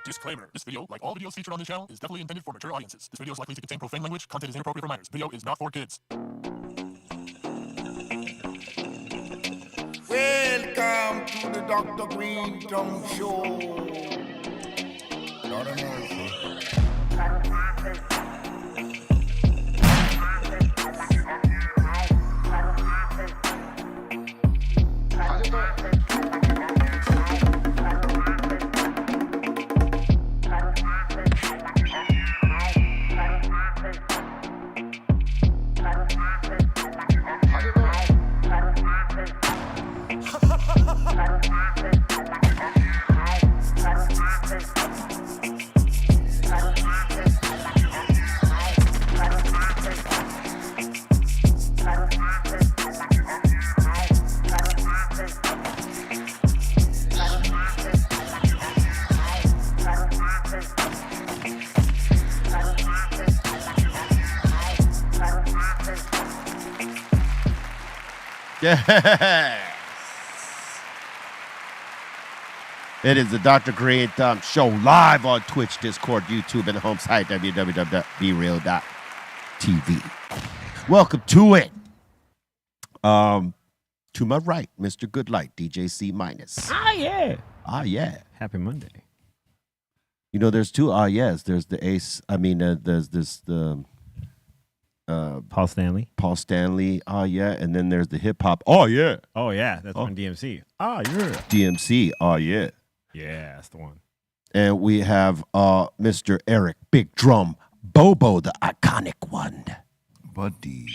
Disclaimer. This video, like all videos featured on this channel, is definitely intended for mature audiences. This video is likely to contain profane language. Content is inappropriate for minors. Video is not for kids. Welcome to the Dr. Greenthumb Show. Lord of mercy. Yes. It is the Dr. Greenthumb Show live on Twitch, Discord, YouTube, and the home site, www.brealtv. Welcome to it. To my right, Mr. Goodlight, DJ C minus. Ah, yeah. Ah, yeah. Happy Monday. You know, there's two ah, yes. There's the ace. I mean, there's the Paul Stanley. Paul Stanley, oh yeah, and then there's the hip hop, oh yeah, Oh, yeah. That's on DMC. Ah, yeah. DMC, oh yeah, Yeah, that's the one. and we have Mr. Eric Big Drum Bobo, the iconic one. Buddy.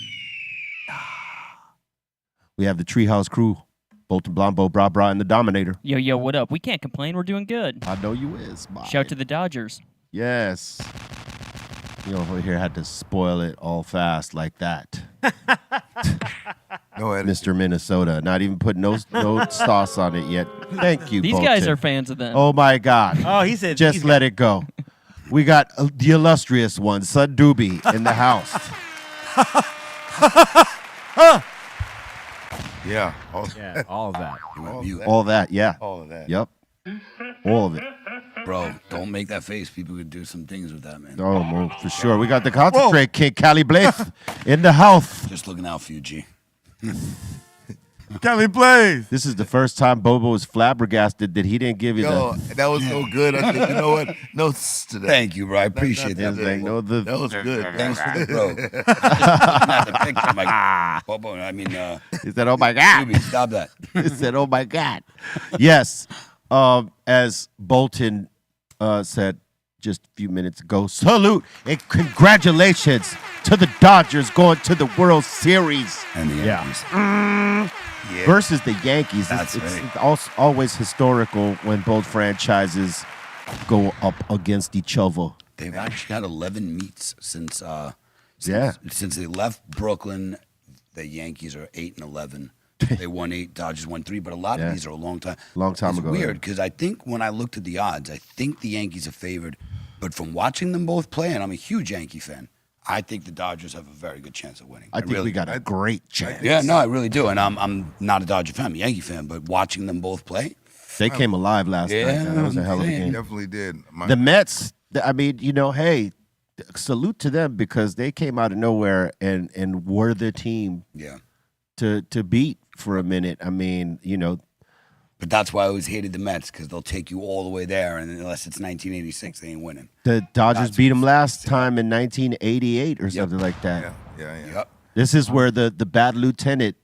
We have the Treehouse Crew, Bolton Blombo, Bra Bra, and the Dominator. Yo, yo, what up? We can't complain. We're doing good. I know you is, my. Shout to the Dodgers. Yes. You know, over here had to spoil it all fast like that. No edit. Mr. Minnesota, not even put no sauce on it yet. Thank you, These Bolton. guys are fans of them. Oh my God. Oh, he said Just let it go. We got the illustrious one, Son Doobie, in the house. Yeah. Yeah, all of that. All that, yeah. All of that. Yep. All of it. Bro, don't make that face. People could do some things with that, man. Oh, well, for sure. We got the concentrate king, Cali Blaze, in the house. Just looking out for you, G. Kelly Blaze. This is the first time Bobo was flabbergasted that he didn't give you Yo, that was so good. I said, you know what? Notes to that. Thank you, bro. I appreciate the... that. Like, no, the... That was good. Thanks for the bro. Just looking at the picture, I'm like, Bobo, I mean, He said, oh, my God. Doobie, stop that. He said, oh, my God. Yes. As Bolton said just a few minutes ago, salute and congratulations to the Dodgers going to the World Series And the Yankees. versus the Yankees. That's it's right. always historical when both franchises go up against each other. They've actually had 11 meets since Yeah. since they left Brooklyn. The Yankees are 8-11. They won 8, Dodgers won 3, but a lot Yeah. of these are a long time. Long time It's ago, weird yeah. because I think when I looked at the odds, I think the Yankees are favored. But from watching them both play, and I'm a huge Yankee fan, I think the Dodgers have a very good chance of winning. I think really we got do. a great chance. Yeah, no, I really do. And I'm not a Dodger fan, I'm a Yankee fan, but watching them both play, They came alive last night. Yeah, That was a hell of a man. game. Definitely did. The Mets, I mean, you know, hey, salute to them because they came out of nowhere and were the team yeah. to beat for a minute. I mean, you know, But that's why I always hated the Mets, because they'll take you all the way there, and unless it's 1986, they ain't winning. the Dodgers That's beat them last time in 1988 or something like that. Yeah. Yep. This is where the Bad Lieutenant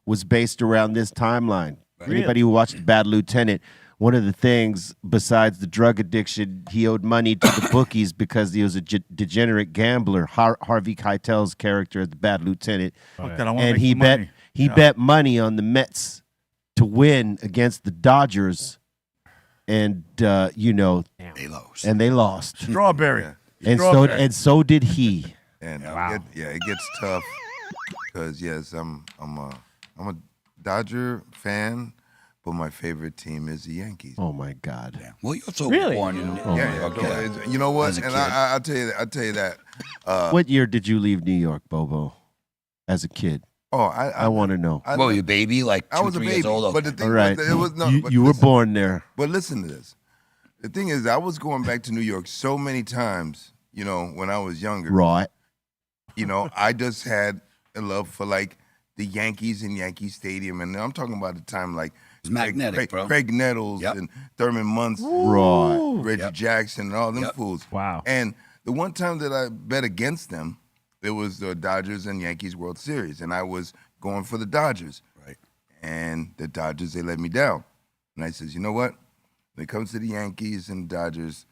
was based around this timeline. Anybody who watched Bad Lieutenant, one of the things besides the drug addiction, he owed money to the bookies because he was a degenerate gambler. Harvey Keitel's character, the Bad Lieutenant, and he bet money on the Mets to win against the Dodgers, and you know, They lost. and they lost, Strawberry. and so did he. And it gets tough because yes, I'm a Dodger fan, but my favorite team is the Yankees. Oh my God! Yeah. Well, you're so Really? born in Okay. You know what? As a And kid. I'll tell you that. What year did you leave New York, Bobo? As a kid, I want to know. Well, your baby, like 2, I was a 3 baby, years old. but the thing All right, was, it was no. you but were listen, born there. But listen to this. The thing is, I was going back to New York so many times, you know, when I was younger. Right. You know, I just had a love for like the Yankees and Yankee Stadium, and I'm talking about the time like It's magnetic, bro. Craig Nettles Yep. and Thurman Munson, Right. Reggie Jackson, and all them fools. Wow. And the one time that I bet against them, it was the Dodgers and Yankees World Series, and I was going for the Dodgers. Right. And the Dodgers, they let me down. And I says, you know what? When it comes to the Yankees and Dodgers,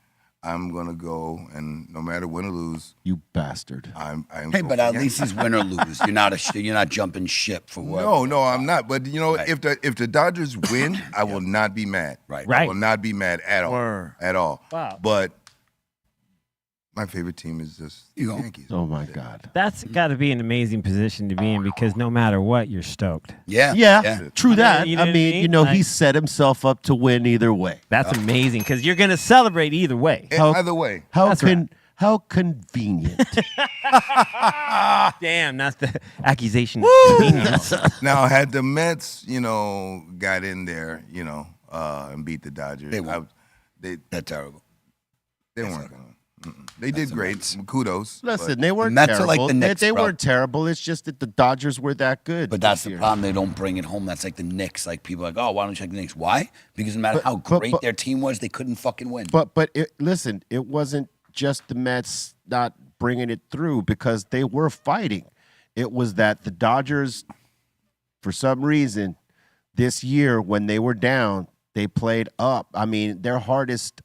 I'm gonna go, and no matter win or lose, You bastard. I'm. Hey, going but for at the least he's win or lose. You're not jumping ship for what. No, I'm not. But you know, Right. if the Dodgers win, I will not be mad. Right. I will not be mad at all. Word. At all. Wow. But my favorite team is just the You go. Yankees. Oh my God. That's got to be an amazing position to be in because no matter what, you're stoked. Yeah. Yeah, true that. You know I what I mean, mean? you know, he Like- set himself up to win either way. That's amazing because you're going to celebrate either way. How- Either way, How convenient. Damn, that's the accusation. Of convenience. now had the Mets, you know, got in there, you know, and beat the Dodgers, They won't. they That's terrible. weren't gonna. They did great. Kudos. Listen, they weren't Mets are terrible. like the Knicks, they bro. weren't terrible. It's just that the Dodgers were that good. But that's this the year. problem. They don't bring it home. That's like the Knicks. Like people are like, oh, why don't you like the Knicks? Why? Because no matter But- how but- great but- their team was, they couldn't fucking win. But listen, it wasn't just the Mets not bringing it through because they were fighting. It was that the Dodgers, for some reason, this year when they were down, they played up. I mean, their hardest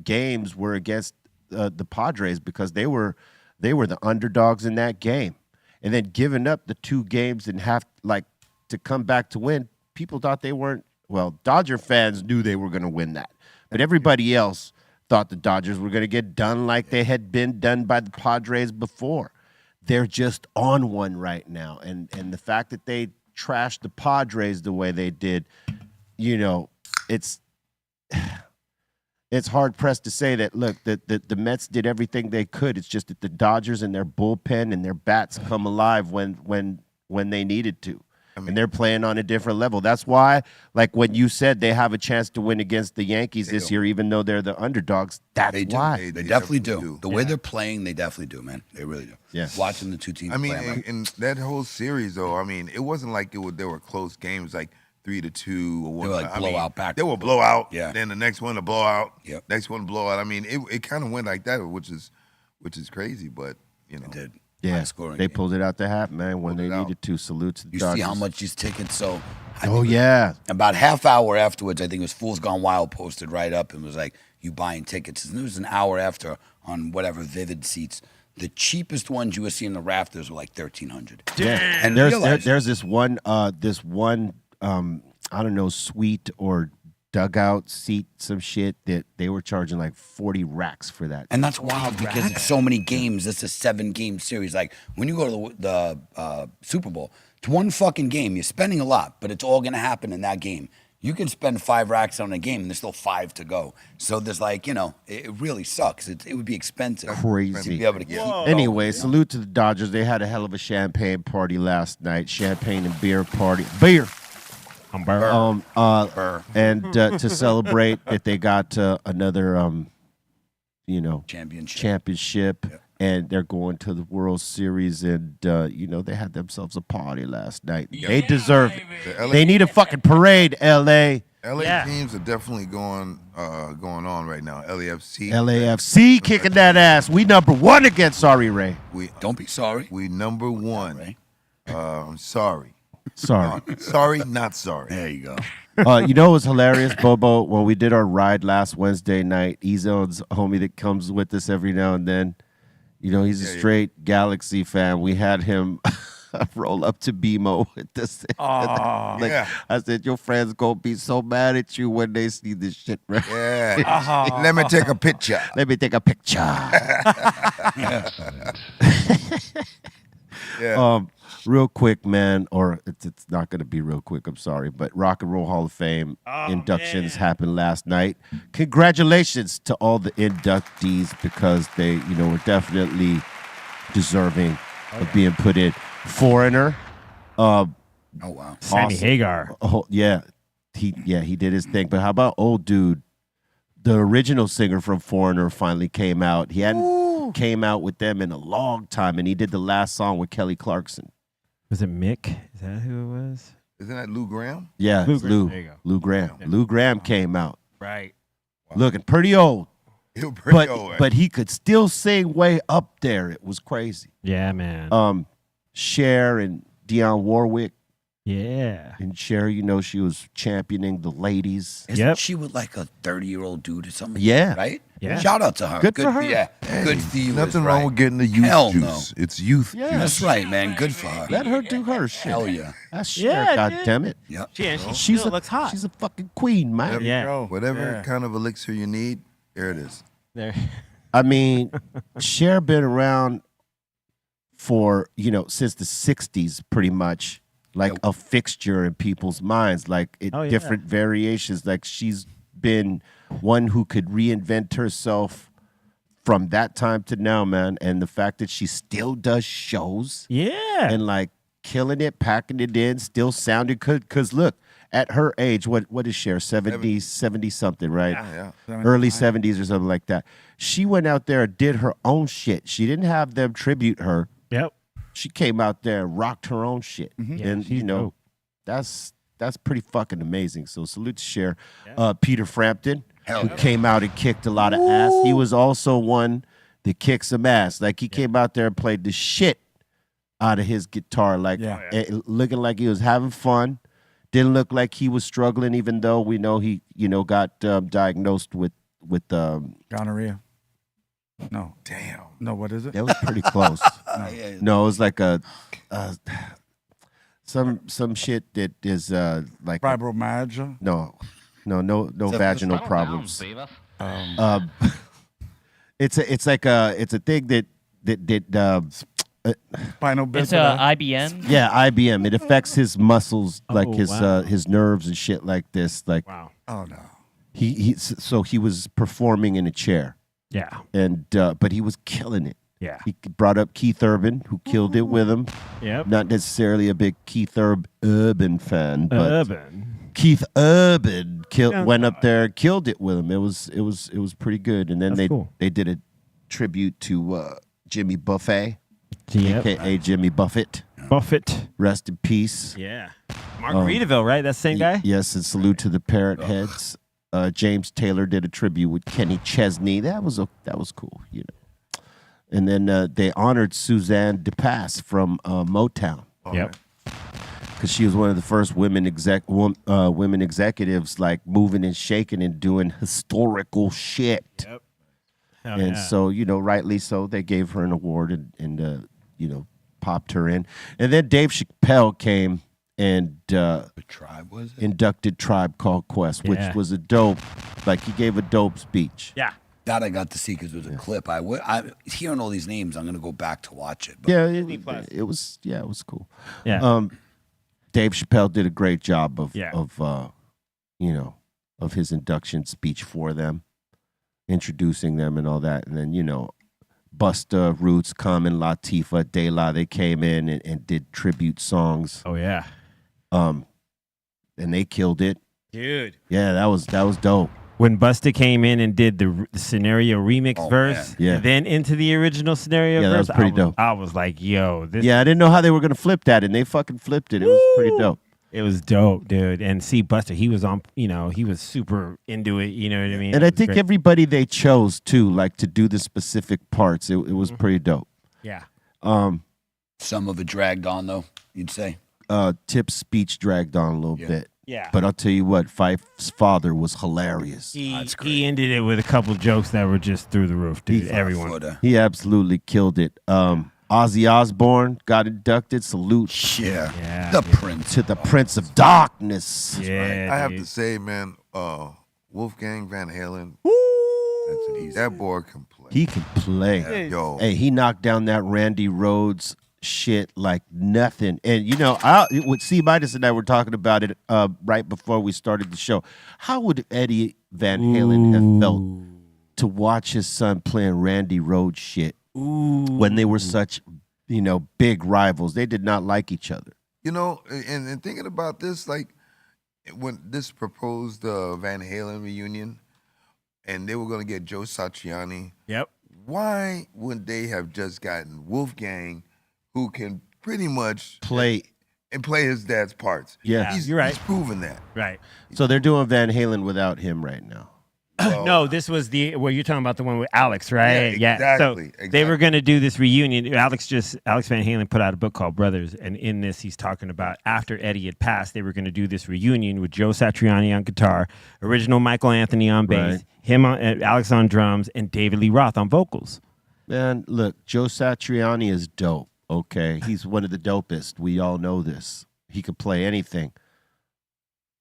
games were against the Padres because they were the underdogs in that game, and then giving up the 2 games and to come back to win. People thought they weren't. Well, Dodger fans knew they were going to win that, but everybody else thought the Dodgers were going to get done like they had been done by the Padres before. They're just on one right now, and the fact that they trashed the Padres the way they did, you know, it's hard pressed to say that. Look, the Mets did everything they could. It's just that the Dodgers and their bullpen and their bats come alive when they needed to. And they're playing on a different level. That's why, like when you said they have a chance to win against the Yankees this year, even though they're the underdogs, that's They do. why. They definitely do. The way they're playing, they definitely do, man. They really do. Yeah. Watching the two teams I mean, play, I'm like, in that whole series, though, I mean, it wasn't like there were close games, like 3-2 or one. They were like I mean, blowout back. They were blowout. Yeah. Then the next one a blowout. Yep. Next one blowout. I mean, it kind of went like that, which is crazy, but you know. it did. Yeah, High scoring they game. pulled it out the hat, man, when Pulled they it out. needed to. Salute to the You Dodgers. see how much these tickets so. I Oh, think yeah. About half hour afterwards, I think it was Fools Gone Wild posted right up and was like, you buying tickets. And it was an hour after on whatever Vivid seats. The cheapest ones you were seeing in the rafters were like $1,300. Yeah. And there's this one I don't know, suite or dugout seat, some shit that they were charging like 40 racks for that. And that's wild because it's so many games. It's a 7-game series. Like when you go to the Super Bowl, it's one fucking game. You're spending a lot, but it's all going to happen in that game. You can spend 5 racks on a game, and there's still 5 to go. So there's like, you know, it really sucks. It would be expensive Crazy. to be able to keep. Anyway, salute to the Dodgers. They had a hell of a champagne party last night. Champagne and beer party. Beer. And to celebrate that they got another, championship. Yep. And they're going to the World Series, and they had themselves a party last night. They deserve it. The LA They need a fucking parade, L.A. LA teams are definitely going on right now. LAFC. LAFC kicking that ass. We number 1 again. Sorry, Ray. Don't be sorry. We number 1. Ray. I'm sorry. Sorry. Sorry, not sorry. There you go. It was hilarious, Bobo, when we did our ride last Wednesday night. Ezone's a homie that comes with us every now and then. He's a straight Galaxy fan. We had him roll up to BMO with this. Yeah. I said, your friends gonna be so mad at you when they see this shit, right? Yeah. Let me take a picture. Let me take a picture. Yeah. Real quick, man, or it's not going to be real quick, I'm sorry, but Rock and Roll Hall of Fame inductions happened last night. Congratulations to all the inductees because they, were definitely deserving of being put in. Foreigner, Oh, wow. Sammy awesome. Hagar. He did his thing. But how about old dude, the original singer from Foreigner finally came out. He hadn't came out with them in a long time, and he did the last song with Kelly Clarkson. Was it Mick? Is that who it was? Isn't that Lou Graham? Yeah, Lou it's Graham. Lou. There you go. Lou Graham. Lou Graham came out. Right. Looking pretty old. He was pretty old. But he could still sing way up there. It was crazy. Yeah, man. Cher and Dionne Warwick. Yeah. And Cher, she was championing the ladies. Isn't she with like a 30-year-old dude or something? Yeah. Right? Yeah. Shout out to her. Good for her. Yeah. Good for you. Nothing is wrong right. with getting the youth Hell juice. It's youth. Yeah. That's right, man. Good for her. Let her do her shit. Hell yeah. That's Cher, Yeah, God dude. damn it. Yep. She's looks hot. She's a fucking queen, man. Yeah. Whatever kind of elixir you need, there it is. There. I mean, Cher been around for, since the 60s pretty much, like a fixture in people's minds, like different variations. Like she's been one who could reinvent herself from that time to now, man. And the fact that she still does shows Yeah. and like killing it, packing it in, still sounding good. Because look, at her age, what is Cher? 70 something, right? Yeah. Early 70s or something like that. She went out there and did her own shit. She didn't have them tribute her. Yep. She came out there and rocked her own shit. Yeah, And, she's dope. that's pretty fucking amazing. So salute to Cher. Peter Frampton, who yeah. came out and kicked a lot of ass. He was also one that kicked some ass. Like he came out there and played the shit out of his guitar, like looking like he was having fun. Didn't look like he was struggling, even though we know he, got diagnosed with gonorrhea. No. Damn. No, what is it? that was pretty close. No, it was like some shit that is like Fibromyalgia. no vaginal problems. It's a thing that Spinal It's bifida. IBM. yeah, IBM. It affects his muscles, like wow. his nerves and shit like this. Like Wow. Oh no. so he was performing in a chair, Yeah. and but he was killing it. Yeah. He brought up Keith Urban, who killed it with him. Yep. Not necessarily a big Keith Urban fan, but Urban. Keith Urban went up there and killed it with him. It was pretty good. And then That's cool. they did a tribute to Jimmy Buffett, Yep. aka Jimmy Buffett. Buffett. Rest in peace. Yeah. Margaritaville, right? That same guy? Yes, and salute to the Parrot Heads. James Taylor did a tribute with Kenny Chesney. That was cool, And then they honored Suzanne DePass from Motown Yep. because she was one of the first women executives, like moving and shaking and doing historical shit. Yep. Hell And yeah. so, rightly so, they gave her an award and popped her in. And then Dave Chappelle came and What tribe was it? inducted Tribe Called Quest, which Yeah. was a dope, like he gave a dope speech. Yeah. That I got to see because it was a clip. I hearing all these names. I'm gonna go back to watch it. But Yeah, it was cool. Yeah. Dave Chappelle did a great job of Yeah. of his induction speech for them, introducing them and all that. And then, Busta, Roots, Common, Latifah, De La, they came in and did tribute songs. Oh, yeah. And they killed it. Dude. Yeah, that was dope. When Busta came in and did the scenario remix verse, Yeah. and then into the original scenario Yeah, that verse, was pretty dope. I was like, yo, this Yeah, I didn't know how they were gonna flip that, and they fucking flipped it. It was pretty dope. it was dope, dude. And see Busta, he was on, he was super into it, you know what I mean? And It I was think great. everybody they chose too, like to do the specific parts. It was pretty dope. Yeah. some of it dragged on though. You'd say. Tip's speech dragged on a little bit. Yeah. But I'll tell you what, Fife's father was hilarious. He ended it with a couple jokes that were just through the roof, dude. Everyone. Footer. He absolutely killed it. Ozzy Osbourne got inducted. Salute Yeah. Yeah, The dude. Prince. to the Prince of Darkness. Yeah. I have dude. to say, man, Wolfgang Van Halen, that boy can play. He can play. Yo, Hey, he knocked down that Randy Rhoads shit like nothing. And with C Midas and I were talking about it right before we started the show. How would Eddie Van Halen have felt to watch his son playing Randy Rhoads shit when they were such, big rivals? They did not like each other. and thinking about this, like when this proposed Van Halen reunion, and they were going to get Joe Satriani. Yep. Why wouldn't they have just gotten Wolfgang, who can pretty much Play. play his dad's parts? Yeah, you're right. He's proven that. Right. So they're doing Van Halen without him right now. No, this was you're talking about the one with Alex, right? Yeah, exactly, So they were going to do this reunion. Alex Van Halen put out a book called Brothers, and in this he's talking about after Eddie had passed, they were going to do this reunion with Joe Satriani on guitar, original Michael Anthony on bass, Right. him on Alex on drums, and David Lee Roth on vocals. Man, look, Joe Satriani is dope. Okay, he's one of the dopest. We all know this. He could play anything.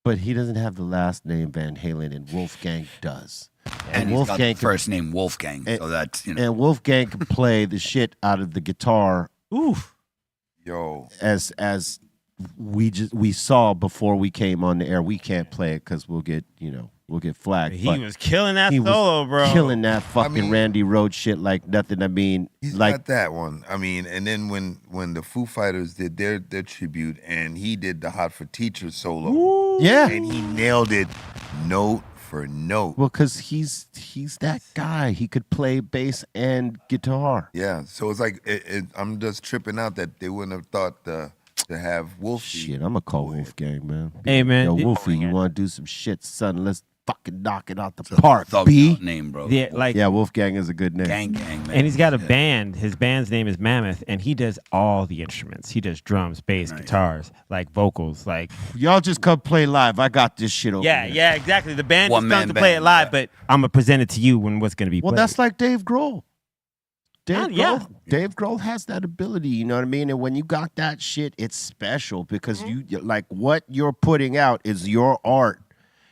But he doesn't have the last name Van Halen, and Wolfgang does. And he's got the first name Wolfgang, so that's, And Wolfgang can play the shit out of the guitar. Oof. Yo. As we saw before we came on the air. We can't play it because we'll get flagged. He But was killing that he was solo, bro. killing that fucking mean, Randy Rhoads shit like nothing. I mean, He's like got that one. I mean, and then when the Foo Fighters did their tribute, and he did the Hot for Teachers solo, yeah. and he nailed it note for note. Well, because he's that guy. He could play bass and guitar. Yeah, so it's like I'm just tripping out that they wouldn't have thought to have Wolfie. Shit, I'm gonna call Wolfgang, man. Hey, man. Yo, Wolfie, you want to do some shit, son? Let's fucking knock it out the park, B. name, bro. Yeah, like Yeah, Wolfgang is a good name. Gang, man. and he's got a band. His band's name is Mammoth, and he does all the instruments. He does drums, bass, guitars, like vocals, like Y'all just come play live. I got this shit over yeah, here. yeah, exactly. The band just One-man comes to play it band, live, yeah. but I'm gonna present it to you when what's gonna be. Well, played. that's like Dave Grohl. Yeah. Dave Grohl has that ability, you know what I mean? And when you got that shit, it's special because you like what you're putting out is your art.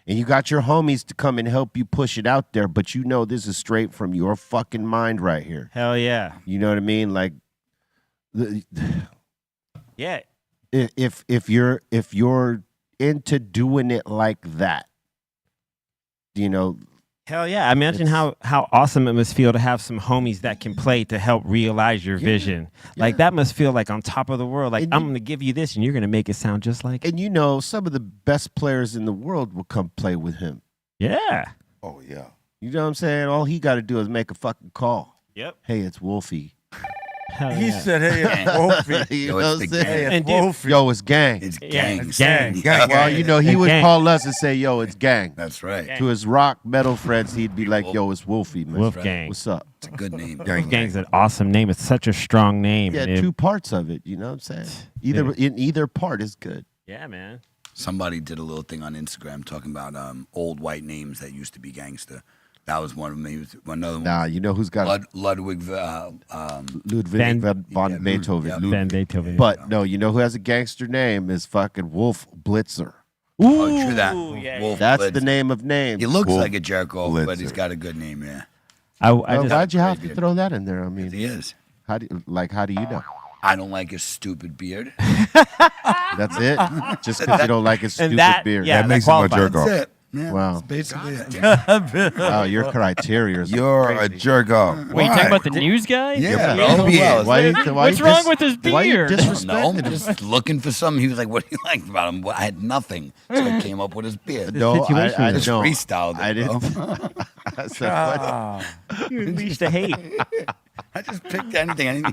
And you got your homies to come and help you push it out there, but you know this is straight from your fucking mind right here. hell yeah, You know what I mean? Like yeah. if you're into doing it like that, you know, Hell yeah! Imagine how awesome it must feel to have some homies that can play to help realize your vision. Like that must feel like on top of the world. Like And I'm gonna give you this, and you're gonna make it sound just like it. and you know, some of the best players in the world will come play with him. Yeah. Oh yeah. You know what I'm saying? All he got to do is make a fucking call. Yep. Hey, it's Wolfie. Hell He yeah. said, "Hey, it's Wolfie. You Yo, know it's what I'm the saying? Hey, And it's dude- Wolfie." Yo, it's gang. It's Yeah, gang. it's gang. Gang. Well, you know, he And would gang. call us and say, yo, it's gang. That's right. To his rock metal friends, he'd be like, yo, it's Wolfie, man. Wolfgang. What's up? It's a good name. Gang. Gang's an awesome name. It's such a strong name. Yeah, and it- two parts of it, you know what I'm saying? Either part is good. Yeah, man. Somebody did a little thing on Instagram talking about old white names that used to be gangster. That was one of them. He was, another one. Nah, you know who's got Ludwig. Ludwig von yeah, Beethoven. yeah. Ben Beethoven. But no, you know who has a gangster name is fucking Wolf Blitzer. Oh, true that. yeah, Wolf That's Blitz. the name of name. He looks Wolf like a jerk off, but Blitzer. he's got a good name. Yeah, I Well, just, why'd you have to Very throw that in there? I mean, he is. how do you know? I don't like his stupid beard. That's it? Just because you don't like his stupid that- beard. yeah, That makes him a qualifies. jerk off. That's it. Yeah, Wow. that's basically it. Wow, your criteria is You're a jerk off. Wait, you talking about the news guy? Yeah, Yeah, bro. beard. Why What's wrong with his Why you beard? No, disrespecting him? just looking for something. He was like, "What do you like about him?" Well, I had nothing, so I came up with his beard. No, situation I was don't. freestyled it, I bro. didn't. I said, what? Ah, you unleashed the hate. I just picked anything.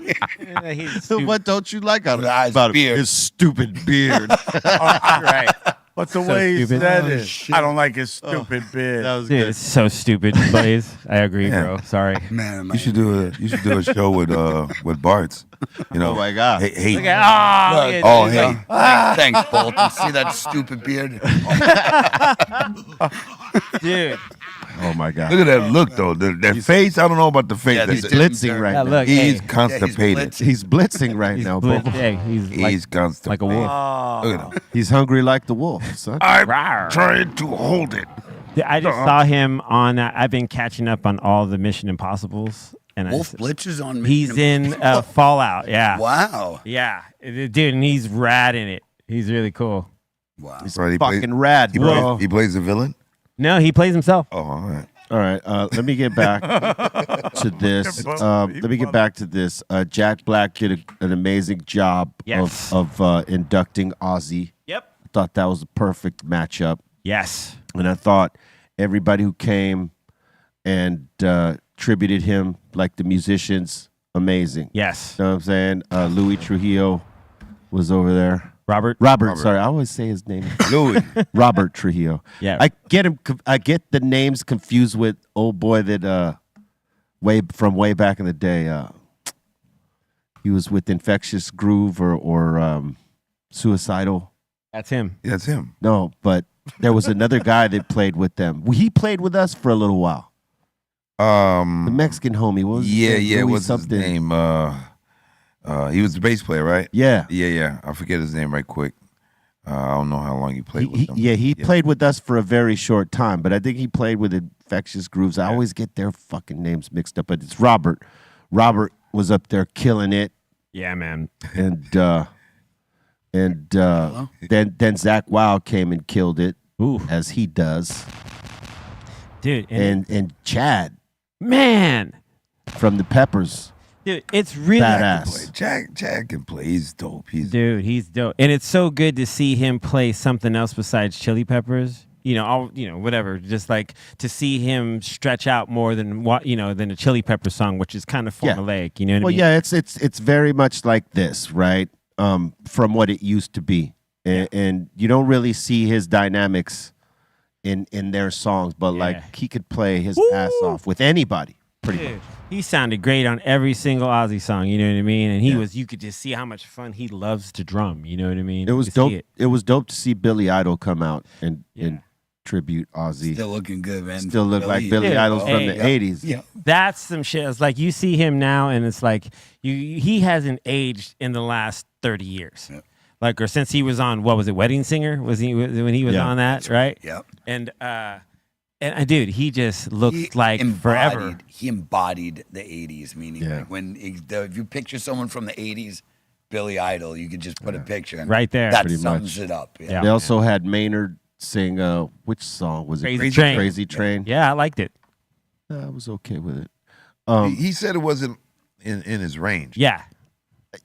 He's So what don't you like His about him? beard. His stupid beard. right. but the way he stupid. said Oh, it, shit. I don't like his stupid beard. That was Dude, good. it's so stupid, Blaze. I agree, Yeah. bro. Sorry. Man, You should do a show with Bart's. You know. Oh my God. Hey. Look at, Look, yeah, Oh, dude, hey. like, Thanks, Bolton. See that stupid beard? dude. Oh my God. Look at that look though. That face. I don't know about the face. Yeah, He's these blitzing right Yeah, now. look, He's hey, constipated. He's blitzing right he's now, blitz- bro. hey, he's He's constipated. like a wolf. Look at him. He's hungry like the wolf, son. I'm Rawr. trying to hold it. I just saw him on. I've been catching up on all the Mission Impossibles, and Wolf Blitzer's on. he's Mission in Fallout. Yeah, Wow. yeah, dude, and he's rad in it. He's really cool. Wow. Right, he Fucking rad, bro. he plays the villain. No, he plays himself. Oh, all right. All right, let me get back to this. Let me get back to this. Jack Black did an amazing job Yes. of inducting Ozzy. Yep. I thought that was a perfect matchup. Yes. And I thought everybody who came and tributed him like the musicians. Amazing. Yes. You know what I'm saying? Louis Trujillo was over there. Robert. Sorry, I always say his name. Louis. Robert Trujillo. Yeah. I get the names confused with old boy that way back in the day. He was with Infectious Groove or Suicidal. That's him. Yeah, that's him. No, but there was another guy that played with them. He played with us for a little while. The Mexican homie. What was his name? Yeah. Louis What's something. his name? He was the bass player, right? Yeah. Yeah. I forget his name right quick. I don't know how long he played with them. He played with us for a very short time, but I think he played with Infectious Grooves. I always get their fucking names mixed up, but it's Robert. Robert was up there killing it, Yeah, man. and then Zach Wild came and killed it, as he does, Dude. and Chad man. from the Peppers, Dude, it's really badass. Chad can play. He's dope. He's dope. And it's so good to see him play something else besides Chili Peppers. Whatever. Just like to see him stretch out more than than a Chili Pepper song, which is kind of formulaic. You know what I mean? Yeah, it's very much like this, right? From what it used to be, and you don't really see his dynamics in their songs, but like he could play his ass off with anybody, pretty much. He sounded great on every single Ozzy song. You know what I mean? And you could just see how much fun he loves to drum. You know what I mean? It was dope. It was dope to see Billy Idol come out and tribute Ozzy. Still looking good, man. Still look like Billy Idol's from the 80s. Yeah. That's some shit. It's like you see him now, and it's like he hasn't aged in the last 30 years. Yeah. Like, or since he was on, what was it, Wedding Singer? Was he when he was on that, right? Yeah. And dude, he just looked like forever. He embodied the 80s, meaning like if you picture someone from the 80s, Billy Idol, you could just put a picture and right there. That pretty sums much. it up. Yeah. They also had Maynard sing, which song was it? Crazy Train. Crazy Train. Yeah, I liked it. I was okay with it. He said it wasn't in his range. Yeah.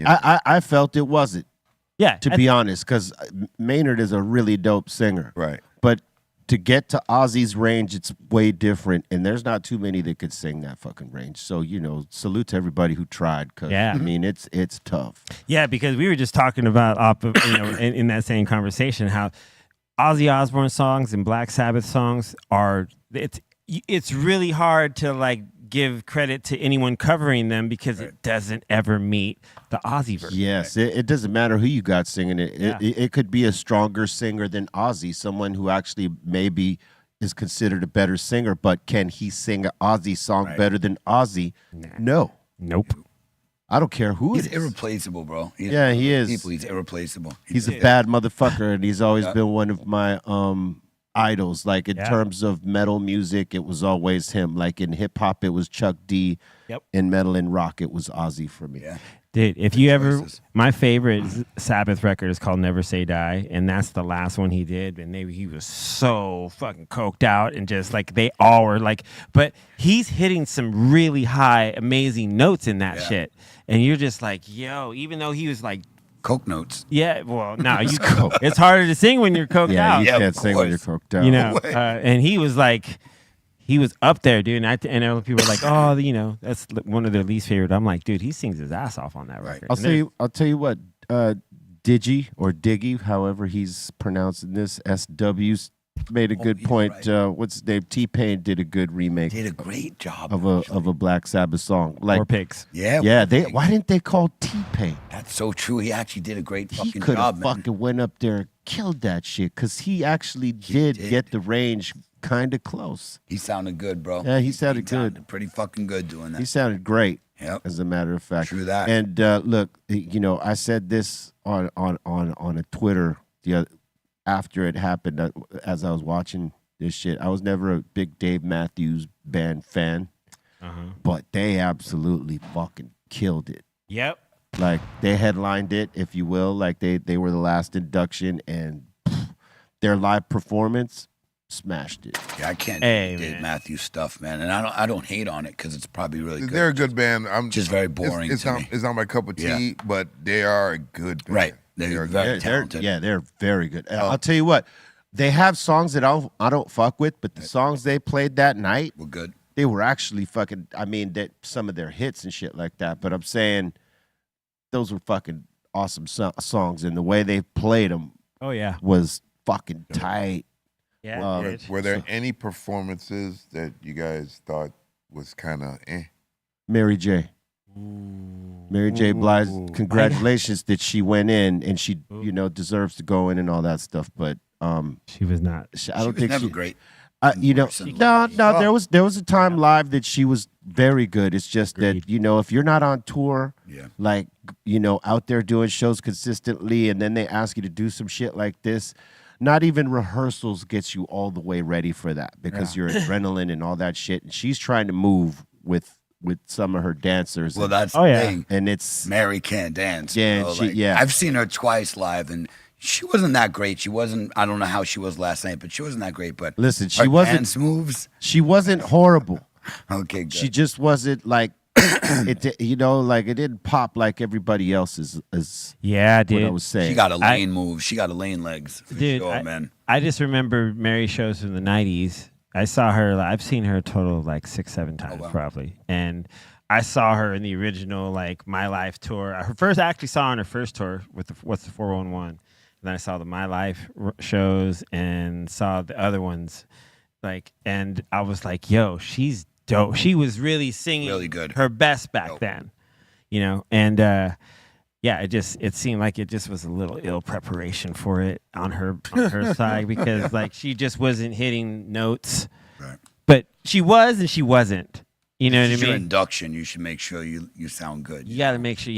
I felt it wasn't, Yeah. to be honest, because Maynard is a really dope singer. Right. But to get to Ozzy's range, it's way different, and there's not too many that could sing that fucking range. So, salute to everybody who tried, because, I mean, it's tough. Yeah, because we were just talking about, in that same conversation, how Ozzy Osbourne songs and Black Sabbath songs it's really hard to, like, give credit to anyone covering them because it doesn't ever meet the Ozzy version. Yes, it doesn't matter who you got singing it. It could be a stronger singer than Ozzy, someone who actually maybe is considered a better singer, but can he sing an Ozzy song better than Ozzy? No. Nope. I don't care who He's it is. irreplaceable, bro. He is. He's irreplaceable. He's a bad motherfucker, and he's always been one of my idols. Like in terms of metal music, it was always him. Like in hip hop, it was Chuck D. Yep. In metal and rock, it was Ozzy for me. Yeah. Dude, if you ever, my favorite Sabbath record is called Never Say Die, and that's the last one he did, and he was so fucking coked out, and just like they all were like, but he's hitting some really high, amazing notes in that shit, and you're just like, yo, even though he was like, Coke notes. yeah, well, no, it's harder to sing when you're coked out. You Yeah, can't of sing when you're course. coked out. You know, and he was like, he was up there, dude. And other people were like, oh, that's one of their least favorite. I'm like, dude, he sings his ass off on that record. I'll tell you what, Digi or Diggy, however he's pronouncing this, SW's made a good point. right. What's his name? T-Pain did a good remake Did a great job of a Black Sabbath song. Like, Or pigs. Yeah. why didn't they call T-Pain? That's so true. He actually did a great He fucking could job, have man. fucking went up there and killed that shit, because he actually did get the range kind of close. He sounded good, bro. Yeah, he sounded good. Pretty fucking good doing that. He sounded great. Yep. As a matter of fact. True that. And look, I said this on a Twitter after it happened, as I was watching this shit. I was never a big Dave Matthews Band fan, but they absolutely fucking killed it. Yep. Like, they headlined it, if you will. Like, they were the last induction, and their live performance smashed it. Yeah, I can't Hey, do Dave man. Matthews stuff, man, and I don't hate on it because it's probably really good. They're a good band. I'm Just very boring It's to not, me. it's not my cup of tea, Yeah. but they are a good band. Right. They're very talented. They're very good. I'll tell you what, they have songs that I don't fuck with, but the songs they played that night, We're good. they were actually fucking. I mean, that some of their hits and shit like that. But I'm saying those were fucking awesome songs, and the way they played them Oh yeah. was fucking tight. Yeah. Were there any performances that you guys thought was kind of Mary J. Mary J. Blige, congratulations that she went in and she, deserves to go in and all that stuff. But she was not. I don't think never she. great. No. There was a time live that she was very good. It's just that if you're not on tour, like out there doing shows consistently, and then they ask you to do some shit like this. Not even rehearsals gets you all the way ready for that because you're adrenaline and all that shit. And she's trying to move with some of her dancers. Well, that's the thing. And it's Mary can't dance. Yeah, I've seen her twice live, and she wasn't that great. She wasn't. I don't know how she was last night, but she wasn't that great. But listen, she her wasn't dance moves. She wasn't horrible. Okay, good. She just wasn't like like it didn't pop like everybody else's. Yeah, dude. What I was saying. She got a lane move. She got a lane legs. For Dude, sure, man. I just remember Mary shows from the 90s. I saw her. I've seen her a total of like 6-7 times probably, and I saw her in the original like My Life tour. I actually saw her on her first tour with the 411. And then I saw the My Life shows and saw the other ones, and I was like, "Yo, she's dope." She was really singing Really good. her best back then, and it seemed like it just was a little ill preparation for it on her side because she just wasn't hitting notes. Right. But she was and she wasn't. You know what I This is mean? your induction. You should make sure you sound good. You got to make sure,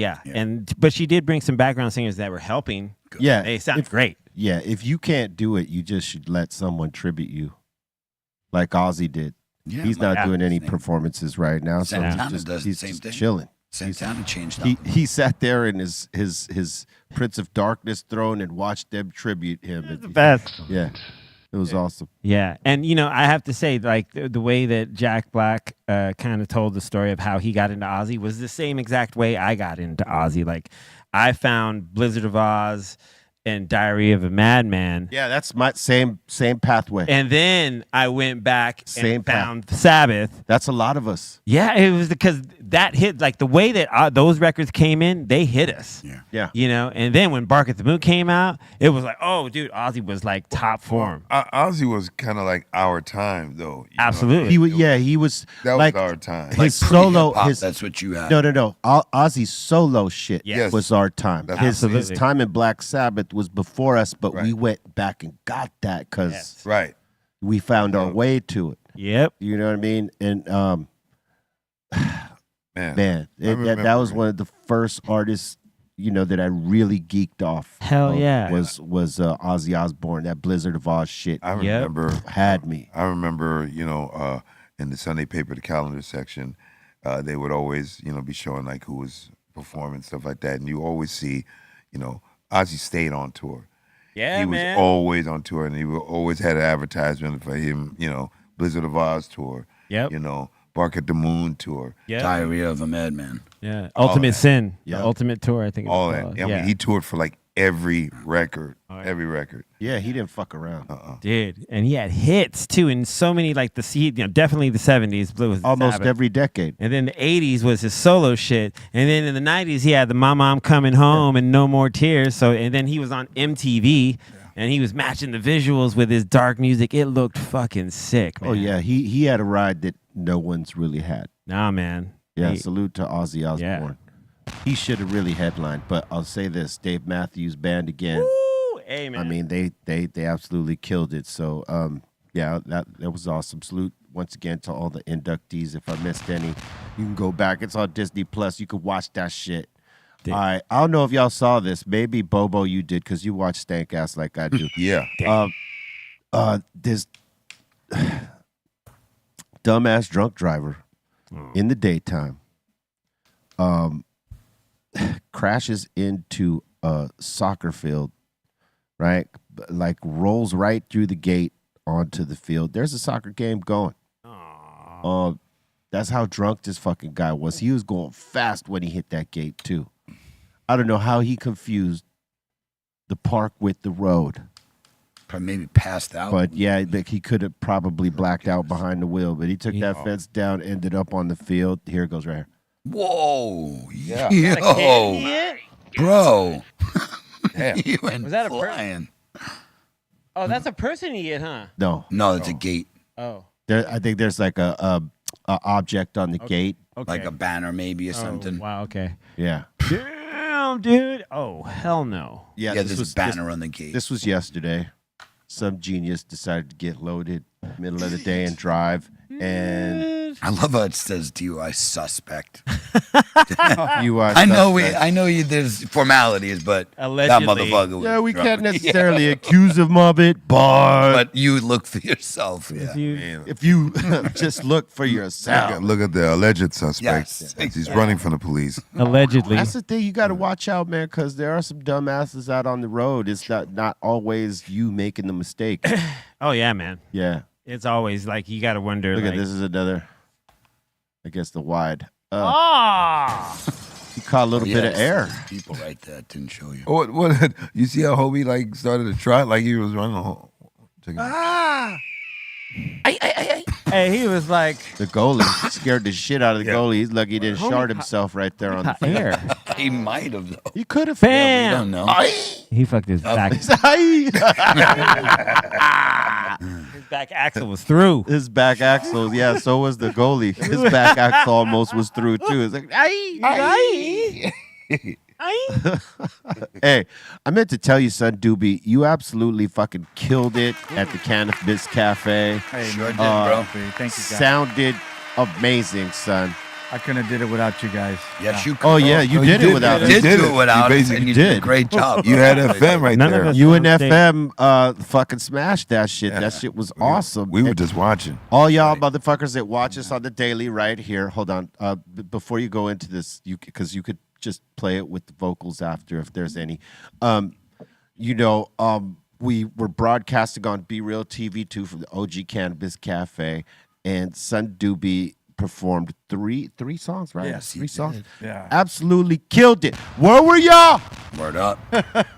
but she did bring some background singers that were helping. Yeah, They sound great. Yeah, if you can't do it, you just should let someone tribute you, like Ozzy did. Yeah, He's not doing any performances right now, so Santana he's does the just, same thing. chilling. Santana changed up. He sat there in his Prince of Darkness throne and watched them tribute him. The best. Yeah, it was awesome. Yeah, and I have to say, the way that Jack Black kind of told the story of how he got into Ozzy was the same exact way I got into Ozzy. Like, I found Blizzard of Oz and Diary of a Madman. Yeah, that's my same pathway. And then I went back Same and found Sabbath. That's a lot of us. Yeah, it was because that hit, the way that those records came in, they hit us. Yeah. And then when Bark at the Moon came out, it was like, oh, dude, Ozzy was top form. Ozzy was kind of like our time, though. Absolutely. He was. That was our time. His solo, that's what you had. No. Ozzy's solo shit Yes. was our time. His Absolutely. time in Black Sabbath was before us, but we went back and got that because Right. we found our way to it. Yep. You know what I mean? And Man, that was one of the first artists, that I really geeked off. Hell yeah. Was Ozzy Osbourne. That Blizzard of Oz shit I remember had me. I remember, in the Sunday paper, the calendar section, they would always, be showing who was performing, stuff like that. And you always see, Ozzy stayed on tour. Yeah, he man. was always on tour, and he always had an advertisement for him, Blizzard of Oz tour. Yep. Bark at the Moon tour. Yeah. Diary of a Madman. Yeah. Ultimate Sin. Yeah. The Ultimate Tour, I think. All it's that. called. I mean, he toured for every record. Every record. Yeah, he didn't fuck around. Dude, and he had hits too in so many definitely the 70s. Blue was Almost Sabbath. every decade. And then the 80s was his solo shit. And then in the 90s, he had the Mama I'm Coming Home and No More Tears. So, and then he was on MTV and he was matching the visuals with his dark music. It looked fucking sick, man. Oh, yeah. He had a ride that no one's really had. Nah, man. Yeah, salute to Ozzy Osbourne. Yeah. He should have really headlined, but I'll say this: Dave Matthews Band again. Woo! Hey, man. I mean, they absolutely killed it. So, that was awesome. Salute once again to all the inductees. If I missed any, you can go back. It's on Disney Plus. You could watch that shit. All right. I don't know if y'all saw this. Maybe Bobo, you did because you watch Stank Ass like I do. Yeah. This dumbass drunk driver in the daytime crashes into a soccer field, right? Rolls right through the gate onto the field. There's a soccer game going. That's how drunk this fucking guy was. He was going fast when he hit that gate too. I don't know how he confused the park with the road. Probably maybe passed out. But yeah, he could have probably blacked out behind the wheel. But he took that fence down, ended up on the field. Here it goes right here. Whoa. Yeah. Yo. Bro. Damn. You went Was that a flying. Oh, that's a person he hit, huh? No, No, it's a gate. Oh. I think there's like a object on the gate. Okay. Like a banner maybe or something. Wow, okay. Yeah. Damn, dude. Oh, hell no. Yeah, Yeah, this there's was a banner on the gate. This was yesterday. Some genius decided to get loaded middle of the day and drive. And I love how it says DUI suspect. you I know you there's formalities, but Allegedly. that motherfucker was Yeah, we drunk. can't necessarily accuse him of it, but But you look for yourself. Yeah. if you just look for yourself. Look at the alleged suspect. Yes. He's running from the police. Allegedly. That's the thing. You got to watch out, man, because there are some dumbasses out on the road. It's not always you making the mistake. Oh, yeah, man. Yeah. It's always like you got to wonder. Look like, at this is another. I guess the wide. He caught a little bit of Yes, air. there's people right there that didn't show you. What? You see how Hobie like started to trot like he was running? Hey, he was like The goalie scared the shit out of the goalie. He's lucky he didn't shard himself right there on the field. air. He might have though. He could have. We Bam. don't know. He fucked his back. His His back axle was through. back axle, yeah. So was the goalie. His back axle almost was through too. It's like, hey, I meant to tell you, son, Doobie, you absolutely fucking killed it at the Cannabis Cafe. Hey, Sure did, bro. bro. Thank you, guys. Sounded amazing, son. I couldn't have did it without you guys. Yes, you could. Oh yeah, you did it without You us. did did do it. it without You us, basically and you did a did. great job. You had FM right None of there. us- You and Stay- FM fucking smashed that shit. That shit was awesome. We were And just watching. all y'all motherfuckers that watch us on the daily right here. Hold on. Before you go into this, because you could just play it with the vocals after if there's any. We were broadcasting on BrealTV 2 from the OG Cannabis Cafe, and Son Doobie performed three songs, right? Yes, he 3 songs. did. Yeah. Absolutely killed it. Where were y'all? Word up.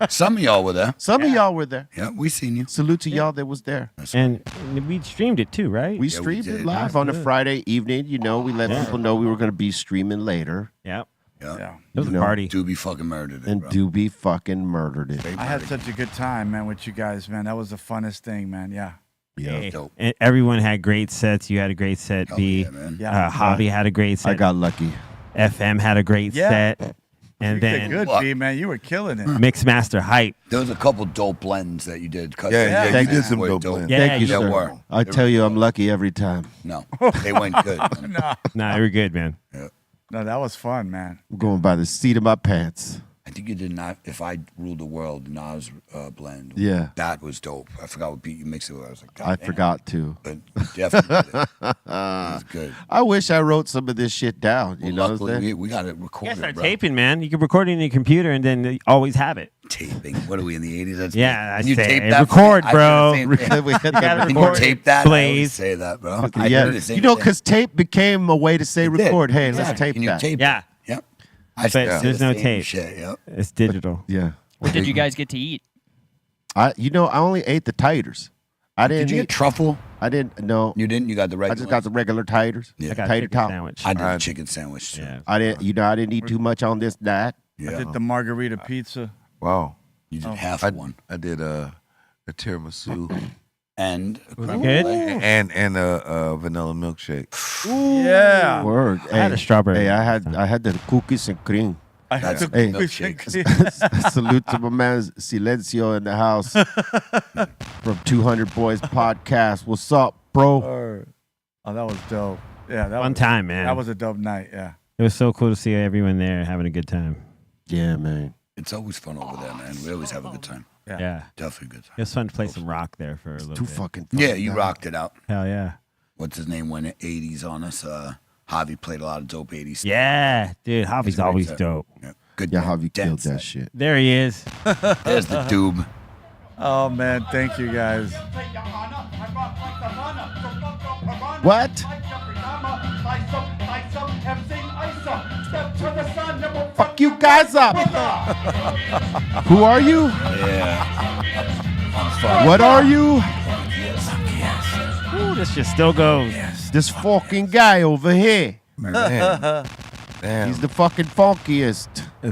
Some of y'all were there. Some of y'all were there. Yeah, we seen you. Salute to y'all that was there. And we streamed it too, right? We Yeah, we streamed it did. live on a Friday evening. You know, we let people know we were going to be streaming later. Yeah. Yeah. Yeah. It was You a know, party. Doobie fucking murdered it, And bro. Doobie fucking murdered it. I had such a good time, man, with you guys, man. That was the funnest thing, man. Yeah. Hey, Dope. and everyone had great sets. You had a great set, Hell B. yeah, man. Yeah. Hobby had a great set. I got lucky. FM had a great Yeah. set. And You did then good, What? B, man. You were killing it. Mixmaster Hype. There was a couple dope blends that you did. Yeah, you Thank did some Were dope blends. Yeah, Thank you, you sir. were. I They tell were you, I'm dope. lucky every time. No, they went good. Nah, they were good, man. No, that was fun, man. I'm going by the seat of my pants. I think you did not. If I ruled the world, Nas blend. Yeah. that was dope. I forgot what beat you mixed it with. I was like, God I damn. forgot to. But you definitely did it. It was good. I wish I wrote some of this shit down. You Well, know what I'm luckily, saying? we got it You recorded, gotta start bro. taping, man. You can record it in your computer and then always have it. Taping. What are we in the 80s? That's Yeah, I Can you say, tape that? record, I did the bro. same thing. We had gotta that Can you record. tape that? I Blaze. always say that, bro. I yeah, did the same you know, thing. because tape became a way to say It did. record. Hey, let's Exactly. tape Can you that. tape Yeah. that? Yep. I But say there's the no same tape. Shit, yep. It's digital. Yeah. What did you guys get to eat? I only ate the titers. I didn't Did you eat. get truffle? I didn't. No, You didn't? You got the I regular? just got the regular titers. Yeah. I got a Tater chicken top. sandwich. I did a chicken sandwich too. Yeah. I didn't. I didn't eat too much on this night. Yeah. I did the margarita pizza. Wow. You did half I, one. I did a tiramisu And a creme good? brulee. and a vanilla milkshake. Yeah. Word. I had a strawberry. Hey, I had the cookies and cream. I had That's the Hey. milkshake. Salute to my man Silencio in the house from 200 Boys Podcast. What's up, bro? Oh, that was dope. Yeah, that Fun was time, man. that was a dope night. Yeah. It was so cool to see everyone there having a good time. Yeah, man. It's always fun over there, man. We always have a good time. Yeah. Definitely a good time. It was fun to play some rock there for a little Too bit. fucking fun. Yeah, you rocked it out. Hell yeah. What's his name went 80s on us? Javi played a lot of dope 80s stuff. Yeah. Dude, Javi's great always set. dope. Yeah. Good. Yeah, man. Javi killed Dense that set. shit. There he is. There's the doob. Oh man, thank you guys. What? Fuck you guys up. Who are you? Yeah. What are you? Ooh, this shit still goes. This fucking guy over here. Man. Damn. He's the fucking funkiest.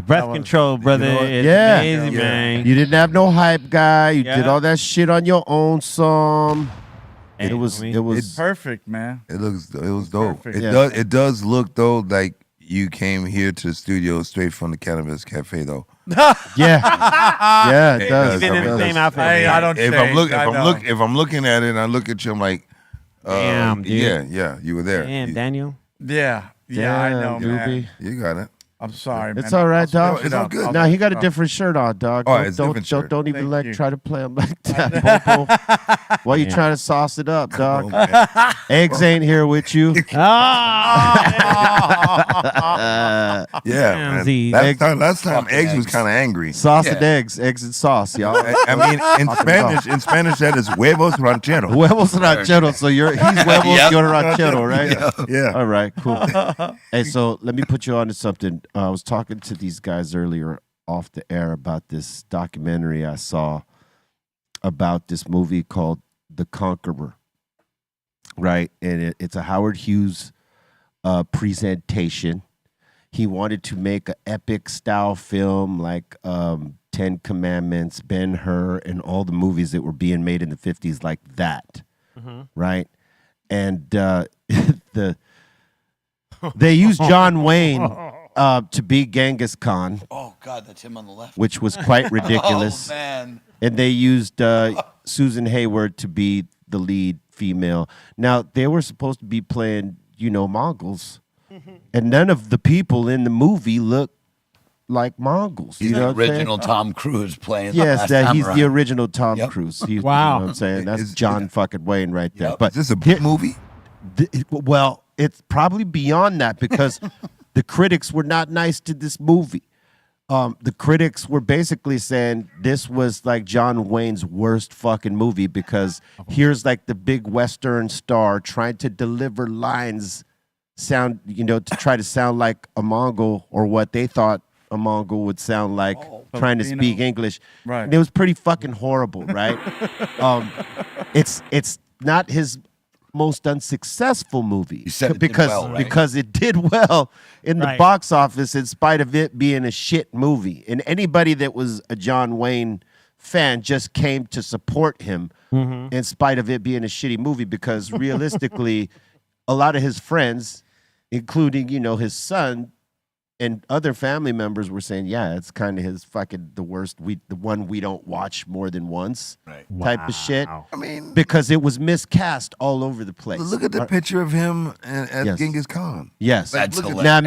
Breath control, brother. what? It's Yeah. amazing, Yeah. man. You didn't have no hype guy. You did Yeah. all that shit on your own some. Hey, It was homie. Perfect, man. It was dope. Perfect. It does look though like you came here to the studio straight from the Cannabis Cafe though. yeah. Yeah, it does. Been in the I mean, same outfit. Hey, man. I don't If change. I know. if I'm looking at it and I look at you, I'm like, Damn, dude. yeah, you were there. Damn, you, Daniel. Yeah, I know, Damn, man. Doobie. you got it. I'm sorry, man. It's all right, I'll dog. switch It's it all up. good. Nah, he got a I'll- different shirt on, dog. Oh, Don't, it's don't, different don't, shirt. don't even Thank like you. try to play him like that. Popo. Why you Yeah. trying to sauce it up, Oh, dog? man. Eggs ain't here with you. Yeah, man. Samsy. Last time Fucking Eggs was eggs. kind of angry. Sauce Yeah. and eggs and sauce, y'all. I mean, in Spanish that is huevos rancheros. Huevos ranchero. So he's huevos, Yep. you're ranchero, right? Yeah. All right, cool. Hey, so let me put you on to something. I was talking to these guys earlier off the air about this documentary I saw about this movie called The Conqueror, right? And it's a Howard Hughes presentation. He wanted to make an epic style film like 10 Commandments, Ben-Hur, and all the movies that were being made in the 50s like that, right? And they used John Wayne to be Genghis Khan, Oh God, that's him on the left. which was quite ridiculous. Oh man. And they used Susan Hayward to be the lead female. Now, they were supposed to be playing, Mongols. And none of the people in the movie look like Mongols. He's you know the what I'm saying? original Tom Cruise playing. the Yes, Last that he's Samurai. the original Tom Yep. Cruise. Wow. You know what I'm saying? That's Is- John fucking Wayne right there. Yep. But Is this a here- movie? well, it's probably beyond that because the critics were not nice to this movie. The critics were basically saying this was like John Wayne's worst fucking movie because here's like the big Western star trying to deliver lines to try to sound like a Mongol or what they thought a Mongol would sound like trying to Filipino. speak English. Right. And it was pretty fucking horrible, right? It's not his most unsuccessful movie You said it did because well, right? because it did well in the Right. box office in spite of it being a shit movie. And anybody that was a John Wayne fan just came to support him in spite of it being a shitty movie because realistically a lot of his friends, including, his son and other family members were saying, yeah, it's kind of his fucking the worst, the one we don't watch more than once type of shit. Wow. I mean, Because it was miscast all over the place. look at the picture of him as Yes. Genghis Khan. Yes. That's look at- hilarious. Now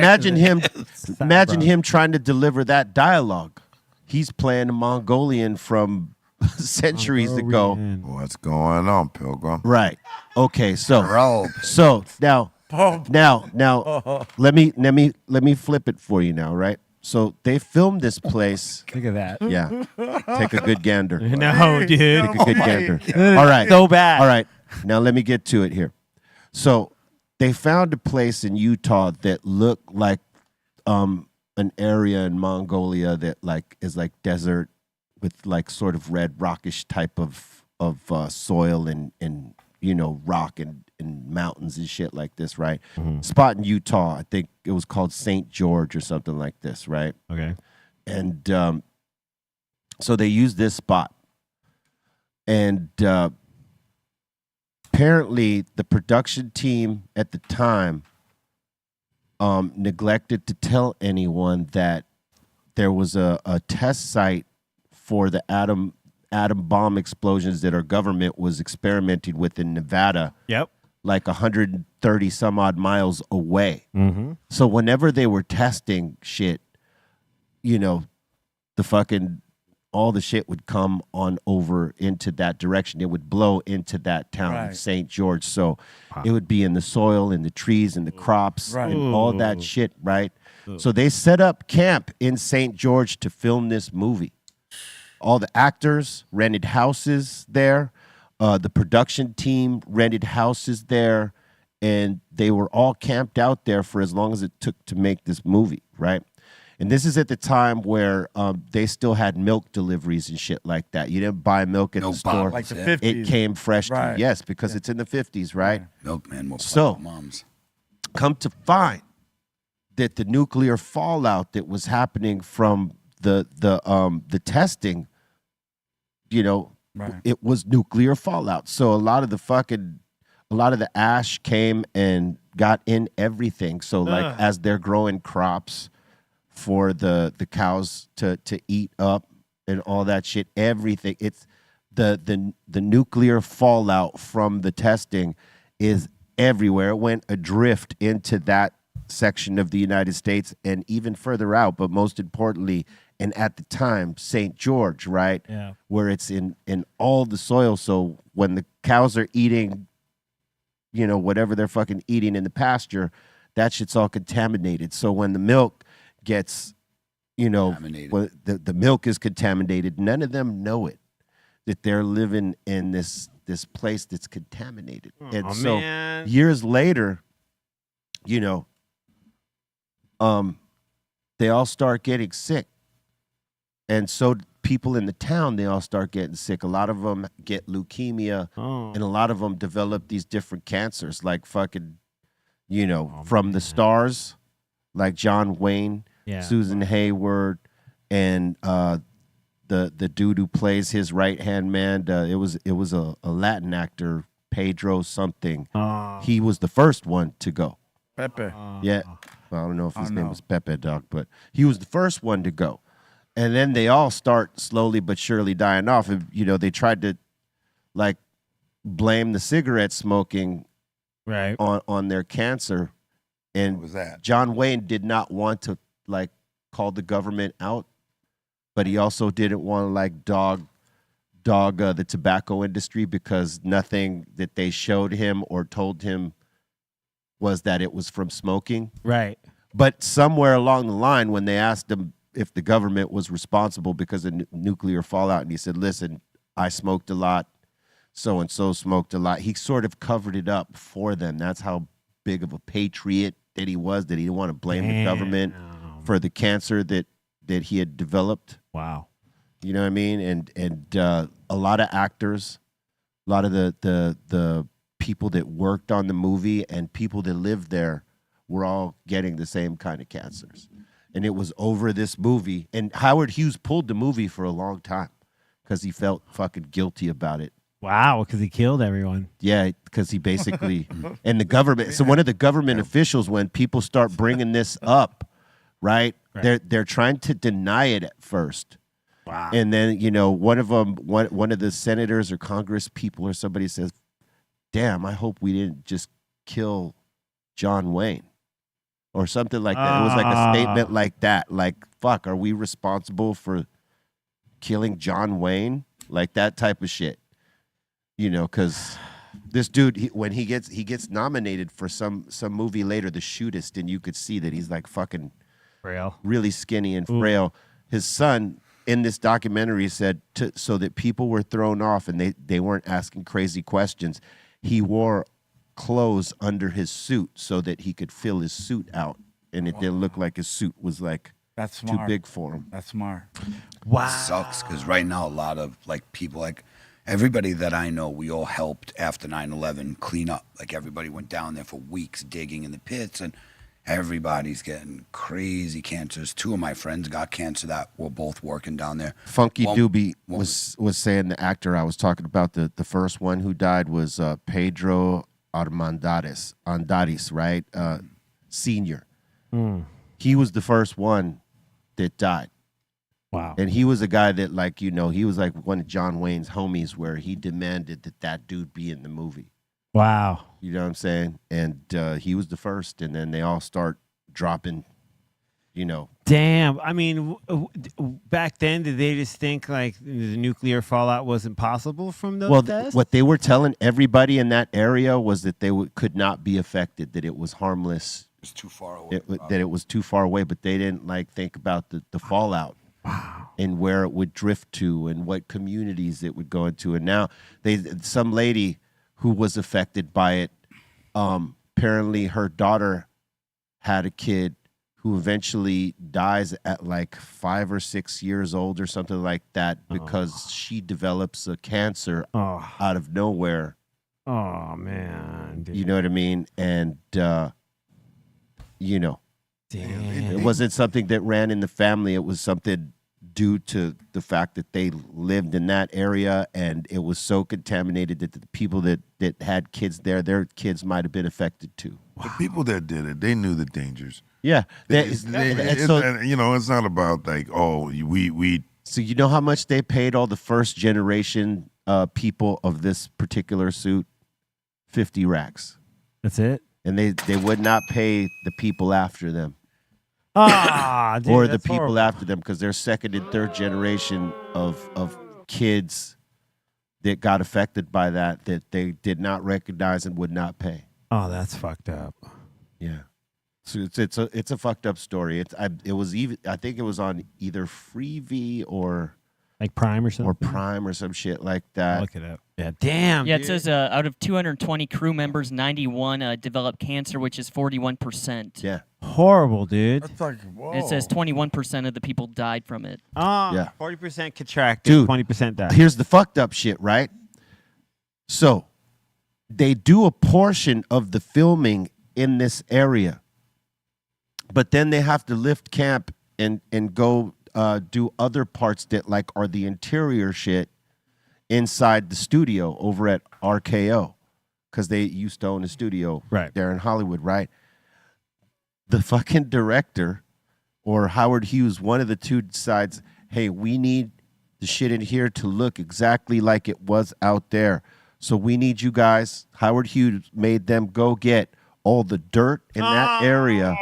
imagine him trying to deliver that dialogue. He's playing a Mongolian from centuries ago. What's going on, Pilgrim? Right. Okay, so Bro. now let me flip it for you now, right? So they filmed this place. Look at that. Yeah. Take a good gander. No, dude. Take a good gander. All right. So bad. All right. Now let me get to it here. So they found a place in Utah that looked like an area in Mongolia that is like desert with like sort of red rockish type of soil and rock and mountains and shit like this, right? Spot in Utah, I think it was called St. George or something like this, right? Okay. And so they used this spot. And apparently the production team at the time neglected to tell anyone that there was a test site for the atom bomb explosions that our government was experimenting with in Nevada, Yep. like 130 some odd miles away. Mm-hmm. So whenever they were testing shit, the fucking all the shit would come on over into that direction. It would blow into that town Right. of St. George. So it would be in the soil, in the trees, in the crops, Right. and all that shit, right? So they set up camp in St. George to film this movie. All the actors rented houses there. The production team rented houses there. And they were all camped out there for as long as it took to make this movie, right? And this is at the time where they still had milk deliveries and shit like that. You didn't buy milk at the store. Like the Yeah. 50s. It came fresh to Right. you. Yes, because it's in the 50s, right? Milkman, more So- moms. Come to find that the nuclear fallout that was happening from the testing, you know, Right. it was nuclear fallout. So a lot of the ash came and got in everything. So like as they're growing crops for the cows to eat up and all that shit, everything, it's the nuclear fallout from the testing is everywhere. It went adrift into that section of the United States and even further out, but most importantly, and at the time, St. George, right? Yeah. Where it's in all the soil. So when the cows are eating, you know, whatever they're fucking eating in the pasture, that shit's all contaminated. So when the milk gets, you know, Contaminated. when the milk is contaminated, none of them know it, that they're living in this place that's contaminated. And so man. years later, you know, they all start getting sick. And so people in the town, they all start getting sick. A lot of them get leukemia, Oh. and a lot of them develop these different cancers, like fucking, you know, from the stars, like John Wayne, Yeah. Susan Hayward, and the dude who plays his right hand man. It was a Latin actor, Pedro something. Oh. He was the first one to go. Pepe. Yeah. Well, I don't know if his Oh, name no. was Pepe, Doc, but he was the first one to go. And then they all start slowly but surely dying off. And, you know, they tried to, like, blame the cigarette smoking Right. on their cancer. And What was that? John Wayne did not want to, like, call the government out, but he also didn't want to, like, dog the tobacco industry, because nothing that they showed him or told him was that it was from smoking. Right. But somewhere along the line, when they asked him if the government was responsible because of nuclear fallout, and he said, listen, I smoked a lot, so-and-so smoked a lot, he sort of covered it up for them. That's how big of a patriot that he was, that he didn't want to blame the government for the cancer that he had developed. Wow. You know what I mean? And a lot of actors, a lot of the people that worked on the movie and people that lived there were all getting the same kind of cancers. And it was over this movie. And Howard Hughes pulled the movie for a long time because he felt fucking guilty about it. Wow, because he killed everyone. Yeah, because he basically, and the government, so one of the government officials, when people start bringing this up, right, they're trying to deny it at first. Wow. And then, you know, one of the senators or Congress people or somebody says, damn, I hope we didn't just kill John Wayne or something like that. It was like a statement like that. Like, fuck, are we responsible for killing John Wayne? Like that type of shit. You know, because this dude, when he gets nominated for some movie later, The Shootist, and you could see that he's like fucking Frail. really skinny and frail. His son in this documentary said so that people were thrown off and they weren't asking crazy questions. He wore clothes under his suit so that he could fill his suit out, and it didn't look like his suit was like That's too smart. big for him. That's smart. Wow. Sucks because right now a lot of like people, like everybody that I know, we all helped after 9/11 clean up. Like everybody went down there for weeks digging in the pits, and everybody's getting crazy cancers. Two of my friends got cancer that were both working down there. Funky One- Doobie one- was saying, the actor I was talking about, the first one who died was Pedro Armendariz, right? Senior. He was the first one that died. Wow. And he was a guy that, like, you know, he was like one of John Wayne's homies, where he demanded that dude be in the movie. Wow. You know what I'm saying? And he was the first, and then they all start dropping, you know. Damn. I mean, back then, did they just think like the nuclear fallout wasn't possible from those Well, tests? what they were telling everybody in that area was that they could not be affected, that it was harmless, It's too far away. that it was too far away, but they didn't like think about the fallout. Wow. And where it would drift to and what communities it would go into. And now some lady who was affected by it, apparently her daughter had a kid who eventually dies at like 5 or 6 years old or something like that because she develops a cancer out of nowhere. Oh man, dude. You know what I mean? And you know, Damn. it wasn't something that ran in the family. It was something due to the fact that they lived in that area, and it was so contaminated that the people that had kids there, their kids might have been affected too. The people that did it, they knew the dangers. Yeah, It's not about like, oh, we. So you know how much they paid all the first generation people of this particular suit? 50 racks. That's it. And they would not pay the people after them. Dude, or the that's people horrible. after them, because they're second and third generation of kids that got affected by that they did not recognize and would not pay. Oh, that's fucked up. Yeah. So it's a fucked up story. I think it was on either Freevee or Like Prime or something. Prime or some shit like that. Look it up. Yeah. Damn. Yeah, dude. it says out of 220 crew members, 91 developed cancer, which is 41%. Yeah. Horrible, dude. That's like, whoa. It says 21% of the people died from it. Oh, Yeah. 40% contracted, Dude, 20% died. Here's the fucked up shit, right? So they do a portion of the filming in this area, but then they have to lift camp and go do other parts that like are the interior shit inside the studio over at RKO, because they used to own a studio Right. there in Hollywood, right? The fucking director or Howard Hughes, one of the two, decides, hey, we need the shit in here to look exactly like it was out there. So we need you guys. Howard Hughes made them go get all the dirt in that area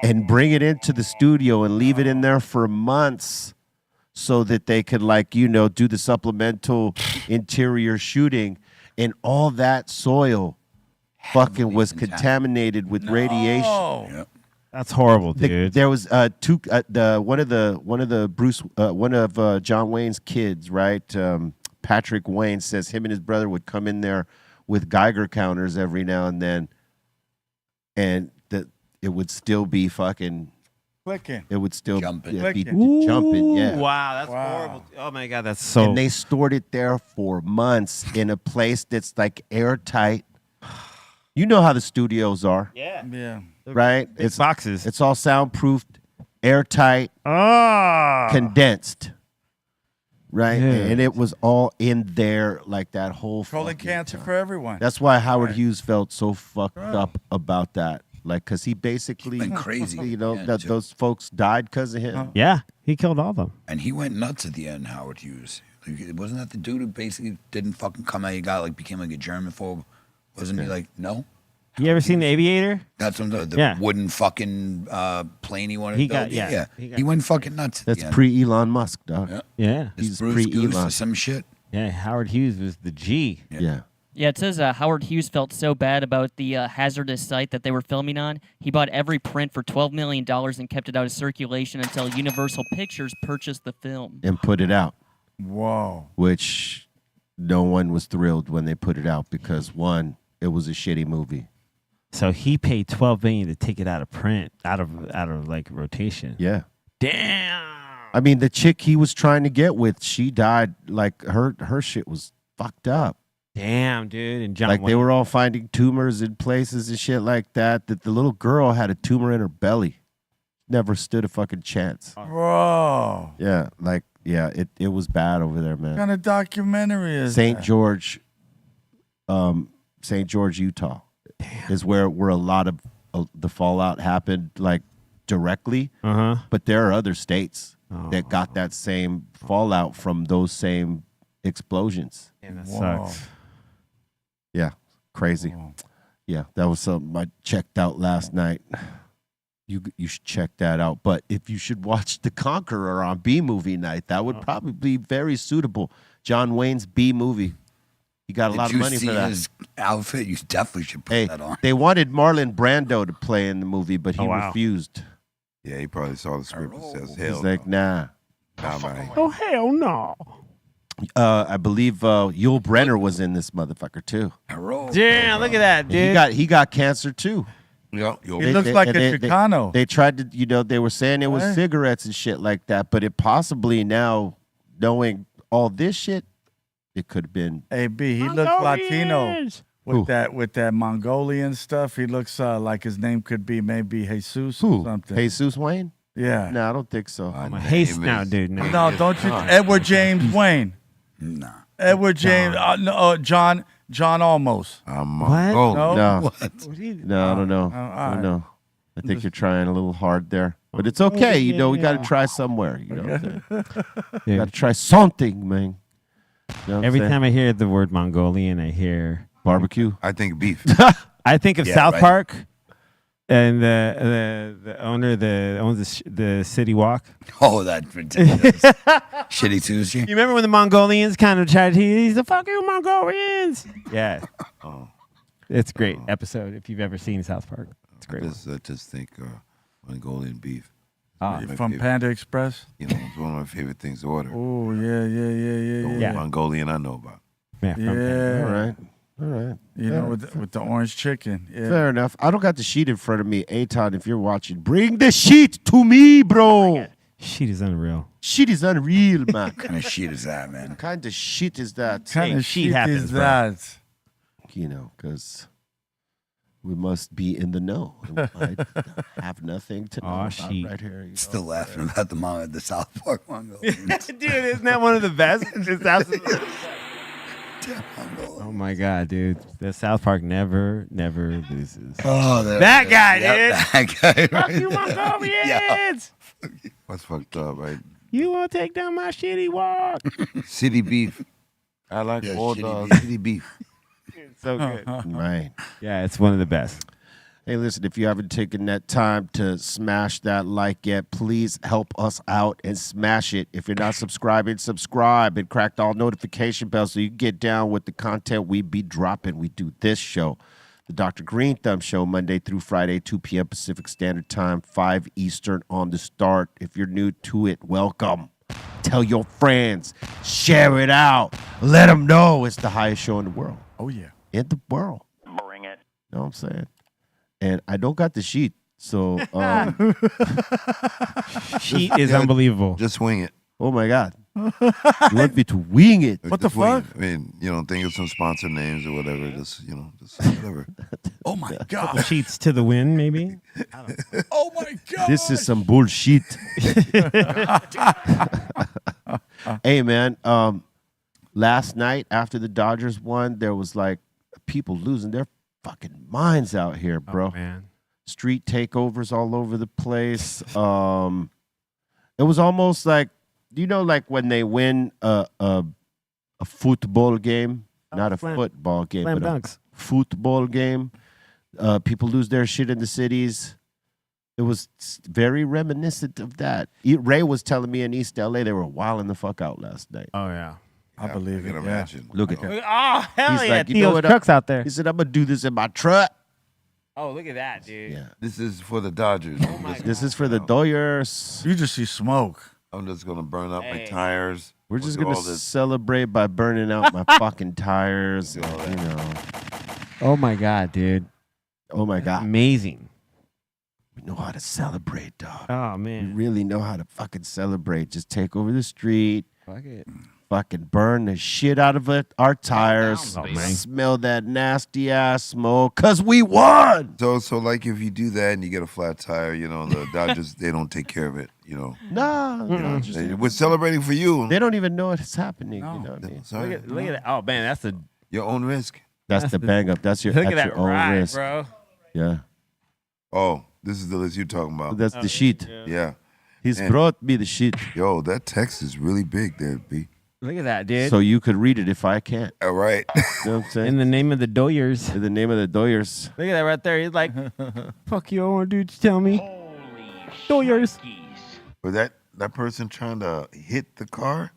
and bring it into the studio and leave it in there for months so that they could, like, you know, do the supplemental interior shooting. And all that soil fucking was contaminated with radiation. Oh, That's horrible, dude. There was one of John Wayne's kids, right? Patrick Wayne says him and his brother would come in there with Geiger counters every now and then, and that it would still be fucking. clicking. It would still Jumping. be Clicking. jumping. Yeah. Wow, that's Wow. horrible. Oh my god, that's so. And they stored it there for months in a place that's like airtight. You know how the studios are, Yeah. right? it's boxes. It's all soundproofed, airtight, condensed, right? Yeah. And it was all in there like that whole Controlling fucking cancer time. for everyone. That's why Howard Hughes felt so fucked up about that. Like, because he basically, Went crazy. you know, Yeah, that too. those folks died because of him. Yeah, he killed all of them. And he went nuts at the end, Howard Hughes. Like, wasn't that the dude who basically didn't fucking come out? He got like became like a Germaphobe. Wasn't he like, no? You ever seen The Aviator? That's what the Yeah. wooden fucking plane he wanted He to build. got- yeah, He, he got- went fucking nuts. At That's the end. pre Elon Musk, dog. Yeah. Yeah. It's he's Bruce Goose pre-Elon. or some shit. Yeah, Howard Hughes was the G. Yeah. Yeah, it says Howard Hughes felt so bad about the hazardous site that they were filming on. He bought every print for $12 million and kept it out of circulation until Universal Pictures purchased the film. And put it out, Whoa. which no one was thrilled when they put it out because, one, it was a shitty movie. So he paid $12 million to take it out of print, out of like rotation. Yeah. Damn. I mean, the chick he was trying to get with, she died. Like, her shit was fucked up. Damn, dude. And John Like, they Wayne- were all finding tumors in places and shit like that. That the little girl had a tumor in her belly. Never stood a fucking chance. Bro. Yeah, like, yeah, it was bad over there, man. What kind of documentary is St. that? George, Utah, is where a lot of the fallout happened, like, directly. Uh-huh. But there are other states Oh. that got that same fallout from those same explosions. Damn, that Whoa. sucks. Yeah, crazy. Whoa. Yeah, that was something I checked out last night. You should check that out. But if you should watch The Conqueror on B movie night, that would probably be very suitable. John Wayne's B movie. He got a lot of Did you money see for that. his outfit? You definitely should put Hey, that on. they wanted Marlon Brando to play in the movie, but he Oh, wow. refused. Yeah, he probably saw the script and says, hell He's like, nah. nah, man. Oh, hell no. I believe Yul Brenner was in this motherfucker too. Hero. Damn, look at that, dude. He got cancer too. Yeah, He looks like a Chicano. They tried to, they were saying it was Right. cigarettes and shit like that, but it possibly now, knowing all this shit, it could have been. Hey, B, he looks Latino Who? with that Mongolian stuff. He looks like his name could be maybe Jesus Who? or something. Jesus Wayne? Yeah. No, I don't think so. I'm a haste now, dude. No. No, don't you? Edward James Wayne. Nah. Edward James. John almost. I'm What? Mongolian. No. No, What? no, I don't know. I don't know. I think you're trying a little hard there, but it's okay. We got to try somewhere. You know what I'm saying? Dude, Got to try something, man. You know what I'm every saying? time I hear the word Mongolian, I hear. Barbecue. I think beef. I think of Yeah, South right. Park, and the owner that owns the City Walk. Oh, that's ridiculous. Shitty Tuesday. You remember when the Mongolians kind of tried to he's the fucking Mongolians? Yeah. Oh. It's a great episode if you've ever seen South Park. It's a great. I just think Mongolian beef. Ah. My From favorite. Panda Express. It's one of my favorite things to order. Oh, yeah. The only Yeah. Mongolian I know about. Yeah. from- Yeah. All right. All right. You know, with the orange chicken. Yeah. Fair enough. I don't got the sheet in front of me. Aton, if you're watching, bring the sheet to me, bro. Shit is unreal. Shit is unreal, man. What kind of shit is that, man? What kind of shit is that? kind Hey, of shit shit happens, is bro. that? Because we must be in the know. I have nothing to know Aw, about sheet. right here. Still laughing about the South Park Mongolians. Dude, isn't that one of the best? It's absolutely. Damn Mongolians. Oh my god, dude! The South Park never loses. Oh, That guy, That guy. Fuck Right you, there. Mongolians! That's fucked up, right? You want to take down my shitty walk? City beef. I like Yeah, all shitty the city beef. It's so good. Right. Yeah, it's one of the best. Hey, listen, if you haven't taken that time to smash that like yet, please help us out and smash it. If you're not subscribing, subscribe and crack all notification bells so you can get down with the content we be dropping. We do this show, the Dr. Greenthumb Show, Monday through Friday, 2 p.m. Pacific Standard Time, 5 Eastern on the start. If you're new to it, welcome. Tell your friends. Share it out. Let them know it's the highest show in the world. Oh, yeah. In the world. Bring it. You know what I'm saying? And I don't got the sheet, so Sheet is unbelievable. Just wing it. oh my god, you want me to wing it? What the Just wing fuck? it. I mean, think of some sponsor names or whatever. Just whatever. Oh my Couple god. sheets to the wind, maybe. Oh my god. This is some bullshit. Hey man, last night after the Dodgers won, there was like people losing their fucking minds out here, bro. Oh, man. Street takeovers all over the place. It was almost like, like when they win a football game, not a slam- football game, Slam but a dunks. football game. People lose their shit in the cities. It was very reminiscent of that. Ray was telling me in East LA they were wilding the fuck out last night. Oh yeah. I believe I it. can Yeah. imagine. Look at Oh, Oh hell He's yeah! like, you know Theo's what, trucks out there. He said, I'm gonna do this in my truck. Oh look at that, dude. Yeah. This is for the Dodgers. This is for the Doyers. You just see smoke. I'm just gonna burn up my Hey. tires. We're just Look at gonna all this. celebrate by burning out my fucking tires. Oh my god, dude. Oh my god. Amazing. We know how to celebrate, dog. Oh We man. really know how to fucking celebrate. Just take over the street, Fuck it. fucking burn the shit out of it, our tires, Oh, man. smell that nasty ass smoke, cause we won. So like if you do that and you get a flat tire, the Dodgers they don't take care of it. Nah, We're celebrating for you. they don't even know it's happening. No. You know what I mean? Sorry. Look at that. Oh man, that's a Your own risk. That's the bang up. That's your, look at that's that your own ride, risk. bro. Yeah, Oh, this is the list you're talking about. that's the sheet. Yeah. He's And- brought me the sheet, Yo, that text is really big there, B. Look at that, dude. so you could read it if I can't. All right. You know what I'm saying? in the name of the Doyers. In the name of the Doyers. Look at that right there. He's like, "Fuck you, I want dude to tell me." Doyers. Was that person trying to hit the car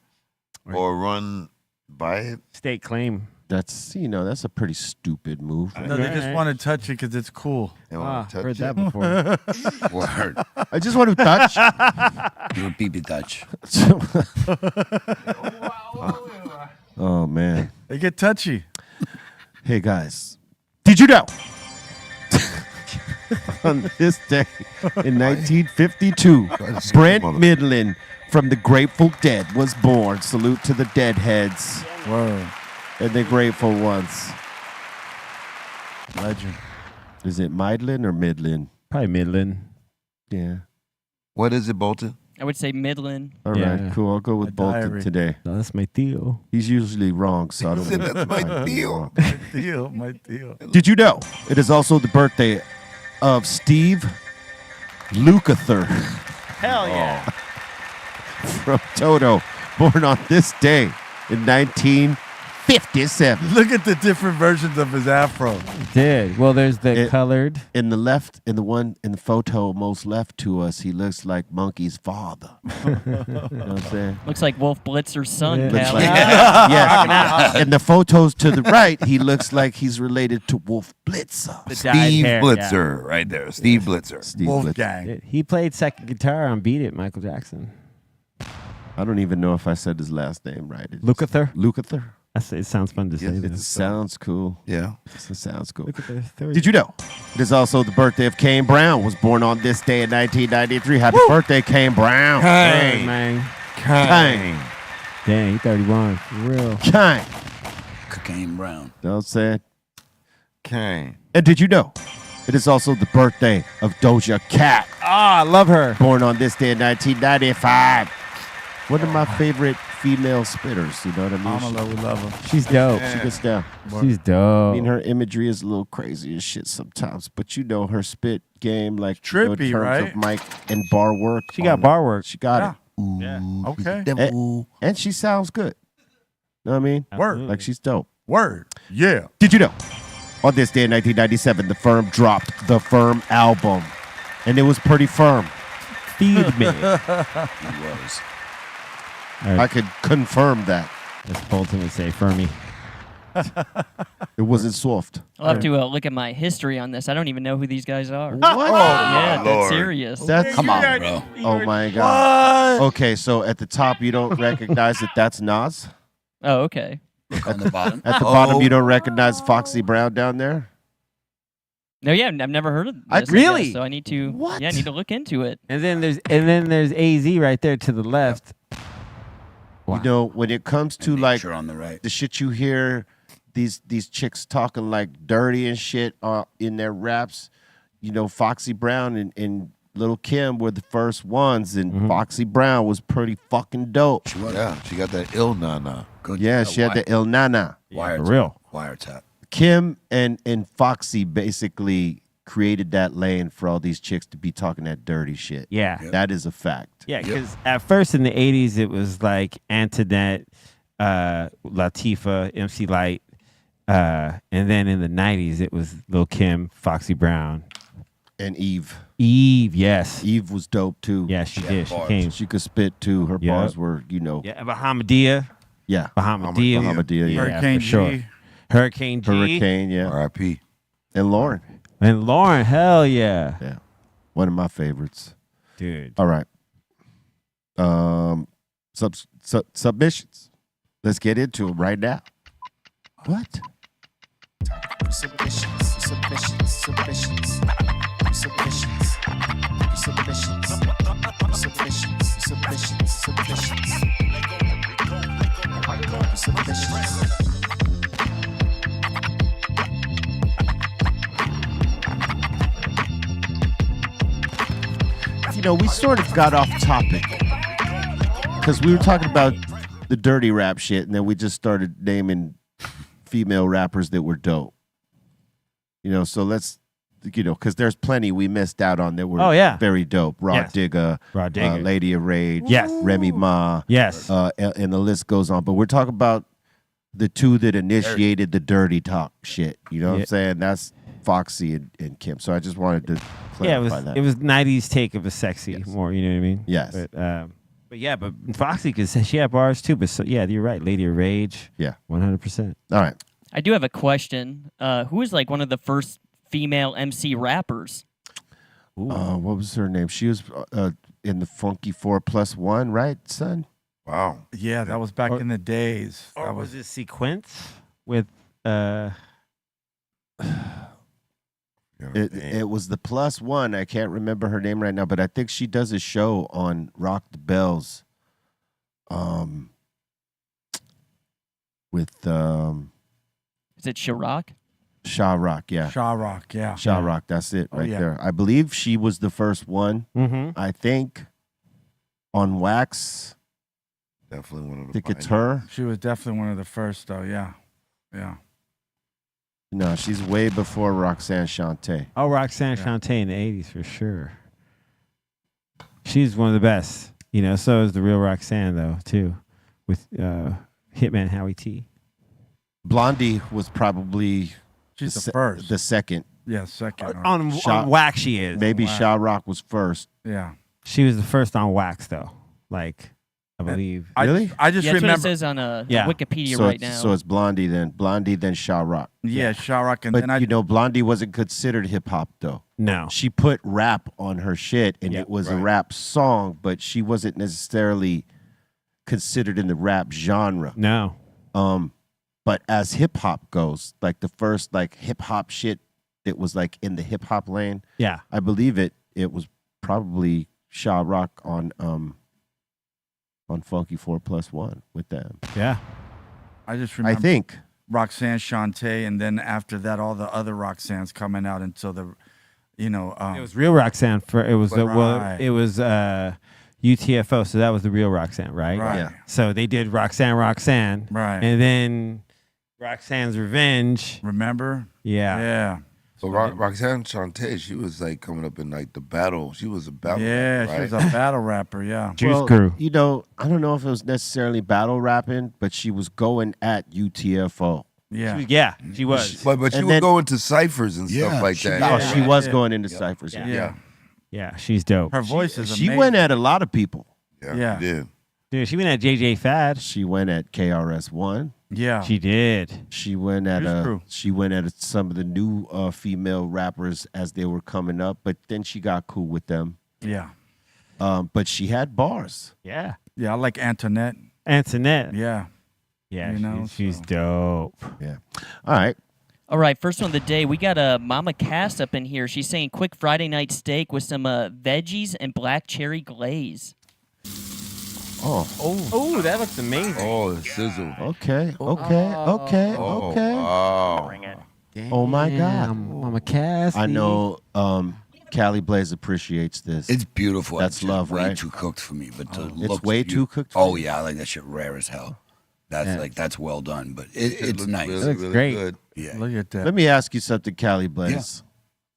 or run by it? State claim. That's that's a pretty stupid move. No, they just want to touch it because it's cool. They wanna Ah, touch heard it? that before. Word. I just want to touch. You a pee touch. Oh man. They get touchy. Hey guys, did you know? On this day in 1952, Brent Midland from the Grateful Dead was born. Salute to the Deadheads Word. and the Grateful Ones. Legend. Is it Midland or Midland? Probably Midland. Yeah. What is it, Bolton? I would say Midland. All right, Yeah. cool. I'll go with My Bolton diary. today. No, that's my deal. He's usually wrong, so I don't Said that's my deal. My deal. Did you know it is also the birthday of Steve Lukather Hell yeah. from Toto, born on this day in 1957. Look at the different versions of his afro. Did. Well, there's the colored. In the left, in the one in the photo most left to us, he looks like Monkey's father. You know what I'm saying? Looks like Wolf Blitzer's son, Yeah. Looks Cal. like, yes. In the photos to the right, he looks like he's related to Wolf Blitzer. The dyed Steve hair, Blitzer, right there. Steve Blitzer. Steve Blitzer. Wolfgang. He played second guitar on Beat It, Michael Jackson. I don't even know if I said his last name right. It's Lukather? Lukather. It sounds fun to say. It though. sounds cool. Yeah. It sounds cool. Lukather. Did you know it is also the birthday of Kane Brown? Was born on this day in 1993. Happy birthday, Kane Brown. Hey, man. Kane. Dang, he 31. For real. Kane. Cocaine Brown. You know what I'm saying? Kane. And did you know it is also the birthday of Doja Cat? Ah, I love her. Born on this day in 1995. One of my favorite female spitters. You know what I mean? Mama, we love him. She's dope. She gets down. She's I dope. mean, her imagery is a little crazy as shit sometimes, but you know her spit game, like Trippy, in terms right? of mic and bar work. She got bar work. She got Yeah. it. Okay. And she sounds good. Know what I mean? Word. Like she's dope. Word. Yeah. Did you know? On this day in 1997, the Firm dropped the Firm album, and it was pretty firm. Feed me. He was. I could confirm that. As Bolton would say, Fermi. It wasn't soft. I'll have to look at my history on this. I don't even know who these guys are. What? Yeah, that's Lord. serious. That's Come on, bro. Oh my god. What? Okay, so at the top you don't recognize that that's Nas. Oh, okay. Look on the bottom. At the bottom you don't recognize Foxy Brown down there. No, yeah, I've never heard of this. I- guess, Really? so I need to. What? Yeah, I need to look into it. And then there's AZ right there to the left. You know, when it comes to like Picture on the right. the shit you hear, these chicks talking like dirty and shit in their raps. You know, Foxy Brown and Lil' Kim were the first ones, and Foxy Brown was pretty fucking dope. Yeah, she got that ill nana. Good. Yeah, she had the Il Nana. wiretap. For real. Wiretap. Kim and Foxy basically created that lane for all these chicks to be talking that dirty shit. Yeah. That is a fact. Yeah, because at first in the 80s, it was like Antoinette, Latifah, MC Light. And then in the 90s, it was Lil' Kim, Foxy Brown. And Eve. Eve, yes. Eve was dope too. Yeah, she did. She bars. came. She could spit too. Her Yeah. bars were, you know. Yeah, Bahamadia. Yeah. Bahamadia. Bahamadia, yeah. Hurricane for sure. G. Hurricane G. Hurricane, yeah. R.I.P. And Lauren. And Lauren, hell yeah. Yeah. One of my favorites. Dude. All right. Submissions. Let's get into them right now. What? You know, we sort of got off topic because we were talking about the dirty rap shit, and then we just started naming female rappers that were dope. You know, so let's, you know, because there's plenty we missed out on that were very dope. Raw Yes. Digga, Raw Digga. Lady of Rage, Yes. Remy Ma, Yes. and the list goes on. But we're talking about the two that initiated the dirty talk shit. You know what I'm saying? That's Foxy and Kim. So I just wanted to clarify that. It was 90s take of a sexy more, you know what I mean? Yes. But Foxy, because she had bars too. But so, yeah, you're right. Lady of Rage. Yeah. 100%. All right. I do have a question. Who was like one of the first female MC rappers? What was her name? She was in the Funky 4+1, right, son? Wow. Yeah, that was back in the days. Or That was it Sequence with It was the plus one. I can't remember her name right now, but I think she does a show on Rock the Bells. With Is it Chirac? Shaw Rock, yeah. Shaw Rock, yeah. Shaw Rock, that's it right yeah. there. I believe she was the first one. Mm-hmm. I think on Wax, Definitely one of the. I think it's pioneers. her. She was definitely one of the first, though. Yeah, yeah. No, she's way before Roxanne Shante. Oh, Roxanne Shante in the 80s for sure. She's one of the best. You know, so is the real Roxanne, though, too, with Hitman Howie T. Blondie was probably She's the first. the second. Yeah, second. On Shot- Wax, she is. Maybe Wax. Shaw Rock was first. Yeah. She was the first on Wax, though. Like, I believe. I just Yeah, that's what it remember. says on Yeah. Wikipedia So right it's, now. so it's Blondie then Shaw Rock. Yeah, Shaw Rock, and But then I. you know, Blondie wasn't considered hip hop though. No. She put rap on her shit, and Yeah, it was a right. rap song, but she wasn't necessarily considered in the rap genre. No. But as hip hop goes, like the first like hip hop shit that was like in the hip hop lane, Yeah. I believe it was probably Shaw Rock on Funky 4+1 with them. Yeah. I just I remember think. Roxanne Shante, and then after that, all the other Roxannes coming out until the, It was real Roxanne. It was Right. it was UTFO, so that was the real Roxanne, right? Right. Yeah. So they did Roxanne, Right. and then Roxanne's Revenge. Remember? Yeah. Yeah. So Roxanne Shante, she was like coming up in like the battle. She was a battle. Yeah, rapper, she was right? a battle rapper, yeah. Juice Crew. You know, I don't know if it was necessarily battle rapping, but she was going at UTFO. Yeah. Yeah, she was. But she And would then- go into ciphers and Yeah, stuff like she that. did. Oh, Yeah. she was going into ciphers. Yeah. Yeah. Yeah. Yeah, she's dope. Her voice is She amazing. went at a lot of people. Yeah. She did. Dude, she went at JJ Fad. She went at KRS-One. Yeah. She did. She went at Juice Crew. she went at some of the new female rappers as they were coming up, but then she got cool with them. Yeah. But she had bars. Yeah. Yeah, I like Antoinette. Antoinette. Yeah. Yeah, You know, she's so- dope. Yeah. All right. All right, first one of the day. We got a Mama Cass up in here. She's saying quick Friday night steak with some veggies and black cherry glaze. Oh, that looks amazing. Oh, the sizzle. Okay. Oh, Okay. wow. Oh my God. Mama Cass. I know Cali Blaze appreciates this. It's beautiful. That's It's just love, way right? too cooked for me, but It's looks way beautiful. too cooked for Oh you? yeah, I like that shit rare as hell. That's Yeah. that's well done, but it's looks nice. Really, looks really great. good. Yeah. Look at that. Let me ask you something, Cali Blaze.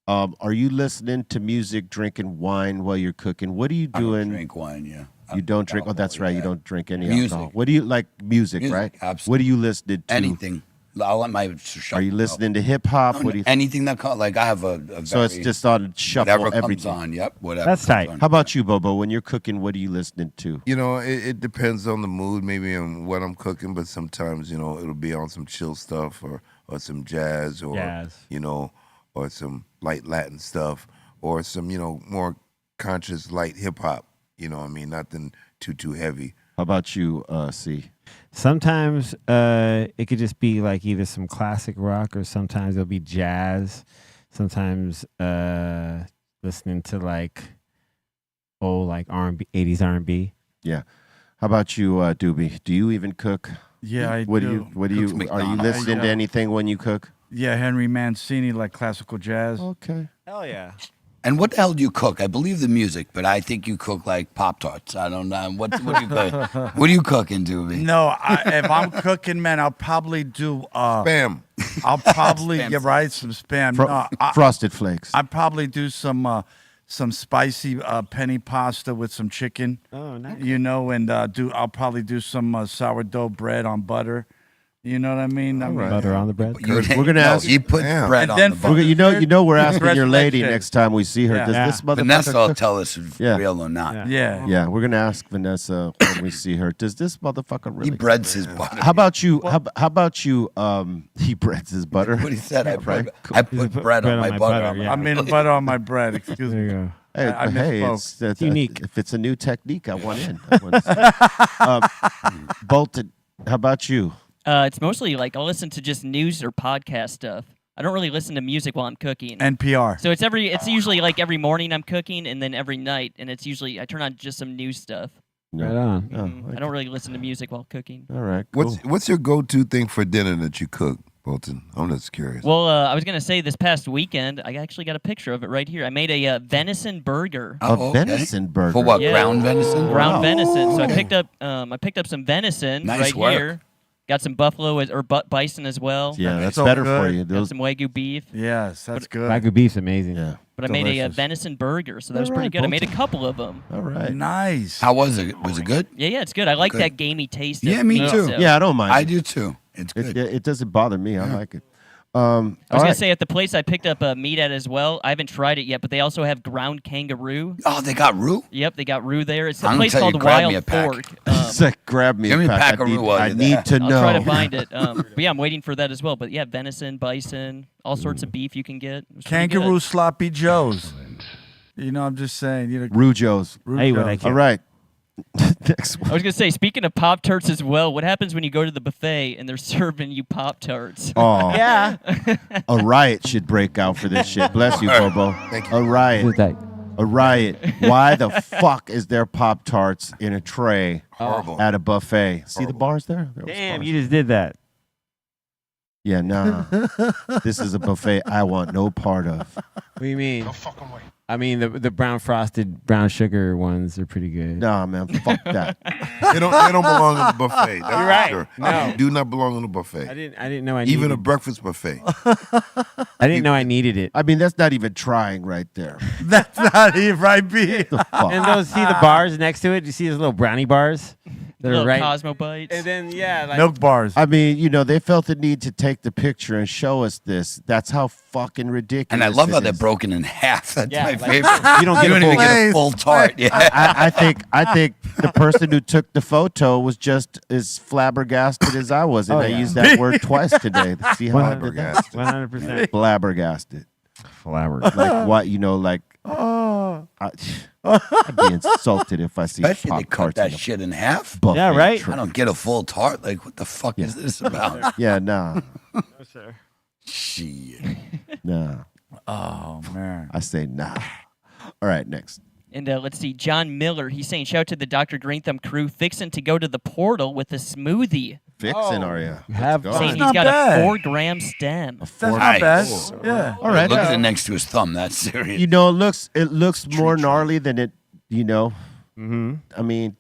Are you listening to music, drinking wine while you're cooking? What are you I don't doing? drink wine, yeah. You don't drink. Oh, that's right. You Yeah. don't drink any Music. alcohol. What do you like? Music, right? Absolutely. What are you listening to? Anything. I'll let my Are you listening to hip hop? What do you? anything that comes? Like I have a So it's very- just on shuffle. whatever comes Everything. on. Yep, whatever. That's comes tight. on. How about you, Bobo? When you're cooking, what are you listening to? You know, it depends on the mood, maybe on what I'm cooking, but sometimes, you know, it'll be on some chill stuff or some jazz or, Jazz. you know, or some light Latin stuff or some, you know, more conscious light hip hop. You know what I mean? Nothing too heavy. How about you, C? Sometimes it could just be like either some classic rock or sometimes it'll be jazz. Sometimes listening to like old like R&B, 80s R&B. Yeah. How about you, Doobie? Do you even cook? Yeah, I What do. do you? What do you? Cooks Are you McDonald's. listening to anything when you cook? Yeah, Henry Mancini, like classical jazz. Okay. Hell yeah. And what the hell do you cook? I believe the music, but I think you cook like Pop Tarts. I don't know. What do you cook? What are you cooking, Doobie? No, if I'm cooking, man, I'll probably do. Bam. I'll probably Spam. get right some spam. Fro- No, Frosted Flakes. I probably do some spicy penny pasta with some chicken. Oh, nice. You know, and I'll probably do some sourdough bread on butter. You know what I mean? I mean, Butter on the bread. We're gonna ask- You put Damn. bread And on then the for- butter. you know, we're asking Fresh your lady leche. next time we see her. Yeah. Does Yeah. this motherfucker Vanessa will cook? tell us if it's Yeah. real or not. Yeah. yeah. Yeah, we're gonna ask Vanessa when we see her. Does this motherfucker He really? breads his butter. How about you? How about you? He breads his butter. What he said. I Right. put bread on my butter. yeah. I mean, butter on my bread. Excuse There you me. go. Hey, I hey, misspoke. it's unique. If it's a new technique, I want in. Bolton, how about you? It's mostly like I'll listen to just news or podcast stuff. I don't really listen to music while I'm cooking. NPR. So it's usually like every morning I'm cooking, and then every night, and it's usually I turn on just some news stuff. No. Right on. Oh, I don't really listen to music while cooking. All right. Cool. What's your go-to thing for dinner that you cook, Bolton? I'm just curious. Well, I was gonna say this past weekend, I actually got a picture of it right here. I made a venison burger. Oh, okay. Venison burger. For what? Yeah. Ground venison? Ground Wow. venison. So Okay. I picked up some venison Nice right work. here. Got some buffalo or bison as well. Yeah, that's So better good. for you. Got Those. some Wagyu beef. Yes, that's good. Wagyu beef's amazing. Yeah. But I made a Delicious. venison burger, so that was All pretty right, good. I made a Bolton. couple of them. All right. Nice. How was it? Was it good? Yeah, it's good. I like Good. that gamey taste. Yeah, of me meat, too. so- Yeah, I don't mind. I it. do too. It's good. It doesn't bother me. I like it. I was all gonna right. say at the place I picked up meat at as well. I haven't tried it yet, but they also have ground kangaroo. Oh, they got roux? Yep, they got roux there. It's a I'm gonna place tell you, called grab me Wild a pack. Fork. It's like, grab me Give me a pack I of need, roux while I you're need there. to I'll know. try to find it. But yeah, I'm waiting for that as well. But yeah, venison, bison, all sorts of beef you can get. It was pretty good. Kangaroo sloppy joes. You know, I'm just saying. You know, Rujos. Hey, what I Joes. can. All right. Next one. I was gonna say, speaking of Pop Tarts as well, what happens when you go to the buffet and they're serving you Pop Tarts? Oh, Yeah. a riot should break out for this shit. Bless you, Bobo. Thank you. A riot. Who's that? A riot. Why the fuck is there Pop Tarts in a tray Horrible. at a buffet? See the bars there? There was Damn, bars. you just did that. Yeah, nah. This is a buffet I want no part of. What do you mean? I mean, the brown frosted brown sugar ones are pretty good. Nah, man, fuck that. They don't belong in the buffet. That's You're right. For sure. No. They do not belong in the buffet. I didn't know I needed. Even a breakfast buffet. I didn't know I needed it. I mean, that's not even trying right there. That's not even right, B. The fuck? And those see the bars next to it. You see those little brownie bars that are Little right. Cosmo bites. And then yeah, like Milk bars. I mean, you know, they felt the need to take the picture and show us this. That's how fucking ridiculous. And I love it how they're is. broken in half. That's Yeah, my like- favorite. you don't get You a don't even full- get a full tart. Yeah. I think the person who took the photo was just as flabbergasted as I was, and I yeah. used that word twice today. See how I did that? Flabbergasted. 100% Flabbergasted. flabbergasted. Like what? You know, like I'd be insulted if I see Especially they Pop cut Tarts in that a shit in half. buffet Yeah, right? tray. I don't get a full tart. Like, what the fuck is this about? Yeah, nah, Shit. nah. Oh man. I say nah. All right, next. And let's see, John Miller. He's saying, shout out to the Dr. Greenthumb crew, fixing to go to the portal with a smoothie. Fixing, are you? Have Let's fun. go. Saying not he's got bad. a 4-gram stem. That's not Nice. bad. Yeah. All right. Look at it next to his thumb. That's serious. You know, it looks more gnarly than it. You know, Mm-hmm. I mean,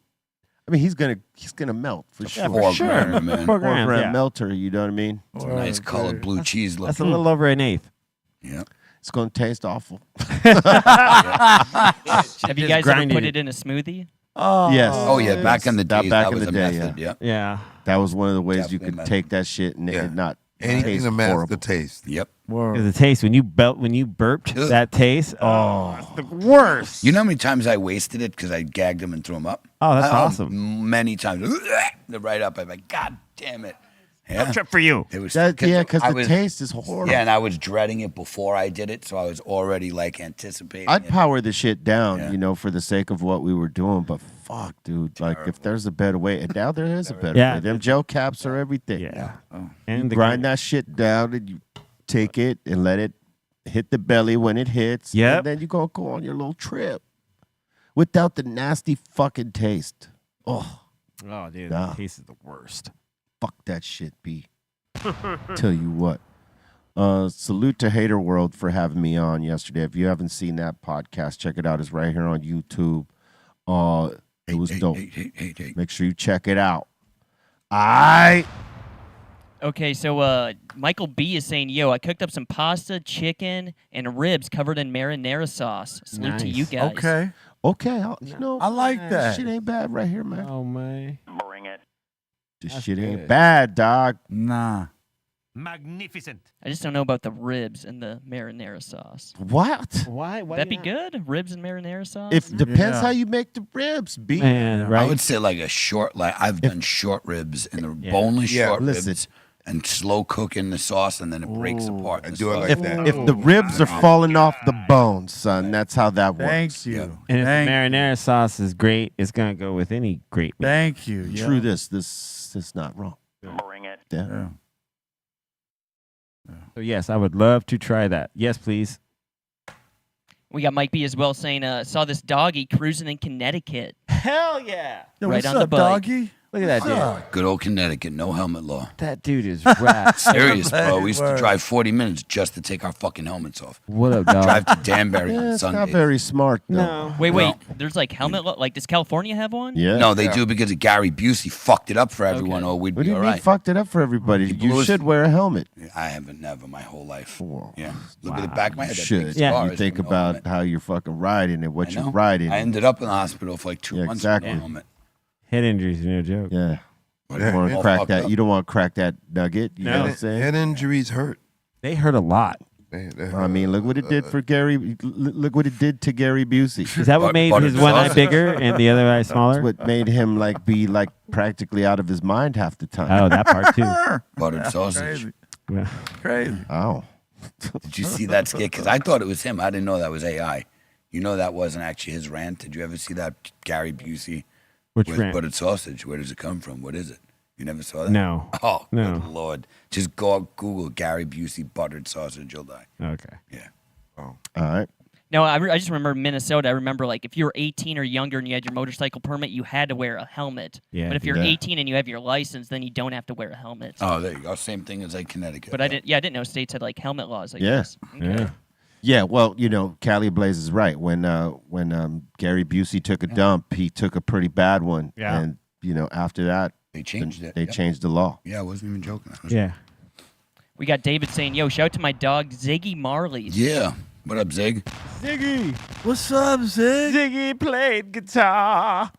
he's gonna melt for sure. Four Sure. gram, man. 4 4 grams. gram Yeah. melter. You know what I mean? It's a nice colored blue cheese look. That's a little over an eighth. Yeah. It's gonna taste awful. Have you just guys ever grinded put it. it in a smoothie? Yes. Oh yeah, back in the That days, back that in was the a day, method. Yeah. Yeah. That was one of the ways you Definitely could method. take that shit and Yeah. it not Anything taste to mask horrible. the taste. Yep. Word. The taste when you burped Ugh. that taste. Oh, it's the worst. You know how many times I wasted it because I gagged them and threw them up? Oh, that's I- awesome. Many times. They're right up. I'm like, God damn it. Yeah. Trip for you. It was That, yeah, because I the was- taste is horrible. Yeah, and I was dreading it before I did it, so I was already like anticipating I'd it. power the shit down, Yeah. you know, for the sake of what we were doing. But fuck, dude, like if there's a better way, and now there is a better Yeah. way. Them gel caps are everything. Yeah. Oh. And the Grind that shit down, and you take it and let it hit the belly when it hits. Yep. And then you gonna go on your little trip without the nasty fucking taste. Oh, Oh, dude, Nah. the taste is the worst. fuck that shit, B. Tell you what. Salute to Hater World for having me on yesterday. If you haven't seen that podcast, check it out. It's right here on YouTube. It was dope. Hey. Make sure you check it out. I Okay, so Michael B is saying, yo, I cooked up some pasta, chicken, and ribs covered in marinara sauce. Salute to you Nice. guys. Okay. you know, I like that. shit ain't bad right here, man. Oh my. This That's shit ain't good. bad, dog. Nah. Magnificent. I just don't know about the ribs and the marinara sauce. What? Why? Would that be good? Ribs and marinara sauce? If depends Yeah. how you make the ribs, B. Man, right? I would say like a short, like I've done short ribs and the boneless Yeah, short listen. ribs and slow cook in the sauce and then it breaks apart. I in the do it sauce. like If that. if the ribs are falling off the bone, son, that's how that works. Thank you. Yeah. and if Thank the marinara sauce is great, it's gonna go with any great meat. Thank you. Yeah. True this is not wrong. Bring it. Yeah. Yeah. So yes, I would love to try that. Yes, please. We got Mike B as well saying, saw this doggy cruising in Connecticut. Hell yeah! Yo, Right what's on the up, bike. doggy? Look at that dude. Good old Connecticut, no helmet law. That dude is rad. Serious, bro. We used to Word. drive 40 minutes just to take our fucking helmets off. What up, dog? Drive to Danbury Yeah, on it's not Sundays. very smart though. No. Wait, No. there's like helmet law. Like, does California have one? Yeah. No, they do because of Gary Busey fucked it up for everyone, or we'd What be do you all mean right. fucked it up for everybody? blew You his- should wear a helmet. I haven't never my whole life. Whoa. Yeah. Look at the back of my head. that Should. big Yeah. scar You is think from no about helmet. how you're fucking riding and what I you're know. riding. I ended up in the hospital for like 2 Yeah, months exactly. with no helmet. Head injuries, no joke. Yeah. But You don't want to all crack fucked that. up. You don't want to crack that nugget. You know what I'm saying? Head injuries hurt. They hurt a lot. I mean, look what it did for Gary. Look what it did to Gary Busey. Is that what But- made but his it's one eye awesome. bigger and the other eye smaller? What made him like be like practically out of his mind half the time. Oh, that part too. Buttered sausage. Crazy. Well, Crazy. Oh. Did you see that skit? Because I thought it was him. I didn't know that was AI. You know that wasn't actually his rant. Did you ever see that Gary Busey which with rant? buttered sausage? Where does it come from? What is it? You never saw that? No. Oh, No. good Lord. Just go Google Gary Busey buttered sausage. You'll die. Okay. Yeah. All right. No, I just remember Minnesota. I remember like if you were 18 or younger and you had your motorcycle permit, you had to wear a helmet. Yeah, But if you're yeah. 18 and you have your license, then you don't have to wear a helmet. Oh, there you go. Same thing as like Connecticut. But I didn't know states had like helmet laws. I Yeah. guess. Okay. Yeah. Yeah, well, you know, Cali Blaze is right. When Gary Busey took a dump, he took a pretty bad one. Yeah. And, you know, after that, They changed it. they Yep. changed the law. Yeah, I wasn't even joking. Yeah. We got David saying, "Yo, shout out to my dog Ziggy Marley." Yeah. What up, Zig? Ziggy. What's up, Zig? Ziggy played guitar.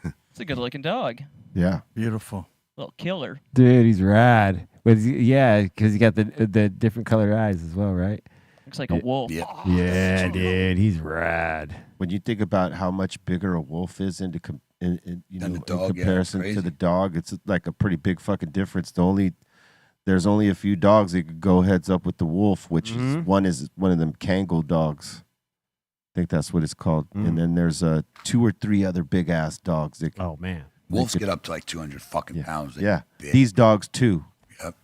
It's a good-looking dog. Yeah. Beautiful. Little killer. Dude, he's rad. But yeah, because he got the different color eyes as well, right? Looks like a wolf. Yeah. Yeah, dude, he's rad. When you think about how much bigger a wolf is in Than the in dog, yeah, comparison crazy. to the dog, it's like a pretty big fucking difference. There's only a few dogs that could go heads up with the wolf, which is one of them Kangal dogs. I think that's what it's called. And then there's 2 or 3 other big ass dogs that Oh man. Wolves get up to like 200 fucking pounds. They're yeah. big. These dogs too. Yep.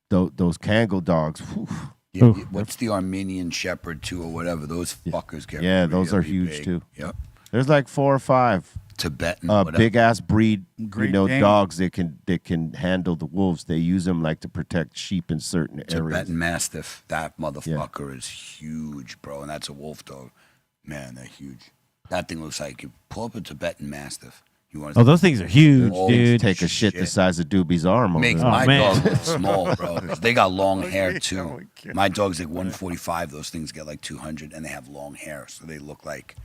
Those Kangal dogs. Whew. Yeah, Ooh. what's the Armenian Shepherd too, or whatever? Those fuckers get. Yeah, those are really huge, big. too. Yep. There's like 4 or 5 Tibetan. whatever. big ass breed, Great you know, Dane. dogs that can handle the wolves. They use them like to protect sheep in certain areas. Tibetan Mastiff. That motherfucker is huge, bro, and that's a wolf dog. Man, they're huge. That thing looks like you pull up a Tibetan Mastiff. You want Oh, those things are huge, Oh, dude. Take a shit the Shit. size of Doobie's arm. over Makes there. my man. dog look small, bro. 'Cause they got long hair too. My dog's like 145. Those things get like 200, and they have long hair, so they look like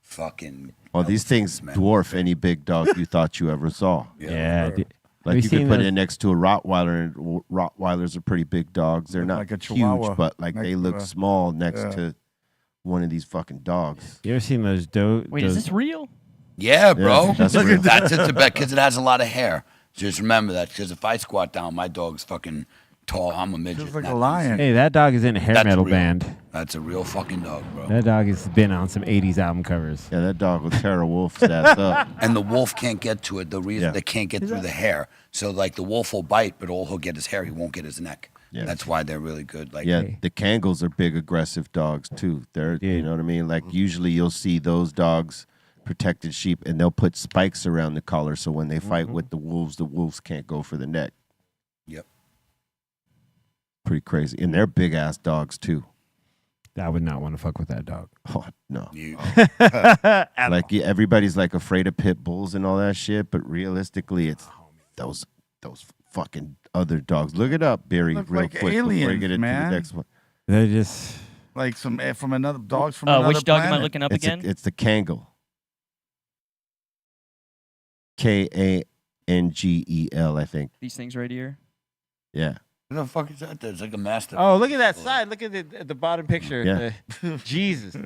fucking. Well, these things elephants, man. dwarf any big dog you thought you ever saw. Yeah, dude. Like Have you seen could put those- it next to a Rottweiler, and Rottweilers are pretty big dogs. They're Look not like a huge, Chihuahua but like they next look to a- small next yeah. to one of these fucking dogs. You ever seen those Wait, is this real? Yeah, bro. Yeah, that's Look real. at that's a Tibet because it has a lot of hair. Just remember that because if I squat down, my dog's fucking tall. I'm a midget. Just like not a lion. Hey, that dog is in a hair That's metal real. band. That's a real fucking dog, bro. That dog has been on some 80s album covers. Yeah, that dog will tear a wolf's ass up. And the wolf can't get to it. The reason Yeah. they can't get through the hair. So like the wolf will bite, but all he'll get is hair. He won't get his neck. Yeah. That's why they're really good. Like Yeah, the Kangals are big, aggressive dogs too. They're, you Yeah. know what I mean. Like usually you'll see those dogs protected sheep, and they'll put spikes around the collar, so when they fight with the wolves can't go for the neck. Yep. Pretty crazy, and they're big ass dogs too. I would not want to fuck with that dog. Oh no, You, like yeah, everybody's like afraid of pit bulls and all that shit, but realistically, it's those fucking other dogs. Look it up, Barry, Look real like quick before you aliens, get into man. the next one. They're just. Like some from another dogs from another Which dog am I planet. looking up It's again? it's the Kangal. Kangel, I think. These things right here. Yeah. what the fuck is that? It's like a mastiff. Oh, look at that side. Look at the bottom picture. Yeah. Jesus.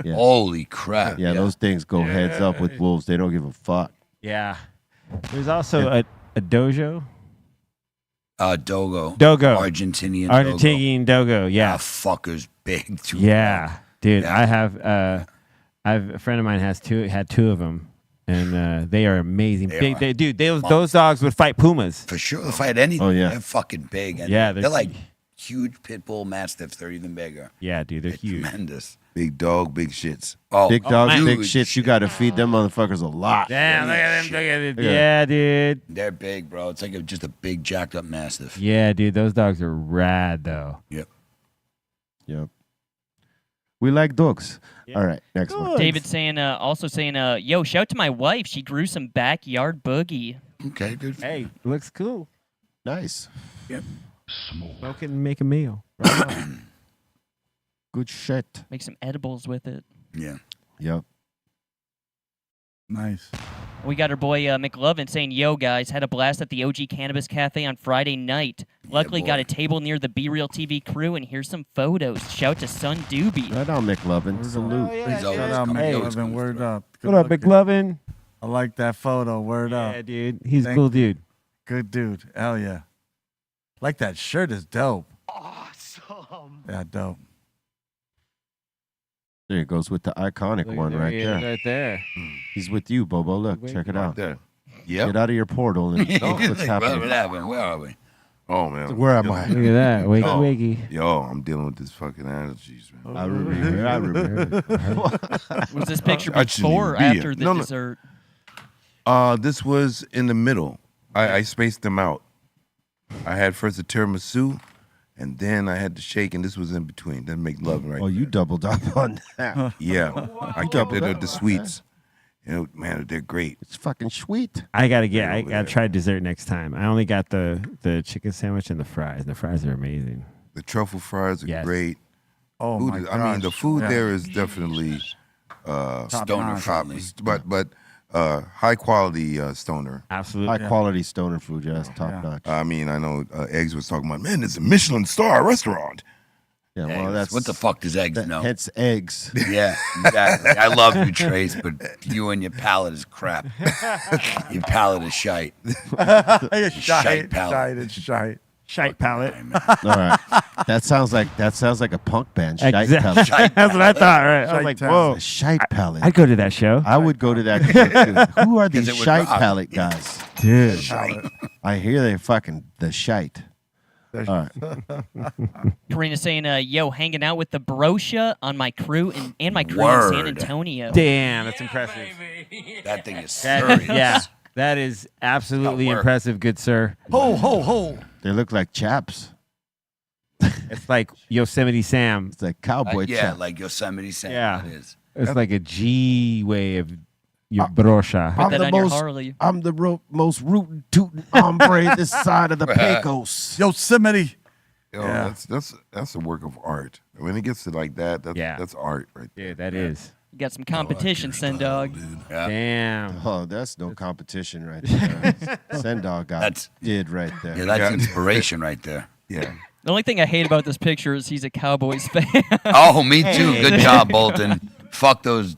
Yeah. Holy crap! Yeah, those things go heads up with wolves. They don't give a fuck. Yeah. There's also a dojo. Dogo. Dogo. Argentinian. Dogo. Argentinian dogo. Yeah. That fucker's big too. Yeah. Dude, Yeah. I have a friend of mine had two of them. and they are amazing. They are. Dude, those dogs would fight pumas. For sure, they'll fight anything. Oh, yeah. They're fucking big. And Yeah, they're like huge pit bull mastiffs. They're even bigger. Yeah, dude, they're huge. Tremendous. Big dog, big shits. Oh, Big dogs, big huge. shits. You got to feed them motherfuckers a lot. Damn, look at them. Look at it. Yeah. Yeah, dude. They're big, bro. It's like just a big jacked up mastiff. Yeah, dude, those dogs are rad, though. Yep. Yep. We like dogs. All right, next one. David saying, also saying, yo, shout to my wife. She grew some backyard boogie. Okay, good. Hey, looks cool. Nice. Yep. Smoke it and make a meal. Good shit. Make some edibles with it. Yeah. Yep. Nice. We got our boy McLovin saying, yo, guys, had a blast at the OG Cannabis Cafe on Friday night. Luckily got boy. a table near the BrealTV crew, and here's some photos. Shout to son Doobie. Right on, McLovin. Salute. He's Shout always out, coming. He always McLovin. comes Word through. up. Good What up, looking. McLovin? I like that photo. Word Yeah, up. dude. He's a Thank cool dude. Good dude. Hell yeah. Like that shirt is dope. Awesome. Yeah, dope. There it goes with the iconic one right there. Right there. He's with you, Bobo. Look, check it out. There. Get Yep. out of your portal and He's what's like, happening. what happened? Where are we? Oh man. Where am I? Look at that. Wakey, Oh. wakey. Yo, I'm dealing with this fucking allergies, man. I remember. Was this picture I shouldn't before or even be after here. the No, no. dessert? This was in the middle. I spaced them out. I had first a tiramisu, and then I had the shake, and this was in between. Then make love right Oh, you there. doubled up on that. Yeah. I kept it at the sweets. You know, man, they're great. It's fucking sweet. I gotta over there. try dessert next time. I only got the chicken sandwich and the fries. The fries are amazing. The truffle fries are Yes. great. Oh, Food my is- gosh. I mean, the food Yeah. there is definitely Stoner notch. friendly. but high quality stoner. Absolutely. High quality stoner food, yeah, it's top Yeah. notch. I mean, I know Eggs was talking about, man, it's a Michelin star restaurant. Yeah, Eggs. well, that's What the fuck does eggs know? Hence eggs. Yeah, exactly. I love you, Trace, but you and your palate is crap. Your palate is shite. It's Shite shite. palate. Shite. It's shite. Shite palette. All right, that sounds like a punk band. Shite Exactly. palette. That's what I thought. Right. I was Shite like, town. whoa. A shite palette. I'd go to that show. I would go to that. Too. Who are these 'Cause it would shite rock. palette guys? Dude. I hear they fucking the shite. All right. Karina saying, yo, hanging out with the Brosha on my crew and my crew in San Word. Antonio. Damn, that's impressive. That thing is That, serious. yeah, that is absolutely work. impressive, good sir. Ho, ho, ho. They look like chaps. It's like Yosemite Sam. It's like cowboy Yeah, chap. like Yosemite Sam. Yeah. It is. It's like a G way of your brosha. Put that the on your most- Harley. I'm the most rootin' tootin' hombre this side of the Pecos. Yosemite. Yo, Yeah. that's a work of art. When it gets to like that, Yeah. that's art right there. Yeah, that is. You got some competition, Sen Dog. Yeah. Damn. Oh, that's no competition right there. Sendog got That's- did right there. Yeah, that's Yeah. inspiration right there. Yeah. The only thing I hate about this picture is he's a Cowboys fan. Oh, me too. Good job, Bolton. Fuck those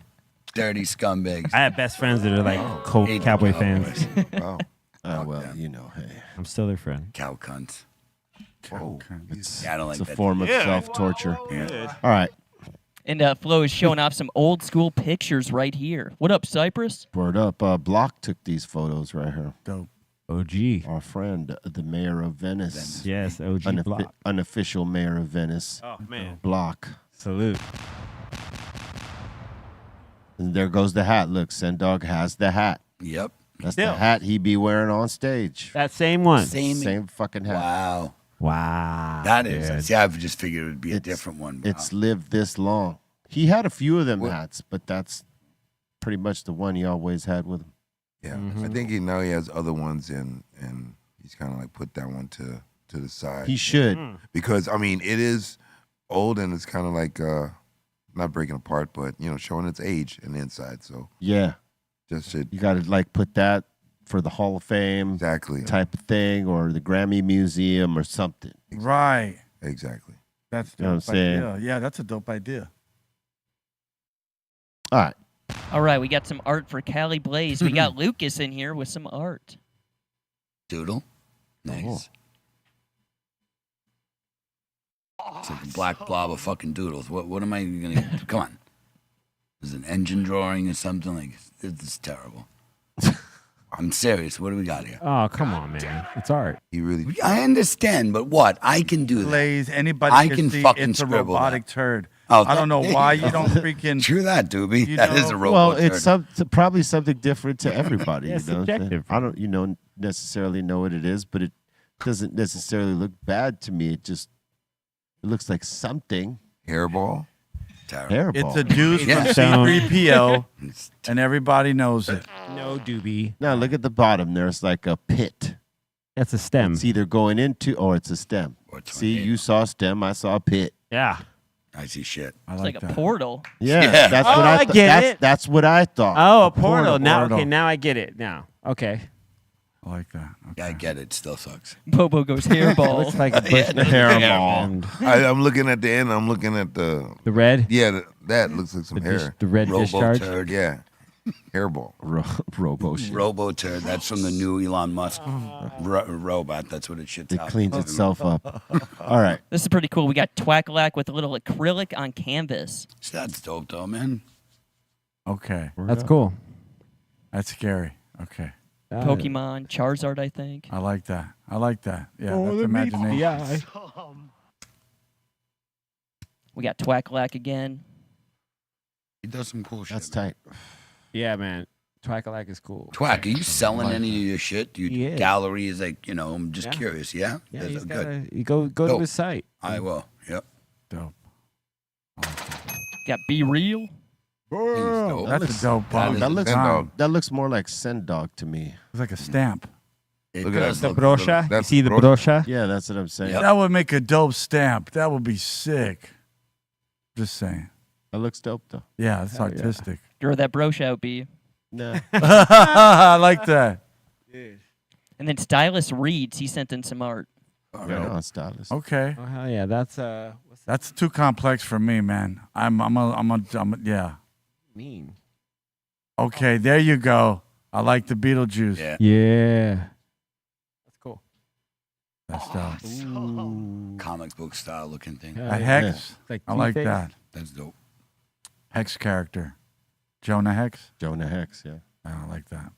dirty scumbags. I have best friends that are like Hate Cowboy the fans. Wow. Oh, well, you know, hey, I'm still their friend. Cow cunts. Oh, it's, Yeah, I don't like it's a that. form of self-torture. Yeah. All right, And Flo is showing off some old school pictures right here. What up, Cypress? word up. Block took these photos right here. Dope. OG. Our friend, the mayor of Venice. Yes, OG Block. Unofficial mayor of Venice. Oh, man. Block. Salute. And there goes the hat. Look, Sendog has the hat. Yep. That's Still. the hat he be wearing on stage. That same one. Same fucking hat. Wow. Wow. That is. dude. See, I just figured it would be a It's- different one. Wow. It's lived this long. He had a few of them What- hats, but that's pretty much the one he always had with him. Yeah. I think now he has other ones, and he's kind of like put that one to the side. He should. Because I mean, it is old and it's kind of like not breaking apart, but showing its age and the inside. So Yeah. just should You got to like put that for the Hall of Fame exactly type of thing or the Grammy Museum or something. Right. exactly. That's You know what I'm dope saying? idea. Yeah, that's a dope idea. All right. All right, we got some art for Cali Blaze. We got Lucas in here with some art. Doodle. Nice. It's like a black blob of fucking doodles. What am I gonna? Come on. Is it an engine drawing or something? Like this is terrible. I'm serious. What do we got here? Oh, come on, man. It's art. He really. I understand, but what? I can do that. Plays anybody I can can see fucking it's a scribble robotic that. turd. Oh, I don't know there why you you go. don't freaking. True that, Doobie. You That is know- a robot. Well, it's turd. probably something different to everybody. Yeah, you know? subjective. I don't, necessarily know what it is, but it doesn't necessarily look bad to me. It looks like something. Hairball. Terrible. It's a juice Yeah. from C3PO, and everybody knows it. No, Doobie. Now look at the bottom. There's like a pit. That's a stem. It's either going into or it's a stem. Or it's See, tornado. you saw a stem. I saw a pit. Yeah. I see shit. I It's like like a that. portal. Yeah, Yeah. that's Oh, what I I get it. That's what I thought. Oh, a portal. Now, portal. okay, now I get it. Now, okay. I like that. Okay. Yeah, I get it. Still sucks. Bobo goes hairball. Looks like a bush Yeah, hairball. and I'm looking at the end. I'm looking at the. the red. Yeah, that looks like some hair. The red Robo discharge. turd. Yeah, hairball. Robo shit. Robo turd. That's from the new Elon Musk robot. That's what it shits It out. cleans itself up. All right. This is pretty cool. We got Twackalack with a little acrylic on canvas. That's dope, though, man. Okay. That's cool. That's scary. Okay. Pokemon, Charizard, I think. I like that. I like that. Yeah, that's imagination. Yeah. We got Twackalack again. He does some cool shit. That's man. tight. Yeah, man. Twackalack is cool. Twack, are you selling any of your shit? Do He you is. galleries? Like, I'm just Yeah. curious. Yeah? Yeah, That's he's good. got you go to Dope. his site. I will. Yep. Dope. Got Be Real. Dope. That's a dope that bug. is That a looks dog. that looks more like send dog to me. It's like a stamp. It Look at does The look brochure. You that's see the brochure. brochure? Yeah, that's what I'm saying. Yep. That would make a dope stamp. That would be sick. Just saying. That looks dope though. Yeah, it's Hell yeah. artistic. Grow that broche out, B. Nah. I like that. And then Stylus Reeds, he sent in some art. All Right right. on, stylist. Okay. Oh hell yeah! That's what's that That's too complex for me, man. Yeah. mean? Okay, there you go. I like the Beetlejuice. Yeah. Yeah. That's cool. That's dope. Comic book style looking thing. Yeah, A yeah. Hex. It's like I like Two-Face. that. That's dope. Hex character. Jonah Hex. Jonah Hex, yeah. I like that.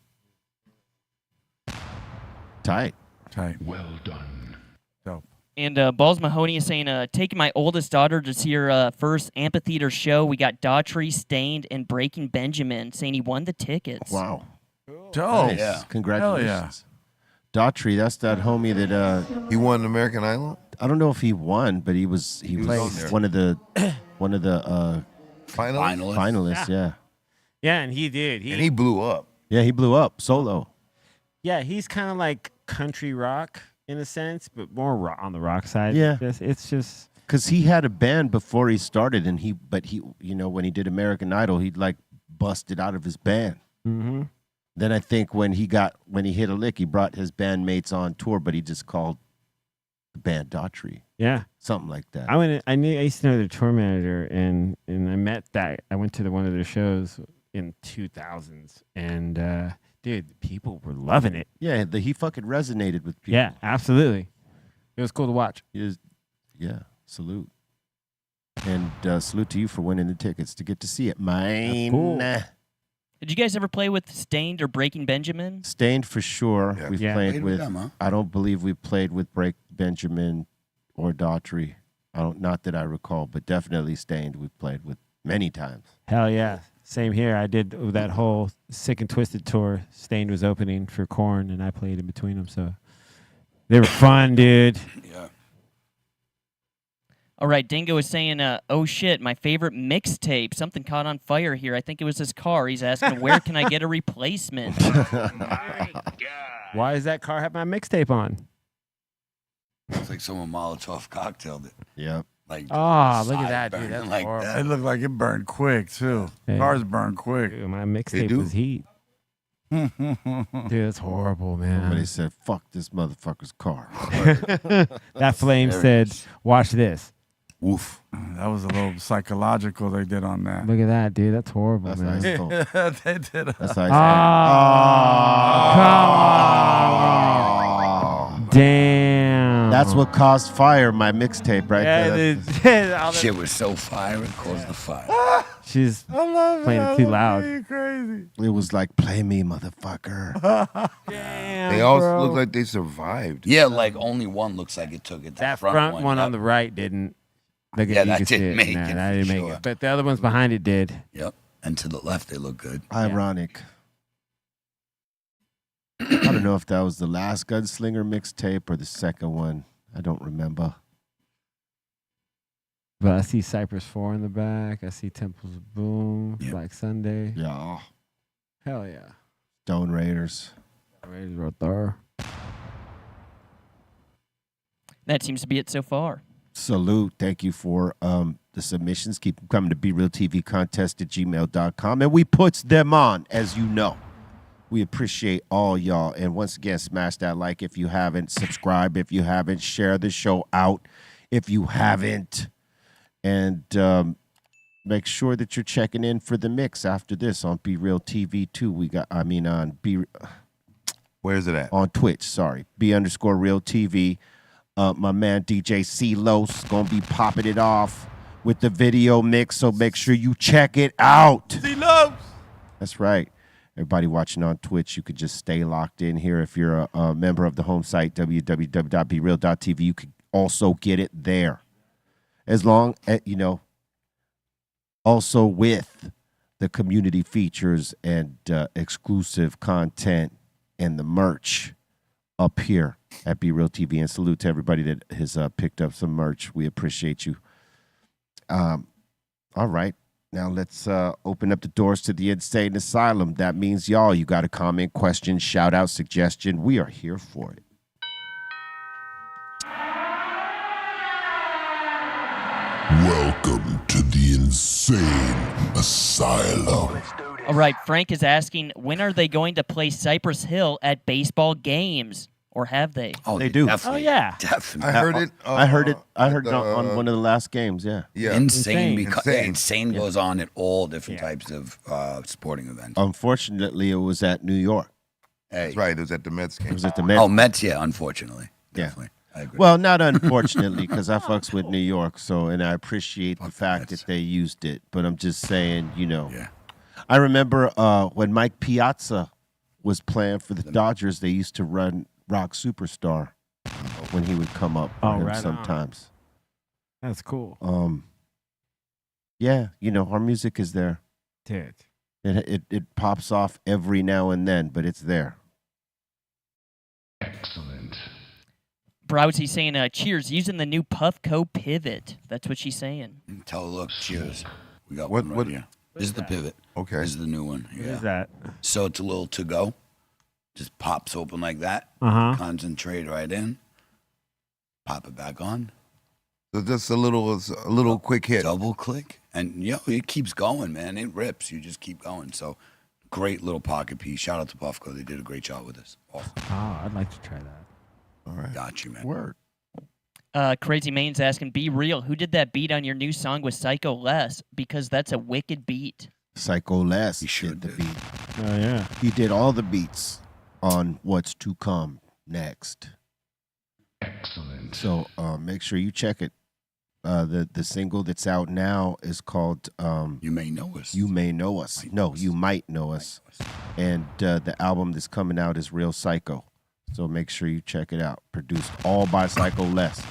Tight. Tight. Well done. Dope. And Balls Mahoney is saying, taking my oldest daughter to see her first amphitheater show. We got Daughtry, Stained, and Breaking Benjamin, saying he won the tickets. Wow. Dope. Nice. Yeah. Congratulations. Daughtry, that's that homie that He won American Idol. I don't know if he won, but he was played on there. one of the Finally, finalists, yeah. Yeah, and he did. and he blew up. Yeah, he blew up solo. Yeah, he's kind of like country rock in a sense, but more on the rock side. Yeah. It's just Cause he had a band before he started, and he when he did American Idol, he like busted out of his band. mm-hmm. Then I think when he hit a lick, he brought his bandmates on tour, but he just called the band Daughtry, yeah. something like that. I used to know their tour manager, and I met that. I went to one of their shows in 2000s, and dude, people were loving it. Yeah, he fucking resonated with people. Yeah, absolutely. It was cool to watch. Yeah, salute. And salute to you for winning the tickets to get to see it. Mine. cool. Did you guys ever play with Stained or Breaking Benjamin? Stained for sure. Yeah. We've Yeah. played Played with. with them, huh? I don't believe we played with Break Benjamin or Daughtry. Not that I recall, but definitely Stained. We've played with many times. Hell yeah. Same here. I did that whole Sick and Twisted tour. Stained was opening for Korn, and I played in between them. So they were fun, dude. Yeah. All right, Dingo is saying, oh shit, my favorite mixtape. Something caught on fire here. I think it was his car. He's asking, where can I get a replacement? Why does that car have my mixtape on? It's like someone Molotov cocktailed it. Yep. Like, Oh, look at side that, dude. burning That's like horrible. that. It looked like it burned quick too. Yeah. Cars burn quick. Dude, my mixtape do? was heat. Dude, that's horrible, Somebody man. said, "Fuck this motherfucker's car." That flame said, watch this. Woof. That was a little psychological they did on that. Look at that, dude. That's horrible, That's man. ice cold. They did. That's ice Oh, damn. That's what caused fire. My mixtape, right Yeah, there. dude. All that- Shit was so fire, it caused the fire. She's I love playing it. it too loud. Crazy. It was like, play me, motherfucker. Damn, They all bro. look like they survived. Yeah, like only one looks like it took it. That front one yep. on the right didn't. Look Yeah, you that can see didn't make Nah, it that for didn't make sure. it. But the other ones behind it did. Yep. And to the left, they look good. Ironic. I don't know if that was the last Gunslinger mixtape or the second one. I don't remember. But I see Cypress 4 in the back. I see Temples of Boom, Black Sunday. Yeah. Hell yeah. Stone Raiders. Raiders wrote there. That seems to be it so far. Salute. Thank you for the submissions. Keep them coming to BrealTVcontest@gmail.com. And we puts them on, as you know. We appreciate all y'all. And once again, smash that like if you haven't. Subscribe if you haven't. Share the show out if you haven't. And make sure that you're checking in for the mix after this on Be Real TV too. Where's it at? On Twitch, sorry. B_Real TV. My man DJ C-Los gonna be popping it off with the video mix, so make sure you check it out. C-Los! That's right. Everybody watching on Twitch, you could just stay locked in here. If you're a member of the home site, www.breal.tv, you could also get it there. As long as, also with the community features and exclusive content and the merch up here at Be Real TV. And salute to everybody that has picked up some merch. We appreciate you. All right. Now let's open up the doors to the insane asylum. That means y'all, you got a comment, question, shout out, suggestion. We are here for it. Welcome to the insane asylum. All right, Frank is asking, when are they going to play Cypress Hill at baseball games? Or have they? Oh, They do. Definitely, Oh, yeah. Definitely. I heard it. I heard it on one of the last games. Yeah. Yeah. Insane. Insane. Insane goes on at all different types of sporting events. Unfortunately, it was at New York. Hey. That's right. It was at the Mets It game. was at the Mets. Oh, Mets, yeah, unfortunately. Yeah. Definitely. I agree. Well, not unfortunately, because I fucks with New York, and I appreciate the Fuck fact Mets. that they used it. But I'm just saying, Yeah. I remember when Mike Piazza was playing for the Dodgers, they used to run Rock Superstar when he would come up for him right on. sometimes. That's cool. Yeah, our music is there. Dude. It pops off every now and then, but it's there. Excellent. Browsy saying, cheers, using the new Puffco pivot. That's what she's saying. Tell her, look, cheers. We got What- one right what- here. This is the pivot. Okay. This is the new one. What Yeah. is that? So it's a little to go. Just pops open like that. Uh-huh. Concentrate right in. Pop it back on. So just a little quick hit. Double click. And, it keeps going, man. It rips. You just keep going. So great little pocket piece. Shout out to Puffco. They did a great job with this. Awesome. Oh, I'd like to try that. All right. Got you, man. Word. Crazy Main's asking, be real. Who did that beat on your new song with Psycho Les? Because that's a wicked beat. Psycho Les He sure did the did. beat. Oh, yeah. He did all the beats on What's to Come Next. Excellent. So make sure you check it. The single that's out now is called You may know us. You May Know Us. No, You Might Know Us. And the album that's coming out is Real Psycho. So make sure you check it out. Produced all by Psycho Les.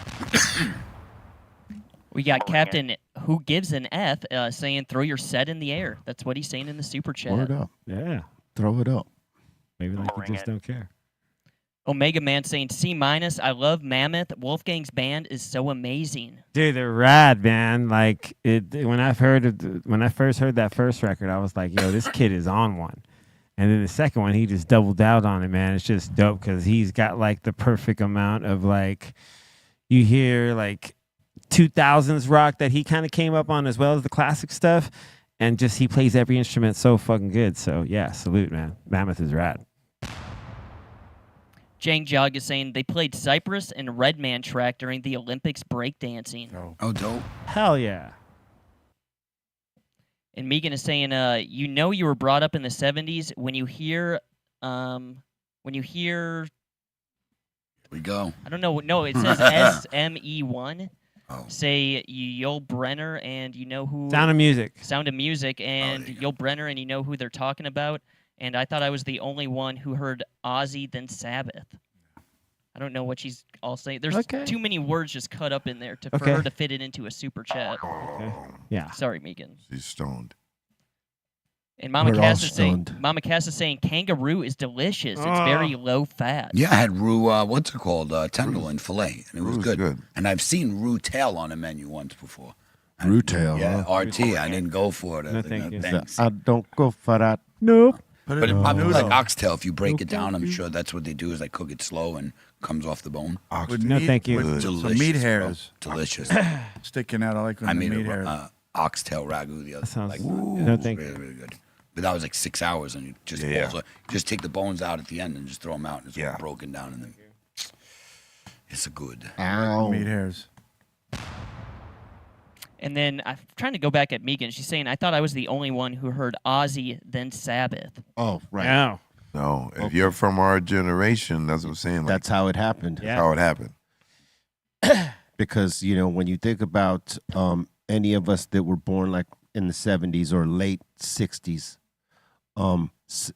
We got Captain Who Gives an F saying, throw your set in the air. That's what he's saying in the super chat. Word up. Yeah. Throw it up. Maybe like you just don't care. Omega Man saying, C-. I love Mammoth. Wolfgang's band is so amazing. Dude, they're rad, man. Like when I first heard that first record, I was like, yo, this kid is on one. And then the second one, he just doubled out on it, man. It's just dope because he's got like the perfect amount of like, you hear like 2000s rock that he kind of came up on as well as the classic stuff. And just he plays every instrument so fucking good. So yeah, salute, man. Mammoth is rad. Jang Jog is saying they played Cypress and Redman track during the Olympics breakdancing. Oh, dope. Hell yeah. And Megan is saying, you were brought up in the 70s when you hear, Here we go. I don't know, no, it says SME1. say Yul Brenner, and you know who. Sound of Music. Sound of Music, and Yul Brenner, and you know who they're talking about. And I thought I was the only one who heard Ozzy then Sabbath. I don't know what she's all saying. There's too many words just cut up in there for her to fit it into a super chat. Okay. Yeah. Sorry, Megan. She's stoned. And Mama We're all Cass is saying, stoned. Mama Cass is saying kangaroo is delicious. It's very low fat. Yeah, I had roux, what's it called? Tenderloin filet. And it was Roux's good. good. And I've seen roux tail on a menu once before. Roux tail, Yeah, huh? RT. I didn't go for it. I No, think, thank you. thanks. I don't go for that. Nope. Put But it it in probably noodle. like oxtail. If you break it down, I'm sure that's what they do is like cook it slow and comes off the bone. With No, meat- thank you. with Delicious, some meat bro. hairs Delicious. sticking out. I like when I the made meat a hairs. oxtail ragu the other sounds- like, no, it was thank really, you. really good. But that was like 6 hours, and you just just take the bones out at the end and just throw them out, and it's all broken down, and then it's a good. Ow. Meat hairs. And then I'm trying to go back at Megan. She's saying, I thought I was the only one who heard Ozzy then Sabbath. Oh, right. Yeah. No, if you're from our generation, that's what I'm saying. Like, That's how it happened. Yeah. how it happened. Because, when you think about any of us that were born like in the 70s or late 60s,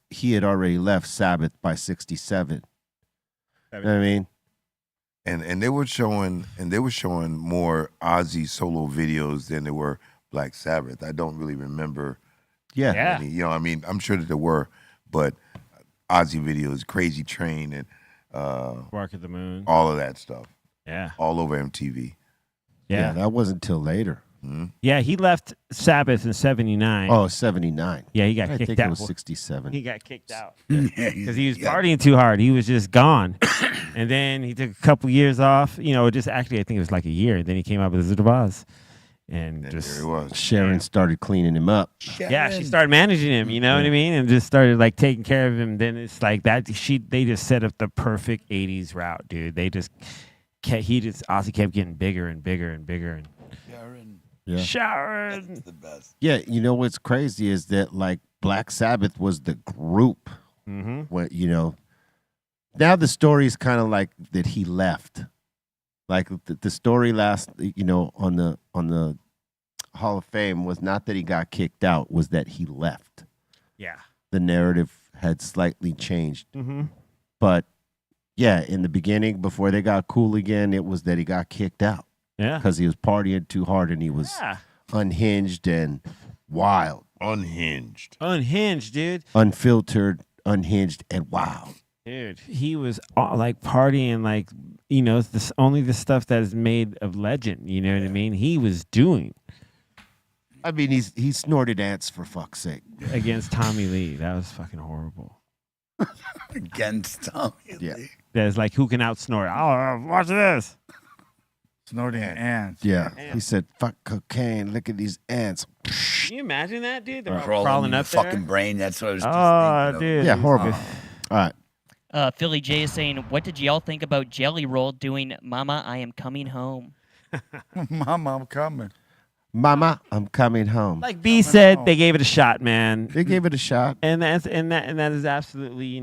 he had already left Sabbath by 67. You know what I mean? And they were showing more Ozzy solo videos than there were Black Sabbath. I don't really remember Yeah. Yeah. any, I'm sure that there were, but Ozzy videos, Crazy Train and Bark at the Moon. all of that stuff. Yeah. All over MTV. Yeah, that wasn't till later. Yeah, he left Sabbath in 79. Oh, 79. Yeah, he got I kicked think out. it was 67. He got kicked out. Because He was partying too hard. He was just gone. And then he took a couple years off. Just actually, I think it was like a year. Then he came out with Wizard of Oz. And And just, there it was. Sharon started cleaning him up. yeah, she started managing him, you know what I mean? And just started like taking care of him. Then it's like that. They just set up the perfect 80s route, dude. Ozzy kept getting bigger and bigger and bigger. And Yeah. Sharon. the best. Yeah, what's crazy is that like Black Sabbath was the group. Mm-hmm. What now the story is kind of like that he left. Like the story last, on the Hall of Fame was not that he got kicked out, was that he left. Yeah. The narrative had slightly changed, Mm-hmm. but yeah, in the beginning before they got cool again, it was that he got kicked out Yeah. because he was partying too hard and he was Yeah. unhinged and wild. Unhinged. Unhinged, dude. Unfiltered, unhinged, and wild. Dude, he was like partying, like, it's only the stuff that is made of legend. You know what I mean? He was doing I mean, he snorted ants for fuck's sake. against Tommy Lee. That was fucking horrible. Against Tommy Yeah. Lee. That's like, who can outsnort? Oh, watch this. Snorting ants. Yeah. He said, fuck cocaine. Look at these ants. Can you imagine that, dude? They're all Crawling crawling in your up there. fucking brain. That's what I was just Oh, thinking dude. Yeah, horrible. All right. Philly J is saying, what did y'all think about Jelly Roll doing Mama, I Am Coming Home? Mama, I'm coming. Mama, I'm coming home. Like B said, they gave it a shot, man. They gave it a shot. And that is absolutely,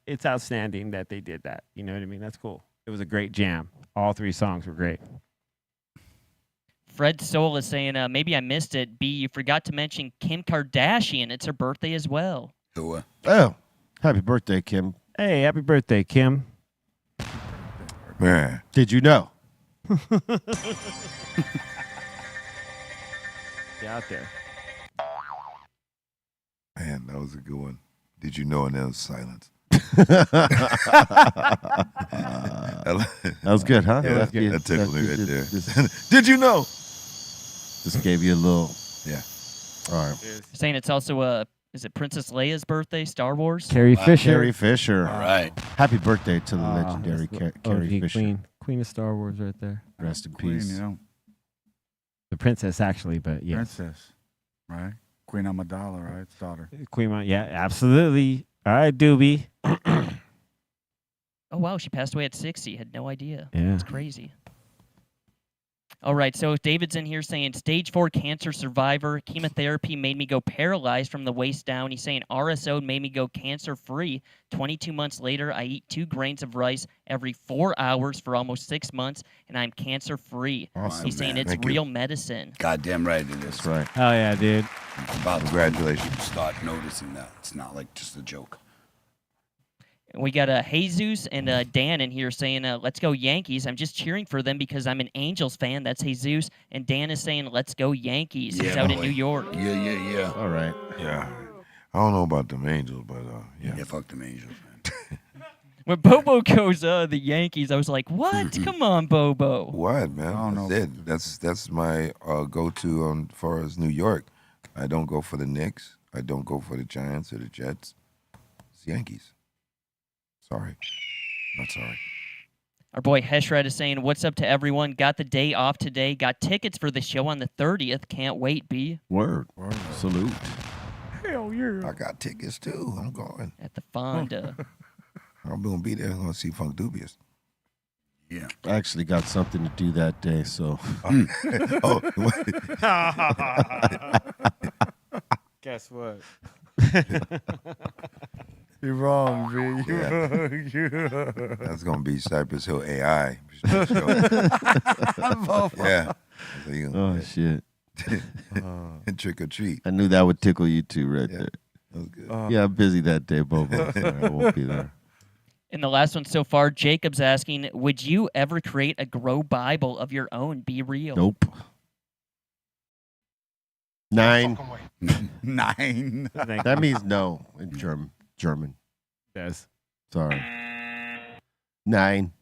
it's outstanding that they did that. You know what I mean? That's cool. It was a great jam. All 3 songs were great. Fred Soul is saying, maybe I missed it. B, you forgot to mention Kim Kardashian. It's her birthday as well. Who, Oh, happy birthday, Kim. Hey, happy birthday, Kim. Man. Did you know? Get out there. Man, that was a good one. Did you know? And there was silence. That was good, huh? Yeah, that was good. That tickled me right there. Just Did you know? gave you a little. Yeah. All right. Saying it's also, is it Princess Leia's birthday, Star Wars? Carrie Fisher. Carrie Fisher. all right. Happy birthday to the legendary that's the Carrie OG Fisher. Queen of Star Wars right there. Rest in Queen, peace. The princess, actually, but yes. Princess, right? Queen Amidala, right? It's daughter. Queen, yeah, absolutely. All right, Doobie. Oh, wow, she passed away at 60. Had no idea. Yeah. It's crazy. All right, so David's in here saying stage 4 cancer survivor. Chemotherapy made me go paralyzed from the waist down. He's saying RSO made me go cancer free. 22 months later, I eat 2 grains of rice every 4 hours for almost 6 months, and I'm cancer free. Awesome, He's saying man. it's Thank you. real medicine. Goddamn right it is. That's right. Hell yeah, dude. It's about Congratulations. to start noticing that. It's not like just a joke. We got Jesus and Dan in here saying, let's go Yankees. I'm just cheering for them because I'm an Angels fan. That's Jesus. And Dan is saying, let's go Yankees. He's Yeah, out in boy. New York. Yeah. All right. Yeah. I don't know about them Angels, but yeah. Yeah, fuck them Angels, man. When Bobo goes, the Yankees, I was like, what? Come on, Bobo. What, man? I don't That's know. it. That's my go-to as far as New York. I don't go for the Knicks. I don't go for the Giants or the Jets. It's the Yankees. Sorry. Not sorry. Our boy Heshred is saying, what's up to everyone? Got the day off today. Got tickets for the show on the 30th. Can't wait, B. Word. Salute. I got tickets too. I'm going. At the Fonda. I'm going to be there. I'm going to see Funk Dubious. Yeah. I actually got something to do that day, so. Oh, Guess what? You're wrong, B. You're Yeah. wrong. You're wrong. that's going to be Cypress Hill AI. show. Yeah. So you Oh, shit. and trick or treat. I knew that would tickle you too, right Yeah. there. That was good. Yeah, I'm busy that day, Bobo. Sorry, I won't be there. And the last one so far, Jacob's asking, would you ever create a Grow Bible of your own? Be real. Nope. 9. 9. That means no in German. Yes. Sorry. 9.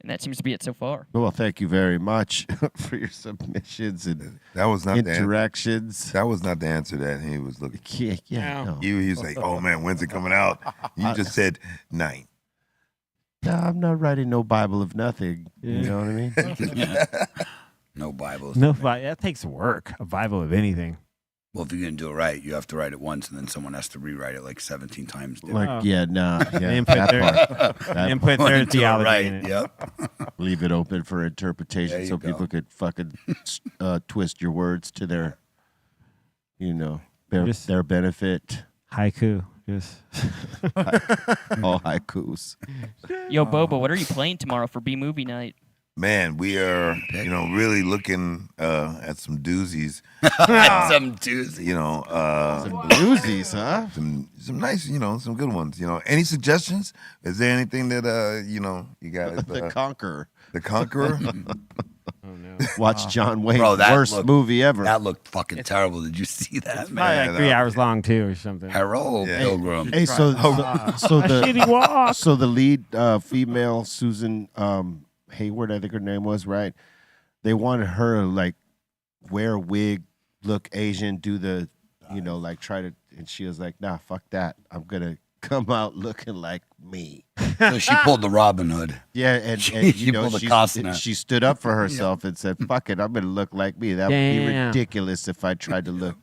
And that seems to be it so far. Well, thank you very much for your submissions and That was not the answer. interactions. That was not the answer that he was looking for. Yeah, no. He was like, oh man, when's it coming out? You just said 9. No, I'm not writing no Bible of nothing. You know what I mean? No Bibles. No, that takes work. A Bible of anything. Well, if you're going to do it right, you have to write it once, and then someone has to rewrite it like 17 times. Like, yeah, nah. Yeah, Input that their- part. That Input their Do it theology right. in it. Yep. leave it open for There interpretation you so go. people could fucking twist your words to their, their benefit. Haiku. Just All haikus. Yo, Bobo, what are you playing tomorrow for B Movie Night? Man, we are, really looking at some doozies. Some Tuesday. Some Bluesies, huh? some nice, some good ones. Any suggestions? Is there anything that you guys? The Conqueror. The Conqueror. Watch John Wayne's Bro, that worst looked- movie ever. That looked fucking terrible. Did you see that, probably man? like 3 hours long too, or something. Harold Yeah. Pilgrim. Hey, so Shitty walk. so the lead female Susan Hayward, I think her name was, right? They wanted her to like wear a wig, look Asian, do the, try to, and she was like, nah, fuck that. I'm gonna come out looking like me. So she pulled the Robin Hood. Yeah, and She pulled the Costner. she stood up for herself and said, fuck it, I'm gonna look like me. That would be Damn. ridiculous if I tried to look.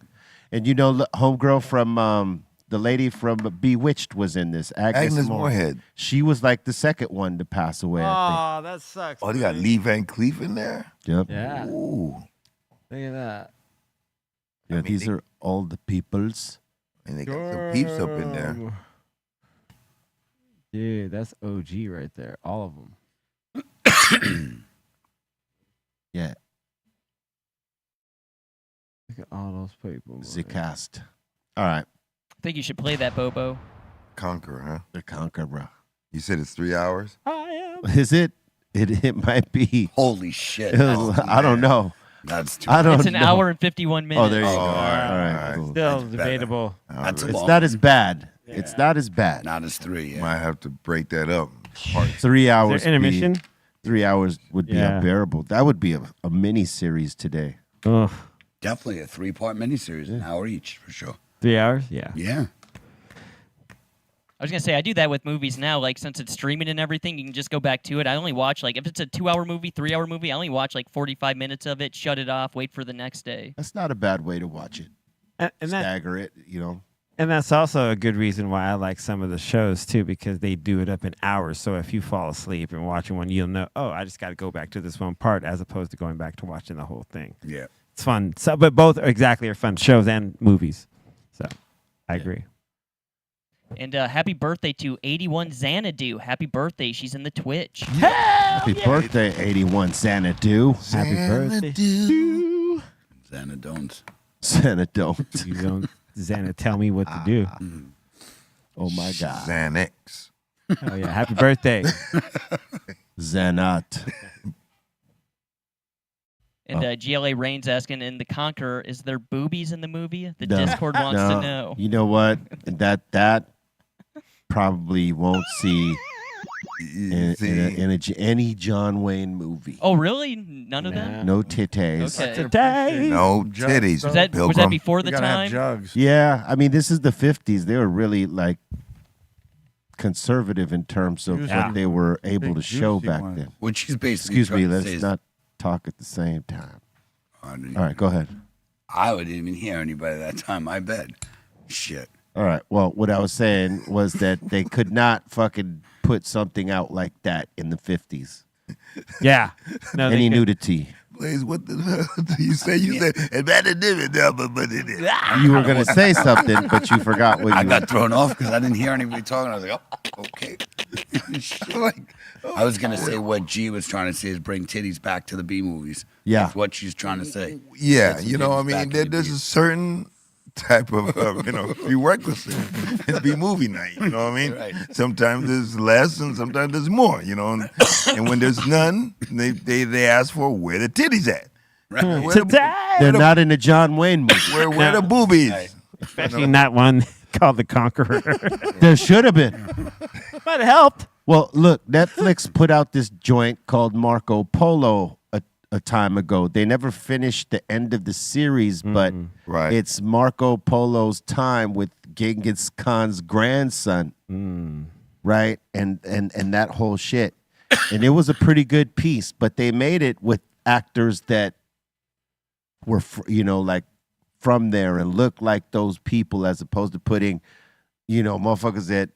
And homegirl from the lady from Bewitched was in this. Agnes Moorehead. She was like the second one to pass away, I Oh, that sucks. Oh, they got Lee Van Cleef in there. think. Yep. Yeah. Ooh, Look at that. Yeah, these are all the peoples. and they got some peeps up in there. Dude, that's OG right there. All of them. Yeah, Look at all those people. the cast. All right, I think you should play that, Bobo. Conqueror, huh? the Conqueror. You said it's 3 hours. I am. Is it? It might be. Holy shit. I don't know. That's too I don't It's an know. hour and 51 minutes. Oh, there you go. Oh, All right, all right. cool. Still That's debatable. That's a It's long. not as bad. It's not as bad. Not as 3. Yeah. Might have to break that up. 3 hours. Is there intermission? 3 hours would be Yeah. unbearable. That would be a mini series today. Ugh. Definitely a 3-part miniseries, an hour each for sure. 3 hours? Yeah. Yeah. I was going to say, I do that with movies now. Like, since it's streaming and everything, you can just go back to it. I only watch, like, if it's a 2-hour movie, 3-hour movie, I only watch, like, 45 minutes of it, shut it off, wait for the next day. That's not a bad way to watch it. And that, Stagger it, And that's also a good reason why I like some of the shows too, because they do it up in hours. So if you fall asleep and watching one, you'll know, oh, I just got to go back to this one part, as opposed to going back to watching the whole thing. Yeah. It's fun. So, but both are fun shows and movies. So I agree. And happy birthday to 81 Xanadu. Happy birthday. She's in the Twitch. Happy birthday, 81 Xanadu. Happy birthday. Xanadones. Xanadu. You don't, Xana, tell me what to do. Oh my God. Xanax. Oh yeah, happy birthday. Xanat. And GLA Rain's asking, in the Conqueror, is there boobies in the movie? The Discord wants to know. You know what? That probably won't see in any John Wayne movie. Oh, really? None of them? No titties. Okay. No titties. Was that Pilgrim. before the You gotta have time? jugs. Yeah, I mean, this is the 50s. They were really like conservative in terms of Usually what they were able to big show juicy back ones. then. What she's basically Excuse me, trying to let's say is- not talk at the same time. I All right, go ahead. wouldn't even hear anybody that time. I bet. Shit. All right. Well, what I was saying was that they could not fucking put something out like that in the 50s. Yeah. No, Any they could- nudity. Blaze, what the hell do you say? You said, and that it did it, but it is. You were going to say something, but you forgot what I you got thrown off because I didn't hear anybody talking. I was like, oh, okay. I was going to say what G was trying to say is bring titties back to the B movies. Yeah. That's what she's trying to say. Yeah, Get some you know, I titties back mean, in there, the there's B. a certain type of, prerequisite to be movie night. You know what I mean? Right. Sometimes there's less and sometimes there's more, you know. And when there's none, they ask for where the titties at. Right. Where They're not in a John Wayne movie. where the boobies? Right. Especially in that one called The Conqueror. There should have been. But it helped. Well, look, Netflix put out this joint called Marco Polo a time ago. They never finished the end of the series, but Right. it's Marco Polo's time with Genghis Khan's grandson, right? And that whole shit. And it was a pretty good piece, but they made it with actors that were, like from there and looked like those people, as opposed to putting, motherfuckers that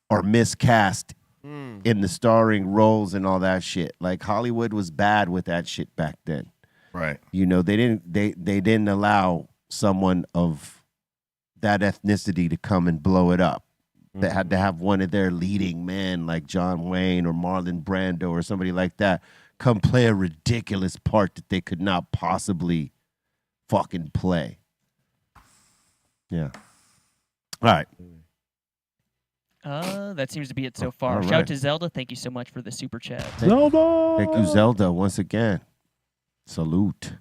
are miscast in the starring roles and all that shit. Like Hollywood was bad with that shit back then. Right. They didn't allow someone of that ethnicity to come and blow it up. They had to have one of their leading men like John Wayne or Marlon Brando or somebody like that come play a ridiculous part that they could not possibly fucking play. Yeah. All right. That seems to be it so far. All Shout right. to Zelda. Thank you so much for the super chat. Zelda. Thank you, Zelda, once again. Salute.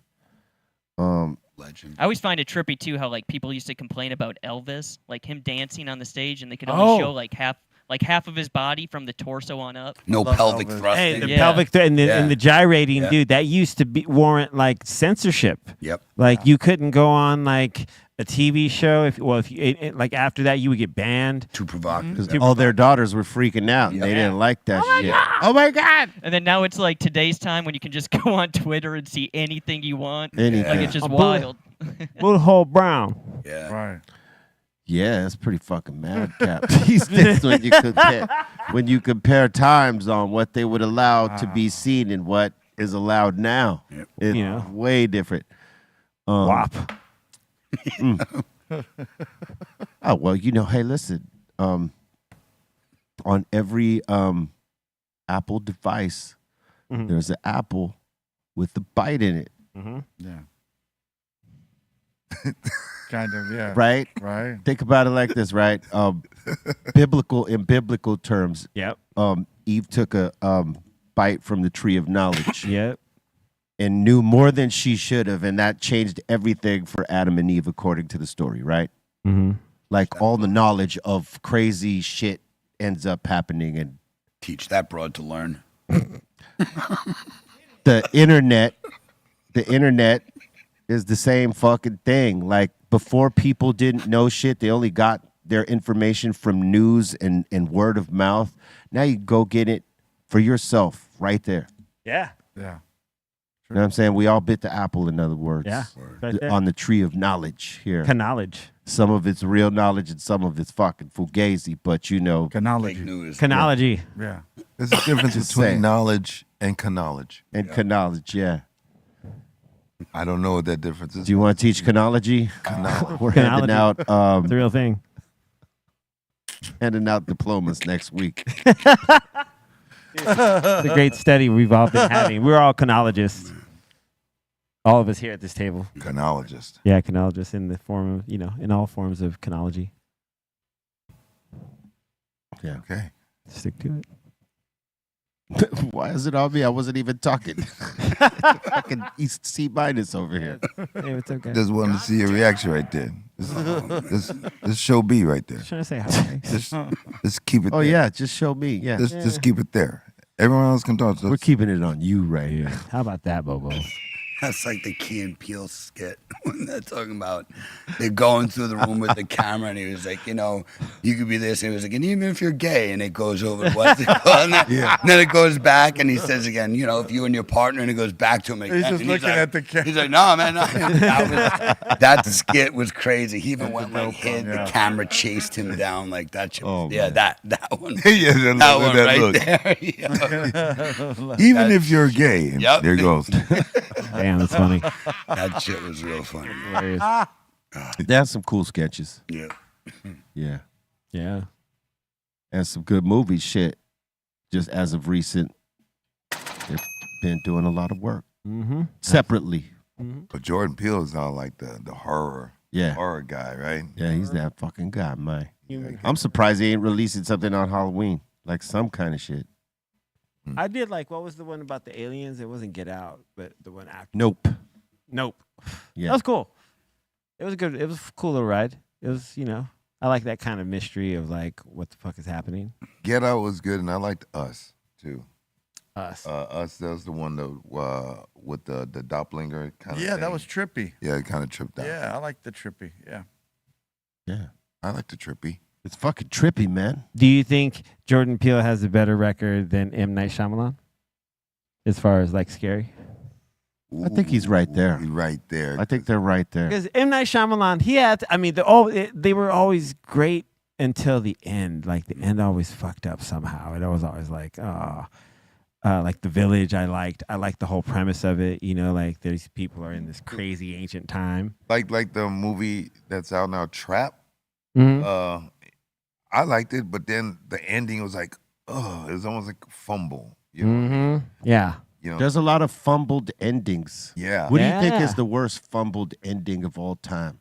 Legend. I always find it trippy too how like people used to complain about Elvis, like him dancing on the stage, and they could only show like half of his body from the torso on up. No love pelvic Elvis. thrusting. Hey, the Yeah. pelvic and Yeah. the gyrating, Yeah. dude, that used to be warrant like censorship. Yep. Like you couldn't go on like a TV show if like after that you would get banned. Too provocative. Because all their daughters were freaking out. And they didn't like that shit. Oh, my God. And then now it's like today's time when you can just go on Twitter and see anything you want. Anything. Like it's just A bullet. wild. Bullhole Brown. Yeah. Right. Yeah, that's pretty fucking madcap these days when you compare times on what they would allow to be seen and what is allowed now. Yep. It's Yeah. way different. WAP. Oh, well, hey, listen. On every Apple device, there's an apple with a bite in it, Yeah. Kind of, yeah. right? Right. Think about it like this, right? In biblical terms, Yep. Eve took a bite from the tree of knowledge Yep. and knew more than she should have, and that changed everything for Adam and Eve according to the story, right? Mm-hmm. Like all the knowledge of crazy shit ends up happening, and Teach that broad to learn. the internet is the same fucking thing. Like before, people didn't know shit. They only got their information from news and word of mouth. Now you go get it for yourself right there. Yeah. Yeah. You know what I'm saying? We all bit the apple, in other words. Yeah. Right there. On the tree of knowledge here. Knowledge. Some of it's real knowledge and some of it's fucking fugazi, but you know. Chronology. Fake news. Chronology. Yeah. There's a difference Just between saying. knowledge and chronology. And chronology, yeah. I don't know what that difference is. Do you want to teach chronology? We're handing out It's a real thing. diplomas next week. It's a great study we've all been having. We're all chronologists. All of us here at this table. Chronologist. Yeah, chronologists in the form of, in all forms of chronology. Yeah. Okay. Stick to it. Why is it on me? I wasn't even talking. Fucking C minus over here. Hey, it's okay. Just wanted to see your reaction right there. This show B right there. Trying to say hi. Just keep it Oh there. yeah, just show me. Yeah. Just keep it there. Everyone else can talk. We're keeping it on you right here. How about that, Bobo? That's like the Key and Peele skit when they're talking about they're going through the room with the camera, and he was like, you could be this, and he was like, and even if you're gay, and it goes over to what's it called, and then it goes back, and he says again, if you and your partner, and it goes back to him again. He's just and looking like, at the camera. He's like, no, man, no. That skit was crazy. He even went like hid, the camera chased him down like that. Shit was, that one. Yeah, that one that right look. there. Even if you're gay, and Yep. there goes. Damn, that's funny. That shit was real funny. Hilarious. They have some cool sketches. Yeah. Yeah. Yeah. And some good movies. Shit. Just as of recent, they've been doing a lot of work. Mm-hmm. Separately. But Jordan Peele is now like the horror guy, right? Yeah, he's that fucking guy, man. I'm surprised he ain't releasing something on Halloween. Like some kind of shit. I did like, what was the one about the aliens? It wasn't Get Out, but the one after. Nope. Yeah. That was cool. It was good. It was a cool little ride. It was, I like that kind of mystery of like, what the fuck is happening? Get Out was good, and I liked Us too. Us. Us. That was the one that with the doppelganger kind of. Yeah, thing. that was trippy. Yeah, it kind of tripped out. Yeah, I like the trippy. Yeah. Yeah. I like the trippy. It's fucking trippy, man. Do you think Jordan Peele has a better record than M. Night Shyamalan? As far as like scary? I think he's right there. He's right there. I think they're right there. Because M. Night Shyamalan, they were always great until the end. Like the end always fucked up somehow. It was always like, like The Village. I liked the whole premise of it. Like these people are in this crazy ancient time. Like the movie that's out now, Trap. Mm-hmm. I liked it, but then the ending was like, it was almost like a fumble. Mm-hmm. Yeah. There's a lot of fumbled endings. Yeah. What do you think is the worst fumbled ending of all time?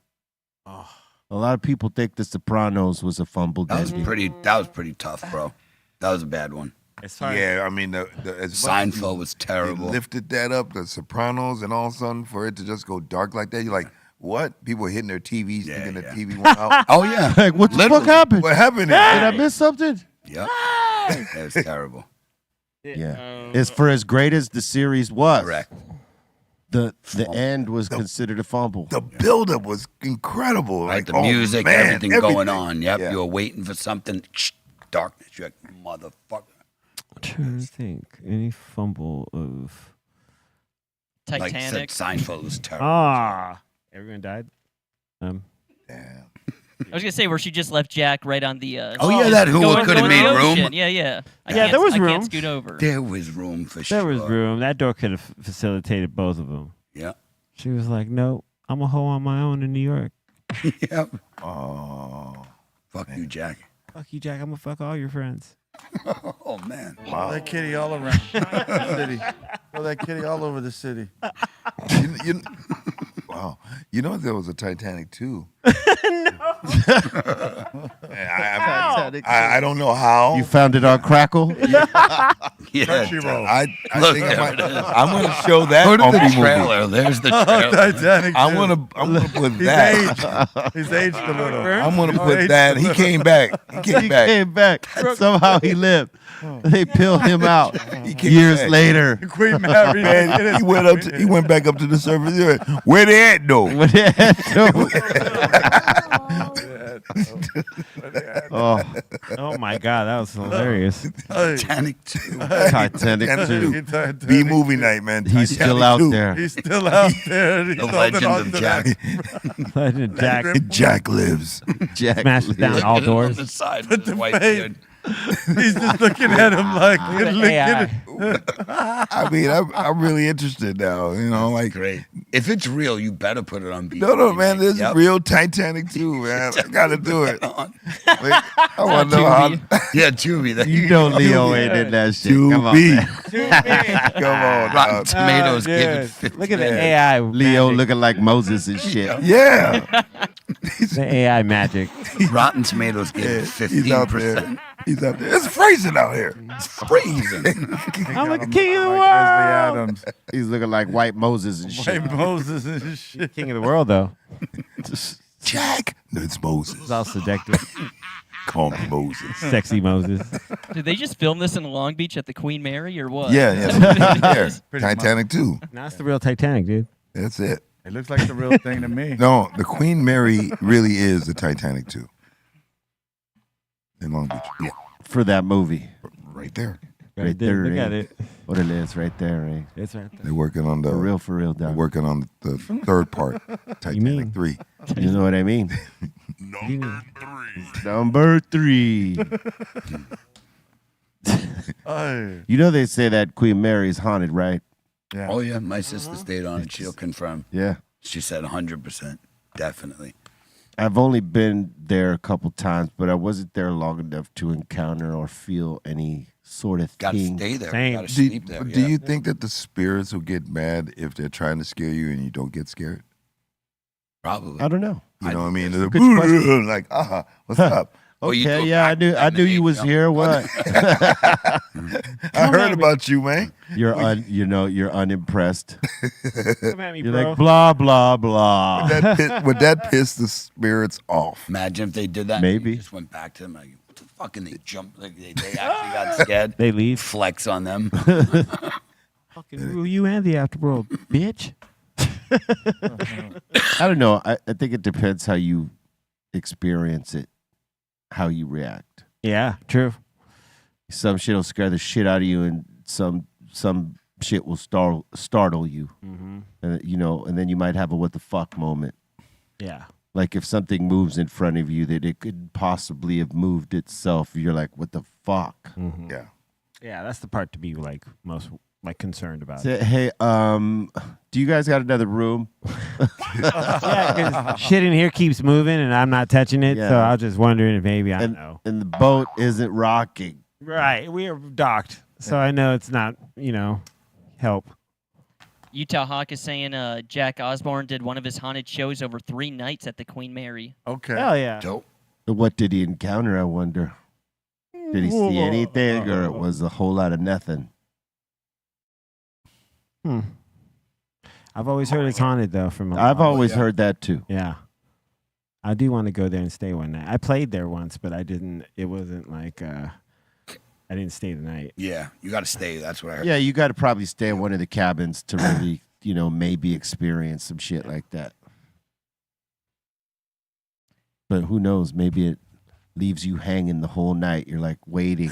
A lot of people think The Sopranos was a fumbled ending. That was pretty tough, bro. That was a bad one. Yeah, I mean, Seinfeld was terrible. They lifted that up, The Sopranos, and all of a sudden for it to just go dark like that, you're like, what? People hitting their TVs thinking the TV went out. Oh, yeah. Like, what the fuck happened? What happened? Did I miss something? Yep. That was terrible. Yeah. It's for as great as the series was. Correct. The end was considered a fumble. The buildup was incredible. Like the oh, music, man, everything going on. Yep. Yeah. You were waiting for something. Darkness. You're like, motherfucker. I'm trying to think. Any fumble of Like I said, Titanic. Seinfeld was terrible. Everyone died. Damn. I was gonna say where she just left Jack right on the. Oh, yeah, that who going- could have going made the room. ocean. Yeah, yeah. Yeah, there was I room. can't scoot over. There was room for sure. There was room. That door could have facilitated both of them. Yeah. She was like, "No, I'm a hoe on my own in New York. Yep. Oh. Fuck you, Jack. Fuck you, Jack. I'm gonna fuck all your friends." Oh, man. Throw that kitty all around the city. Throw that kitty all over the city. Wow. You know there was a Titanic 2. I don't know how. You found it on Crackle? Yeah. Crunchyroll. I Look, think there it is. I'm going to show that Go to on the movie. trailer. There's the trailer. Titanic. I'm too. gonna put He's that. aged. He's aged a little. I'm gonna He's put aged that. a He little. came back. He came He back. came back. Somehow he lived. They peeled him out He came years back. later. Queen Mary. Man, he went back up to the surface. He went, where they at though? What they had to- Oh my God, that was hilarious. Titanic 2. Titanic 2. B movie night, man. He's still Titanic out 2. there. He's still out there. He's The holding legend on of to Jack. Legend Jack Jack lives. Jack smashes down all On doors. the side with his white face. beard. He's just looking at him like, look at AI. it. I mean, I'm really interested now. You know, like Great. If it's real, you better put it on BT. no, man. There's Yep. real Titanic 2, man. I gotta do it. On. Wait, I want to know how. Yeah, Tubi. There You know Leo ain't in that shit. Come on, B. man. Come on, Rotten dog. Tomatoes gave dude. it 50. Look at the AI. Leo magic. looking like Moses and shit. Yeah, The AI magic. Rotten Tomatoes gave it he's out 15%. there. He's out there. It's freezing out here. It's freezing. I'm like king of the Like world. Leslie Adams. He's looking like white Moses and shit. White Moses and shit. King of the world, though. Jack. No, it's Moses. It's all seductive. Call me Moses. Sexy Moses. Did they just film this in Long Beach at the Queen Mary or what? Yeah, Is that what it yeah. is? Titanic 2. Now it's the real Titanic, dude. That's it. It looks like the real thing to me. No, the Queen Mary really is the Titanic 2. In Long Beach. Yeah, For that movie. right there. Right there, Look eh? at it. What it is right there, right? It's right there. They're working on the For real, They're dog. working on the third part. Titanic 3. You know what I mean? Number 3. Number 3. Oh, You know they say that Queen Mary is haunted, right? yeah. Oh, yeah. My sister stayed on it. She'll confirm. Yeah. She said 100%. Definitely. I've only been there a couple times, but I wasn't there long enough to encounter or feel any sort of Got to thing. stay there. Same. Got to Do, sleep there. do yeah. you think that the spirits will get mad if they're trying to scare you and you don't get scared? Probably. I don't know. You know what I mean? Good They're question. like, what's up? Well, you Okay, go yeah, back I to knew you the was name, here. What? I heard about you, man. You're you're unimpressed. Come at me, You're bro. like blah blah blah. Would that piss the spirits off? Imagine if they did that. and Maybe. you just went back to them like, what the fuck? And they jumped. Like, they actually got scared. They leave. Flex on them. Fucking rule you and the afterworld, bitch. I don't know. I think it depends how you experience it, how you react. Yeah, true. Some shit will scare the shit out of you, and some shit will startle you. Mm-hmm. And then you might have a what the fuck moment. Yeah. Like if something moves in front of you that it could possibly have moved itself, you're like, what the fuck? Mm-hmm. Yeah. Yeah, that's the part to be like most like concerned about. Say, hey, do you guys got another room? Yeah, because shit in here keeps moving and I'm not touching it, so Yeah. I was just wondering if maybe I and, know. and the boat isn't rocking. Right, we are docked, so I know it's not, help. Utah Hawk is saying Jack Osborne did one of his haunted shows over 3 nights at the Queen Mary. Okay. Hell yeah. Dope. What did he encounter, I wonder? Did he see anything, or it was a whole lot of nothing? I've always heard it's haunted though. I've always heard that too. Yeah. I do want to go there and stay one night. I played there once, but I didn't. It wasn't like I didn't stay the night. Yeah, you got to stay. That's what I heard. Yeah, you got to probably stay in one of the cabins to really, maybe experience some shit like that. But who knows? Maybe it leaves you hanging the whole night. You're like waiting,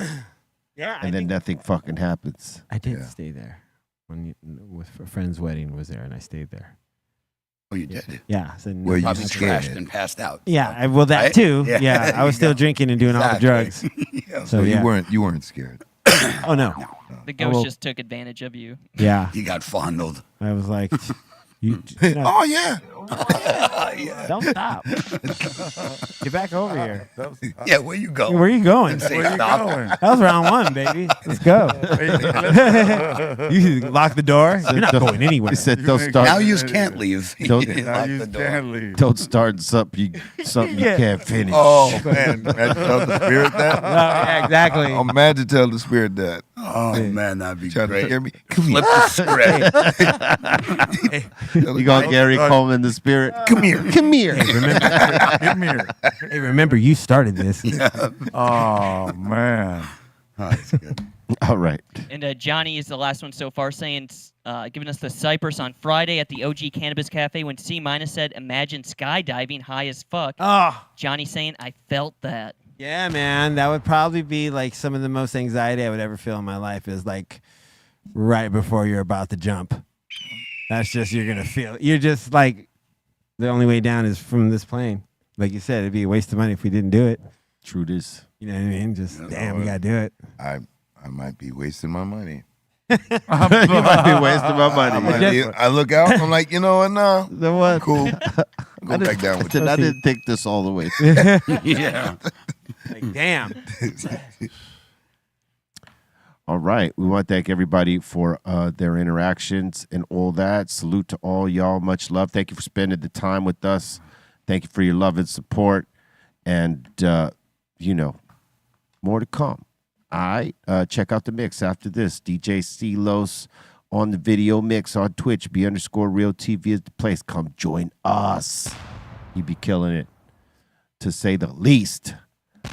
Yeah, and then nothing fucking happens. I did Yeah. stay there with a friend's wedding was there, and I stayed there. Oh, you did. Yeah, so Were you Probably scared? crashed and passed out. yeah, well that Right? too. Yeah. Yeah, I was still drinking and doing all the drugs. Yeah. So So yeah. you weren't scared. Oh no. The ghost well- just took advantage of you. Yeah, You got fondled. I was like, you Oh yeah. don't stop. Get back over here. Yeah, where you go? Where are you going? Say Where you stop. going? That was round 1, baby. Let's go. You lock the door. You're not going anywhere. He said, "Don't make- start. Now you can't leave. Don't- You Now lock you the door. can't leave. Don't start something you Yeah. can't finish." Oh man, imagine tell the spirit that. No, yeah, exactly. Imagine tell the spirit that. Oh man, that'd be Trying to great. scare me. Come Flip here. the script. You got Gary Coleman, the spirit. Come here. Come here. Come here. Hey, remember you started this. Oh man. Oh, that's good. All right. And Johnny is the last one so far saying giving us the Cypress on Friday at the OG Cannabis Cafe when C- said, imagine skydiving high as fuck. Oh, Johnny saying, I felt that. yeah, man. That would probably be like some of the most anxiety I would ever feel in my life is like right before you're about to jump. That's just, you're going to feel. You're just like, the only way down is from this plane. Like you said, it'd be a waste of money if we didn't do it. Truth is. You know what I mean? Just, damn, we got to do it. I might be wasting my money. You might be wasting my money. I look out. I'm like, you know what? No, The what? cool. Go back down with you. I didn't think this all the way through. Yeah. Like, damn. All right. We want to thank everybody for their interactions and all that. Salute to all y'all. Much love. Thank you for spending the time with us. Thank you for your love and support. And, more to come. All right. Check out the mix after this. DJ Celos on the video mix on Twitch. B_RealTV is the place. Come join us. You be killing it, to say the least.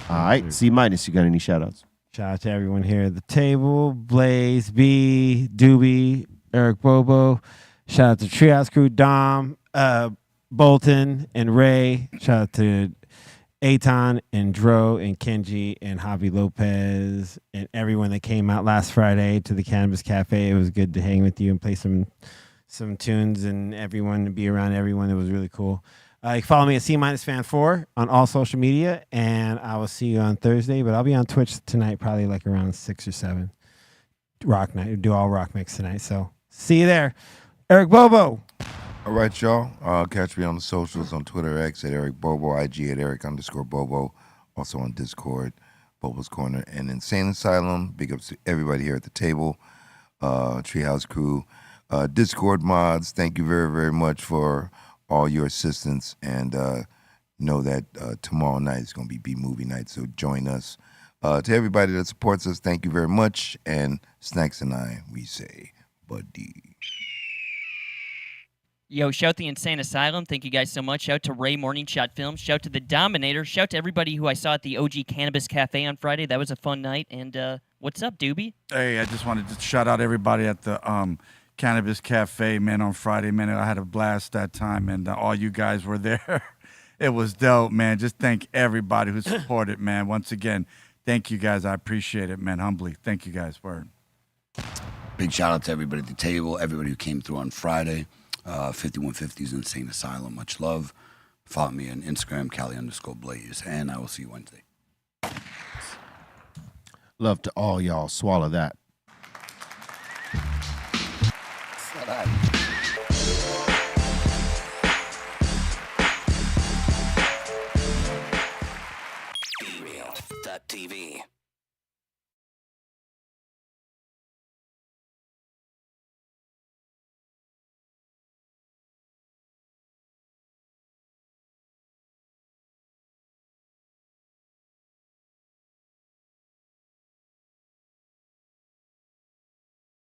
All right. C-, you got any shout outs? Shout out to everyone here at the table. Blaze, B, Doobie, Eric Bobo. Shout out to Treehouse Crew, Dom, Bolton, and Ray. Shout out to Aton and Dro and Kenji and Javi Lopez and everyone that came out last Friday to the Cannabis Cafe. It was good to hang with you and play some tunes and everyone, to be around everyone. It was really cool. You can follow me at C-Fan4 on all social media, and I will see you on Thursday, but I'll be on Twitch tonight, probably like around 6 or 7. Rock night. We do all rock mix tonight, so see you there. Eric Bobo. All right, y'all. Catch me on the socials on Twitter, X at Eric Bobo, IG at Eric_Bobo, also on Discord, Bobo's Corner, and Insane Asylum. Big ups to everybody here at the table, Treehouse Crew, Discord mods. Thank you very, very much for all your assistance, and know that tomorrow night is going to be B-Movie night, so join us. To everybody that supports us, thank you very much, and Snacks and I, we say, buddy. Yo, shout the Insane Asylum. Thank you guys so much. Shout to Ray Morning Shot Films. Shout to the Dominator. Shout to everybody who I saw at the OG Cannabis Cafe on Friday. That was a fun night. And what's up, Doobie? Hey, I just wanted to shout out everybody at the Cannabis Cafe, man, on Friday. Man, I had a blast that time, and all you guys were there. It was dope, man. Just thank everybody who supported, man. Once again, thank you guys. I appreciate it, man, humbly. Thank you guys. Word. Big shout out to everybody at the table, everybody who came through on Friday. 5150's Insane Asylum. Much love. Follow me on Instagram, Cali_Blaze, and I will see you Wednesday. Love to all y'all. Swallow that. BrealTV.